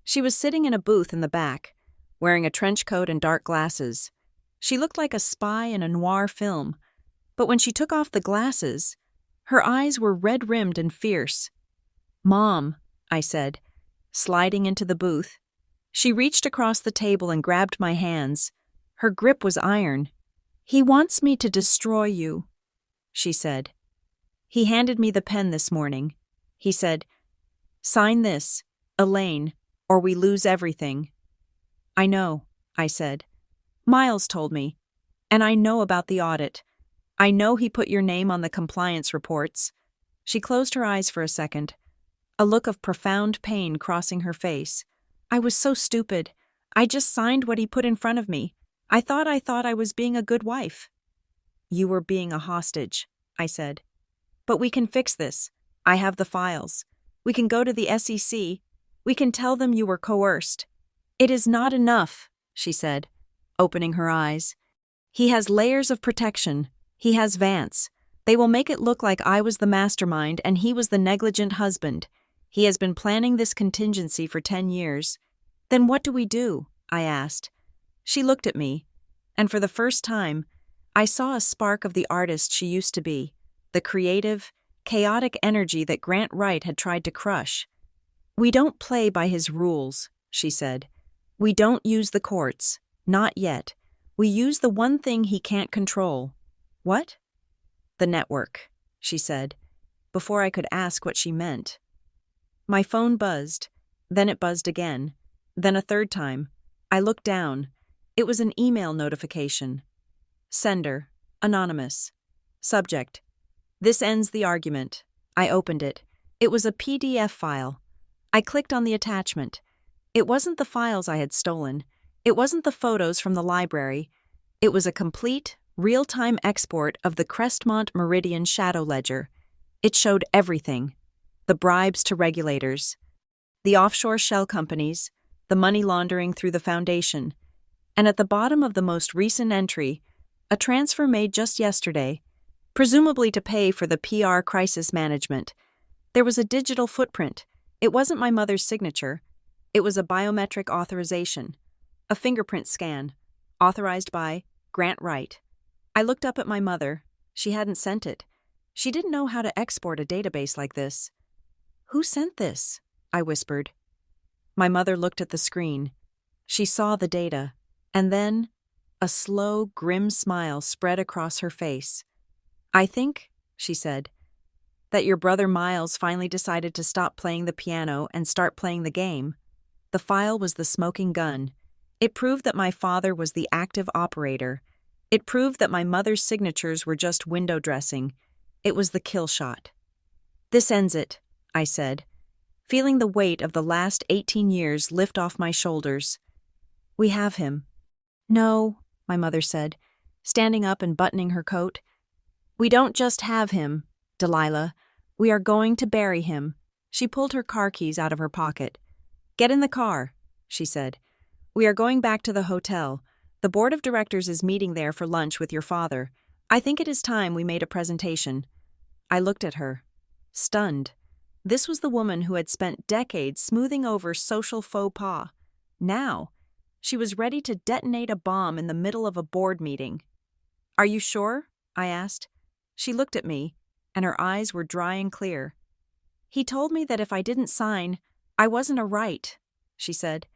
She was sitting in a booth in the back, wearing a trench coat and dark glasses. She looked like a spy in a noir film, but when she took off the glasses, her eyes were red-rimmed and fierce. Mom, I said, sliding into the booth. She reached across the table and grabbed my hands. Her grip was iron. He wants me to destroy you, she said. He handed me the pen this morning. He said, sign this, Elaine, or we lose everything. I know, I said. Miles told me. And I know about the audit. I know he put your name on the compliance reports. She closed her eyes for a second, a look of profound pain crossing her face. I was so stupid. I just signed what he put in front of me. I thought I was being a good wife. You were being a hostage, I said. But we can fix this. I have the files. We can go to the SEC. We can tell them you were coerced. It is not enough, she said, opening her eyes. He has layers of protection. He has Vance. They will make it look like I was the mastermind and he was the negligent husband. He has been planning this contingency for 10 years. Then what do we do? I asked. She looked at me, and for the first time, I saw a spark of the artist she used to be, the creative, chaotic energy that Grant Wright had tried to crush. We don't play by his rules, she said. We don't use the courts. Not yet. We use the one thing he can't control. What? The network, she said, before I could ask what she meant. My phone buzzed. Then it buzzed again. Then a third time. I looked down. It was an email notification. Sender, anonymous. Subject, this ends the argument. I opened it. It was a PDF file. I clicked on the attachment. It wasn't the files I had stolen. It wasn't the photos from the library. It was a complete, real-time export of the Crestmont Meridian Shadow Ledger. It showed everything. The bribes to regulators, the offshore shell companies, the money laundering through the foundation, and at the bottom of the most recent entry, a transfer made just yesterday, presumably to pay for the PR crisis management. There was a digital footprint. It wasn't my mother's signature. It was a biometric authorization, a fingerprint scan, authorized by Grant Wright. I looked up at my mother. She hadn't sent it. She didn't know how to export a database like this. Who sent this? I whispered. My mother looked at the screen. She saw the data, and then a slow, grim smile spread across her face. I think, she said, that your brother Miles finally decided to stop playing the piano and start playing the game. The file was the smoking gun. It proved that my father was the active operator. It proved that my mother's signatures were just window dressing. It was the kill shot. This ends it, I said, feeling the weight of the last 18 years lift off my shoulders. We have him. No, my mother said, standing up and buttoning her coat. We don't just have him, Delilah. We are going to bury him. She pulled her car keys out of her pocket. Get in the car, she said. We are going back to the hotel. The board of directors is meeting there for lunch with your father. I think it is time we made a presentation. I looked at her, stunned. This was the woman who had spent decades smoothing over social faux pas. Now, she was ready to detonate a bomb in the middle of a board meeting. Are you sure? I asked. She looked at me, and her eyes were dry and clear. He told me that if I didn't sign, I wasn't a Wright, she said.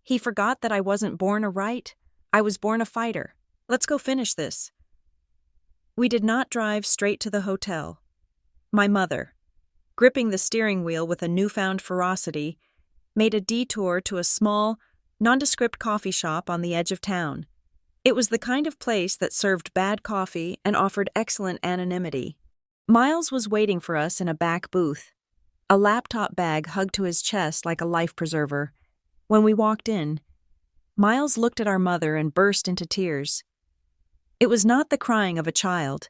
He forgot that I wasn't born a Wright. I was born a fighter. Let's go finish this. We did not drive straight to the hotel. My mother, gripping the steering wheel with a newfound ferocity, made a detour to a small, nondescript coffee shop on the edge of town. It was the kind of place that served bad coffee and offered excellent anonymity. Miles was waiting for us in a back booth, a laptop bag hugged to his chest like a life preserver. When we walked in, Miles looked at our mother and burst into tears. It was not the crying of a child.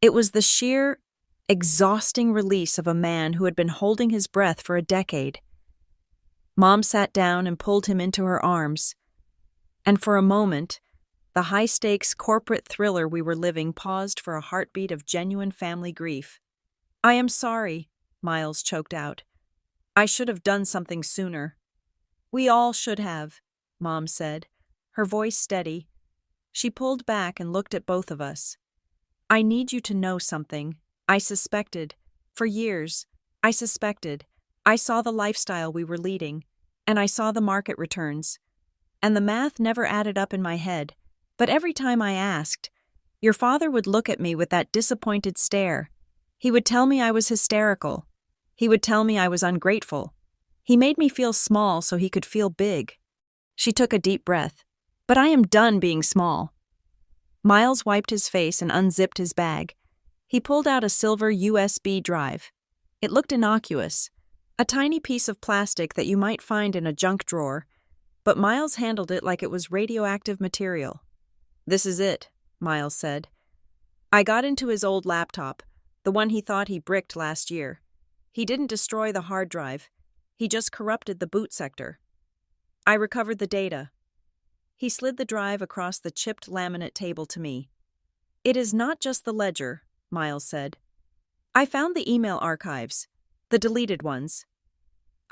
It was the sheer, exhausting release of a man who had been holding his breath for a decade. Mom sat down and pulled him into her arms. And for a moment, the high-stakes corporate thriller we were living paused for a heartbeat of genuine family grief. I am sorry, Miles choked out. I should have done something sooner. We all should have, Mom said, her voice steady. She pulled back and looked at both of us. I need you to know something. I suspected. For years, I suspected. I saw the lifestyle we were leading, and I saw the market returns. And the math never added up in my head. But every time I asked, your father would look at me with that disappointed stare. He would tell me I was hysterical. He would tell me I was ungrateful. He made me feel small so he could feel big. She took a deep breath. But I am done being small. Miles wiped his face and unzipped his bag. He pulled out a silver USB drive. It looked innocuous. A tiny piece of plastic that you might find in a junk drawer, but Miles handled it like it was radioactive material. "This is it," Miles said. I got into his old laptop, the one he thought he bricked last year. He didn't destroy the hard drive. He just corrupted the boot sector. I recovered the data. He slid the drive across the chipped laminate table to me. "It is not just the ledger," Miles said. "I found the email archives, the deleted ones."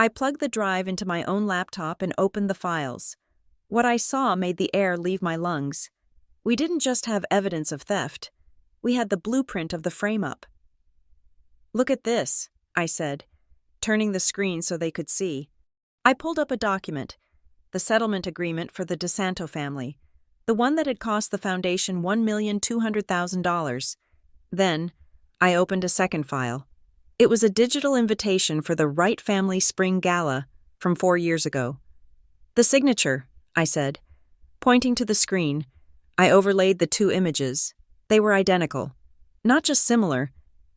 I plugged the drive into my own laptop and opened the files. What I saw made the air leave my lungs. We didn't just have evidence of theft. We had the blueprint of the frame-up. "Look at this," I said, turning the screen so they could see. I pulled up a document, the settlement agreement for the DeSanto family, the one that had cost the foundation $1,200,000. Then, I opened a second file. It was a digital invitation for the Wright family spring gala from 4 years ago. "The signature," I said. Pointing to the screen, I overlaid the two images. They were identical. Not just similar,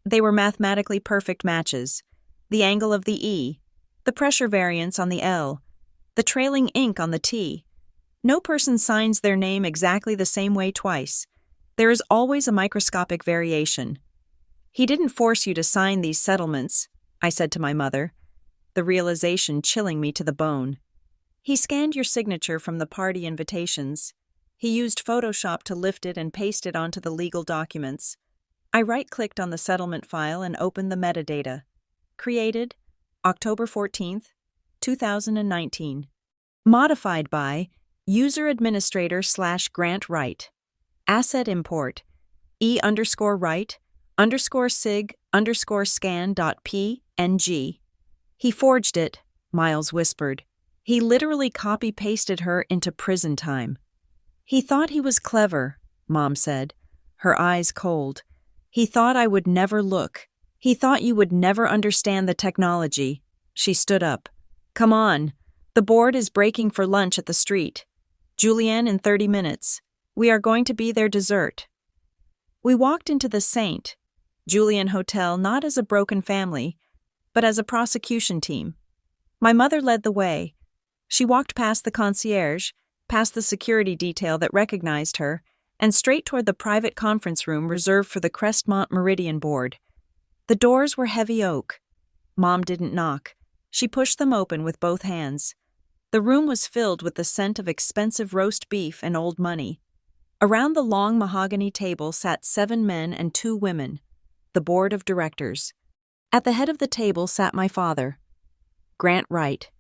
they were mathematically perfect matches. The angle of the E, the pressure variance on the L, the trailing ink on the T. No person signs their name exactly the same way twice. There is always a microscopic variation. "He didn't force you to sign these settlements," I said to my mother, the realization chilling me to the bone. "He scanned your signature from the party invitations. He used Photoshop to lift it and paste it onto the legal documents." I right-clicked on the settlement file and opened the metadata. Created, October 14th, 2019. Modified by user administrator/Grant Wright. Asset import, E_Wright_sig_scan.png. "He forged it," Miles whispered. "He literally copy-pasted her into prison time." "He thought he was clever," Mom said, her eyes cold. "He thought I would never look. He thought you would never understand the technology." She stood up. "Come on. The board is breaking for lunch at the street. Julianne in 30 minutes. We are going to be their dessert." We walked into the St. Julian Hotel not as a broken family, but as a prosecution team. My mother led the way. She walked past the concierge, past the security detail that recognized her, and straight toward the private conference room reserved for the Crestmont Meridian Board. The doors were heavy oak. Mom didn't knock. She pushed them open with both hands. The room was filled with the scent of expensive roast beef and old money. Around the long mahogany table sat 7 men and 2 women, the board of directors. At the head of the table sat my father, Grant Wright.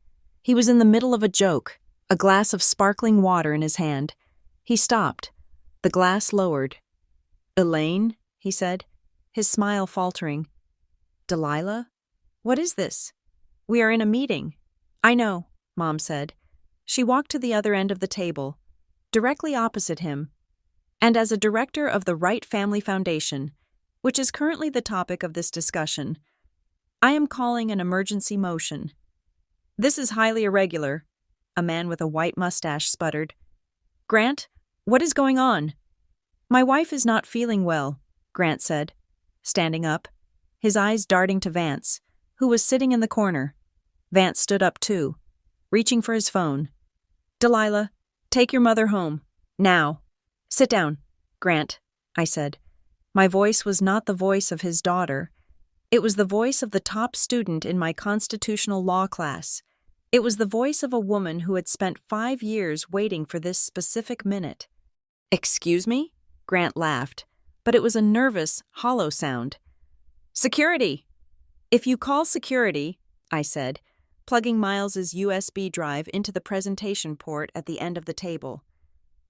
He was in the middle of a joke, a glass of sparkling water in his hand. He stopped. The glass lowered. "Elaine," he said, his smile faltering. "Delilah? What is this?" "We are in a meeting." "I know," Mom said. She walked to the other end of the table, directly opposite him. "And as a director of the Wright Family Foundation, which is currently the topic of this discussion, I am calling an emergency motion." "This is highly irregular," a man with a white mustache sputtered. "Grant, what is going on?" "My wife is not feeling well," Grant said, standing up, his eyes darting to Vance, who was sitting in the corner. Vance stood up too, reaching for his phone. "Delilah, take your mother home. Now." "Sit down, Grant," I said. My voice was not the voice of his daughter. It was the voice of the top student in my constitutional law class. It was the voice of a woman who had spent 5 years waiting for this specific minute. "Excuse me?" Grant laughed, but it was a nervous, hollow sound. "Security!" "If you call security," I said, plugging Miles's USB drive into the presentation port at the end of the table,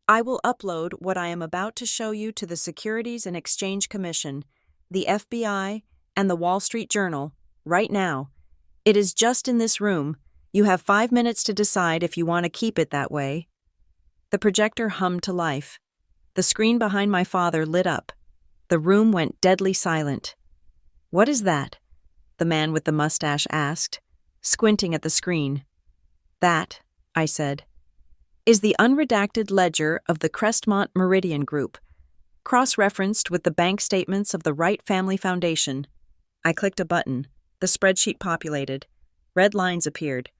"I will upload what I am about to show you to the Securities and Exchange Commission, the FBI, and the Wall Street Journal, right now. It is just in this room. You have 5 minutes to decide if you want to keep it that way." The projector hummed to life. The screen behind my father lit up. The room went deadly silent. "What is that?" the man with the mustache asked, squinting at the screen. "That," I said, "is the unredacted ledger of the Crestmont Meridian Group, cross-referenced with the bank statements of the Wright Family Foundation." I clicked a button. The spreadsheet populated. Red lines appeared,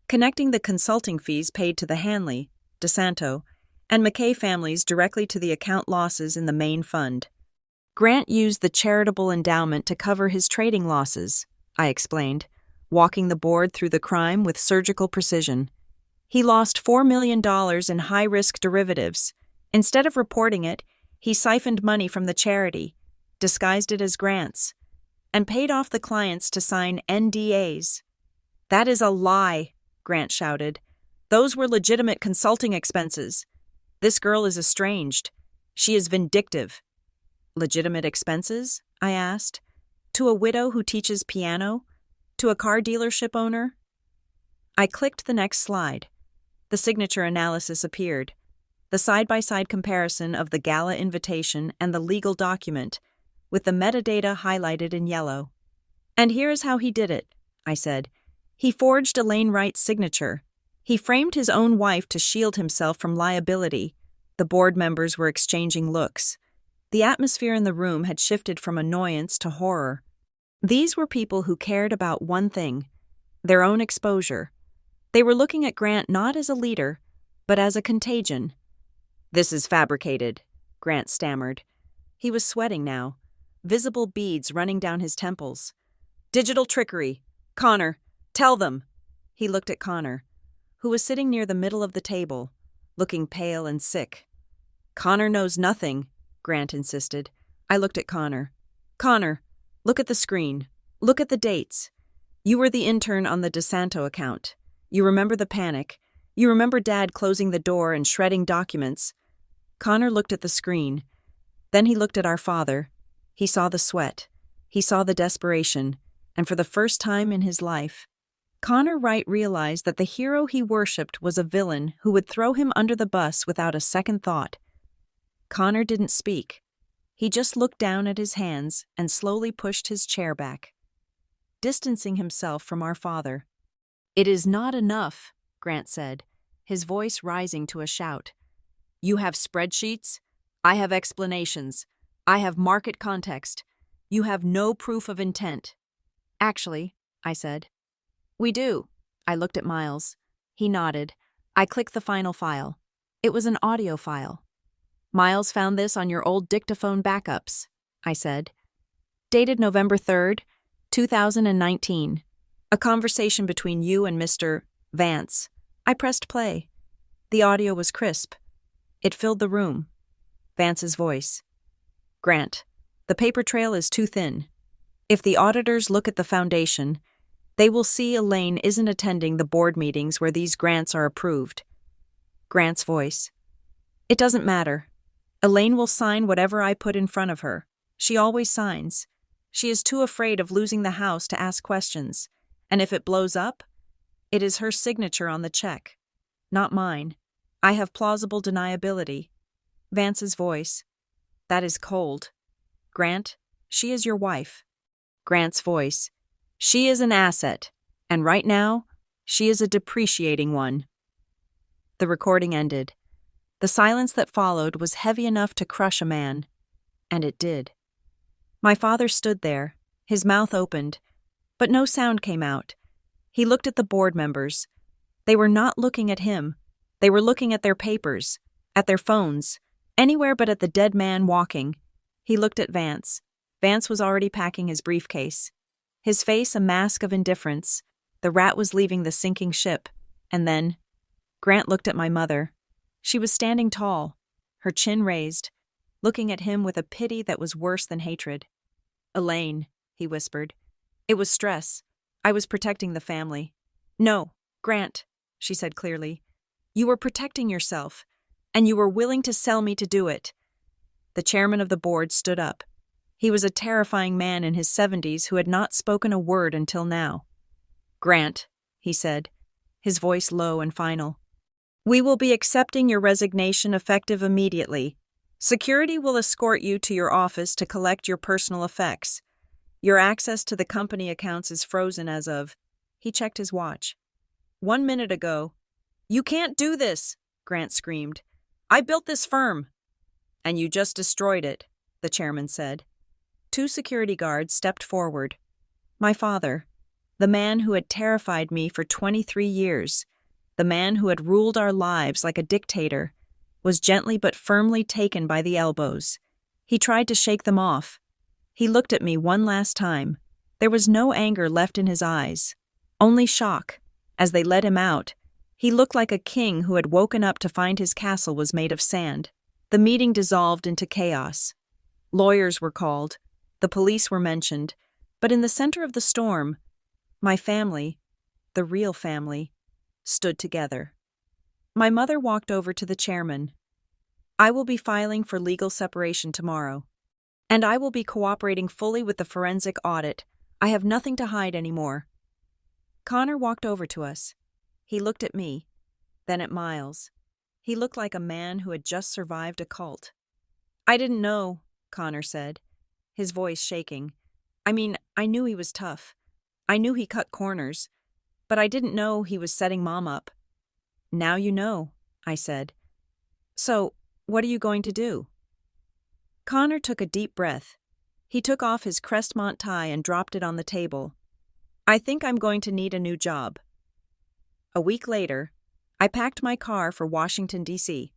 connecting the consulting fees paid to the Hanley, DeSanto, and McKay families directly to the account losses in the main fund. Grant used the charitable endowment to cover his trading losses, I explained, walking the board through the crime with surgical precision. He lost $4 million in high-risk derivatives. Instead of reporting it, he siphoned money from the charity, disguised it as grants, and paid off the clients to sign NDAs. "That is a lie," Grant shouted. "Those were legitimate consulting expenses. This girl is estranged. She is vindictive." "Legitimate expenses?" I asked. "To a widow who teaches piano? To a car dealership owner?" I clicked the next slide. The signature analysis appeared. The side-by-side comparison of the gala invitation and the legal document, with the metadata highlighted in yellow. "And here's how he did it," I said. "He forged Elaine Wright's signature. He framed his own wife to shield himself from liability." The board members were exchanging looks. The atmosphere in the room had shifted from annoyance to horror. These were people who cared about one thing: their own exposure. They were looking at Grant not as a leader, but as a contagion. "This is fabricated," Grant stammered. He was sweating now, visible beads running down his temples. "Digital trickery. Connor, tell them." He looked at Connor, who was sitting near the middle of the table, looking pale and sick. "Connor knows nothing," Grant insisted. I looked at Connor. "Connor, look at the screen. Look at the dates. You were the intern on the DeSanto account. You remember the panic. You remember Dad closing the door and shredding documents." Connor looked at the screen. Then he looked at our father. He saw the sweat. He saw the desperation. And for the first time in his life, Connor Wright realized that the hero he worshipped was a villain who would throw him under the bus without a second thought. Connor didn't speak. He just looked down at his hands and slowly pushed his chair back, distancing himself from our father. "It is not enough," Grant said, his voice rising to a shout. "You have spreadsheets. I have explanations. I have market context. You have no proof of intent." "Actually," I said. "We do." I looked at Miles. He nodded. I clicked the final file. It was an audio file. "Miles found this on your old dictaphone backups," I said. "Dated November 3rd, 2019. A conversation between you and Mr. Vance." I pressed play. The audio was crisp. It filled the room. Vance's voice. "Grant, the paper trail is too thin. If the auditors look at the foundation, they will see Elaine isn't attending the board meetings where these grants are approved." Grant's voice. "It doesn't matter. Elaine will sign whatever I put in front of her. She always signs. She is too afraid of losing the house to ask questions. And if it blows up, it is her signature on the check, not mine. I have plausible deniability." Vance's voice. "That is cold. Grant, she is your wife." Grant's voice. "She is an asset, and right now, she is a depreciating one." The recording ended. The silence that followed was heavy enough to crush a man, and it did. My father stood there, his mouth opened, but no sound came out. He looked at the board members. They were not looking at him. They were looking at their papers, at their phones, anywhere but at the dead man walking. He looked at Vance. Vance was already packing his briefcase. His face a mask of indifference. The rat was leaving the sinking ship. And then, Grant looked at my mother. She was standing tall, her chin raised, looking at him with a pity that was worse than hatred. "Elaine," he whispered. "It was stress. I was protecting the family." "No, Grant," she said clearly. "You were protecting yourself, and you were willing to sell me to do it." The chairman of the board stood up. He was a terrifying man in his 70s who had not spoken a word until now. "Grant," he said, his voice low and final, "we will be accepting your resignation effective immediately. Security will escort you to your office to collect your personal effects. Your access to the company accounts is frozen as of..." He checked his watch. "1 minute ago." "You can't do this," Grant screamed. "I built this firm." "And you just destroyed it," the chairman said. 2 security guards stepped forward. My father. The man who had terrified me for 23 years, the man who had ruled our lives like a dictator, was gently but firmly taken by the elbows. He tried to shake them off. He looked at me one last time. There was no anger left in his eyes, only shock. As they led him out, he looked like a king who had woken up to find his castle was made of sand. The meeting dissolved into chaos. Lawyers were called, the police were mentioned, but in the center of the storm, my family, the real family, stood together. My mother walked over to the chairman. I will be filing for legal separation tomorrow, and I will be cooperating fully with the forensic audit. I have nothing to hide anymore. Connor walked over to us. He looked at me, then at Miles. He looked like a man who had just survived a cult. I didn't know, Connor said, his voice shaking. I knew he was tough. I knew he cut corners, but I didn't know he was setting Mom up. Now you know, I said. So, what are you going to do? Connor took a deep breath. He took off his Crestmont tie and dropped it on the table. I think I'm going to need a new job. A week later, I packed my car for Washington, D.C.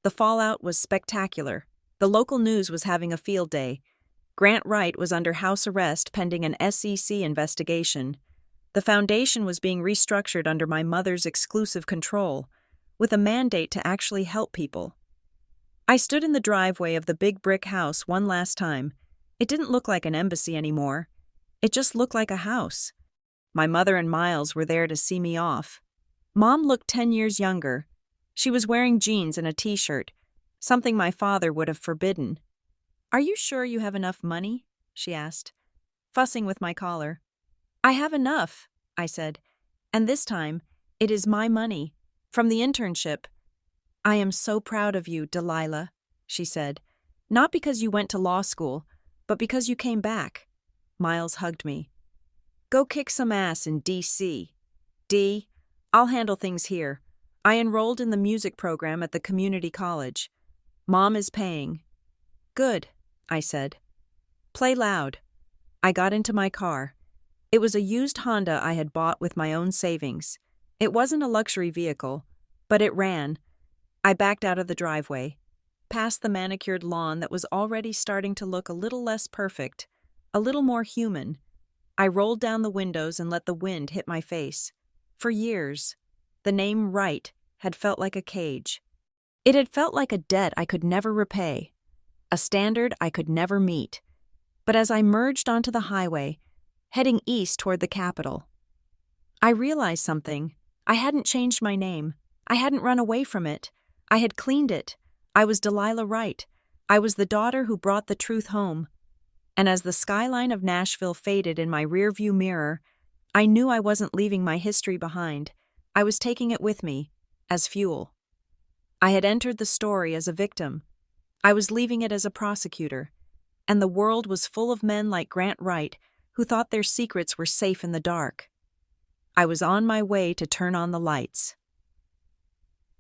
The fallout was spectacular. The local news was having a field day. Grant Wright was under house arrest pending an SEC investigation. The foundation was being restructured under my mother's exclusive control, with a mandate to actually help people. I stood in the driveway of the big brick house one last time. It didn't look like an embassy anymore. It just looked like a house. My mother and Miles were there to see me off. Mom looked 10 years younger. She was wearing jeans and a t-shirt, something my father would have forbidden. Are you sure you have enough money? She asked, fussing with my collar. I have enough, I said, and this time, it is my money, from the internship. I am so proud of you, Delilah, she said, not because you went to law school, but because you came back. Miles hugged me. Go kick some ass in D.C. D, I'll handle things here. I enrolled in the music program at the community college. Mom is paying. Good, I said. Play loud. I got into my car. It was a used Honda I had bought with my own savings. It wasn't a luxury vehicle, but it ran. I backed out of the driveway, past the manicured lawn that was already starting to look a little less perfect, a little more human. I rolled down the windows and let the wind hit my face. For years, the name Wright had felt like a cage. It had felt like a debt I could never repay, a standard I could never meet. But as I merged onto the highway, heading east toward the capital, I realized something. I hadn't changed my name. I hadn't run away from it. I had cleaned it. I was Delilah Wright. I was the daughter who brought the truth home. And as the skyline of Nashville faded in my rearview mirror, I knew I wasn't leaving my history behind. I was taking it with me, as fuel. I had entered the story as a victim. I was leaving it as a prosecutor. And the world was full of men like Grant Wright who thought their secrets were safe in the dark. I was on my way to turn on the lights.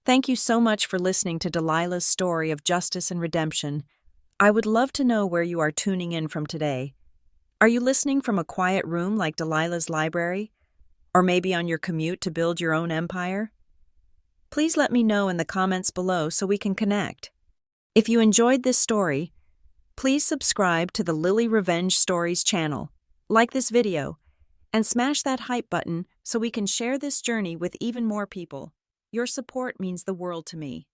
Thank you so much for listening to Delilah's story of justice and redemption. I would love to know where you are tuning in from today. Are you listening from a quiet room like Delilah's library? Or maybe on your commute to build your own empire? Please let me know in the comments below so we can connect. If you enjoyed this story, please subscribe to the Lily Revenge Stories channel, like this video, and smash that hype button so we can share this journey with even more people. Your support means the world to me.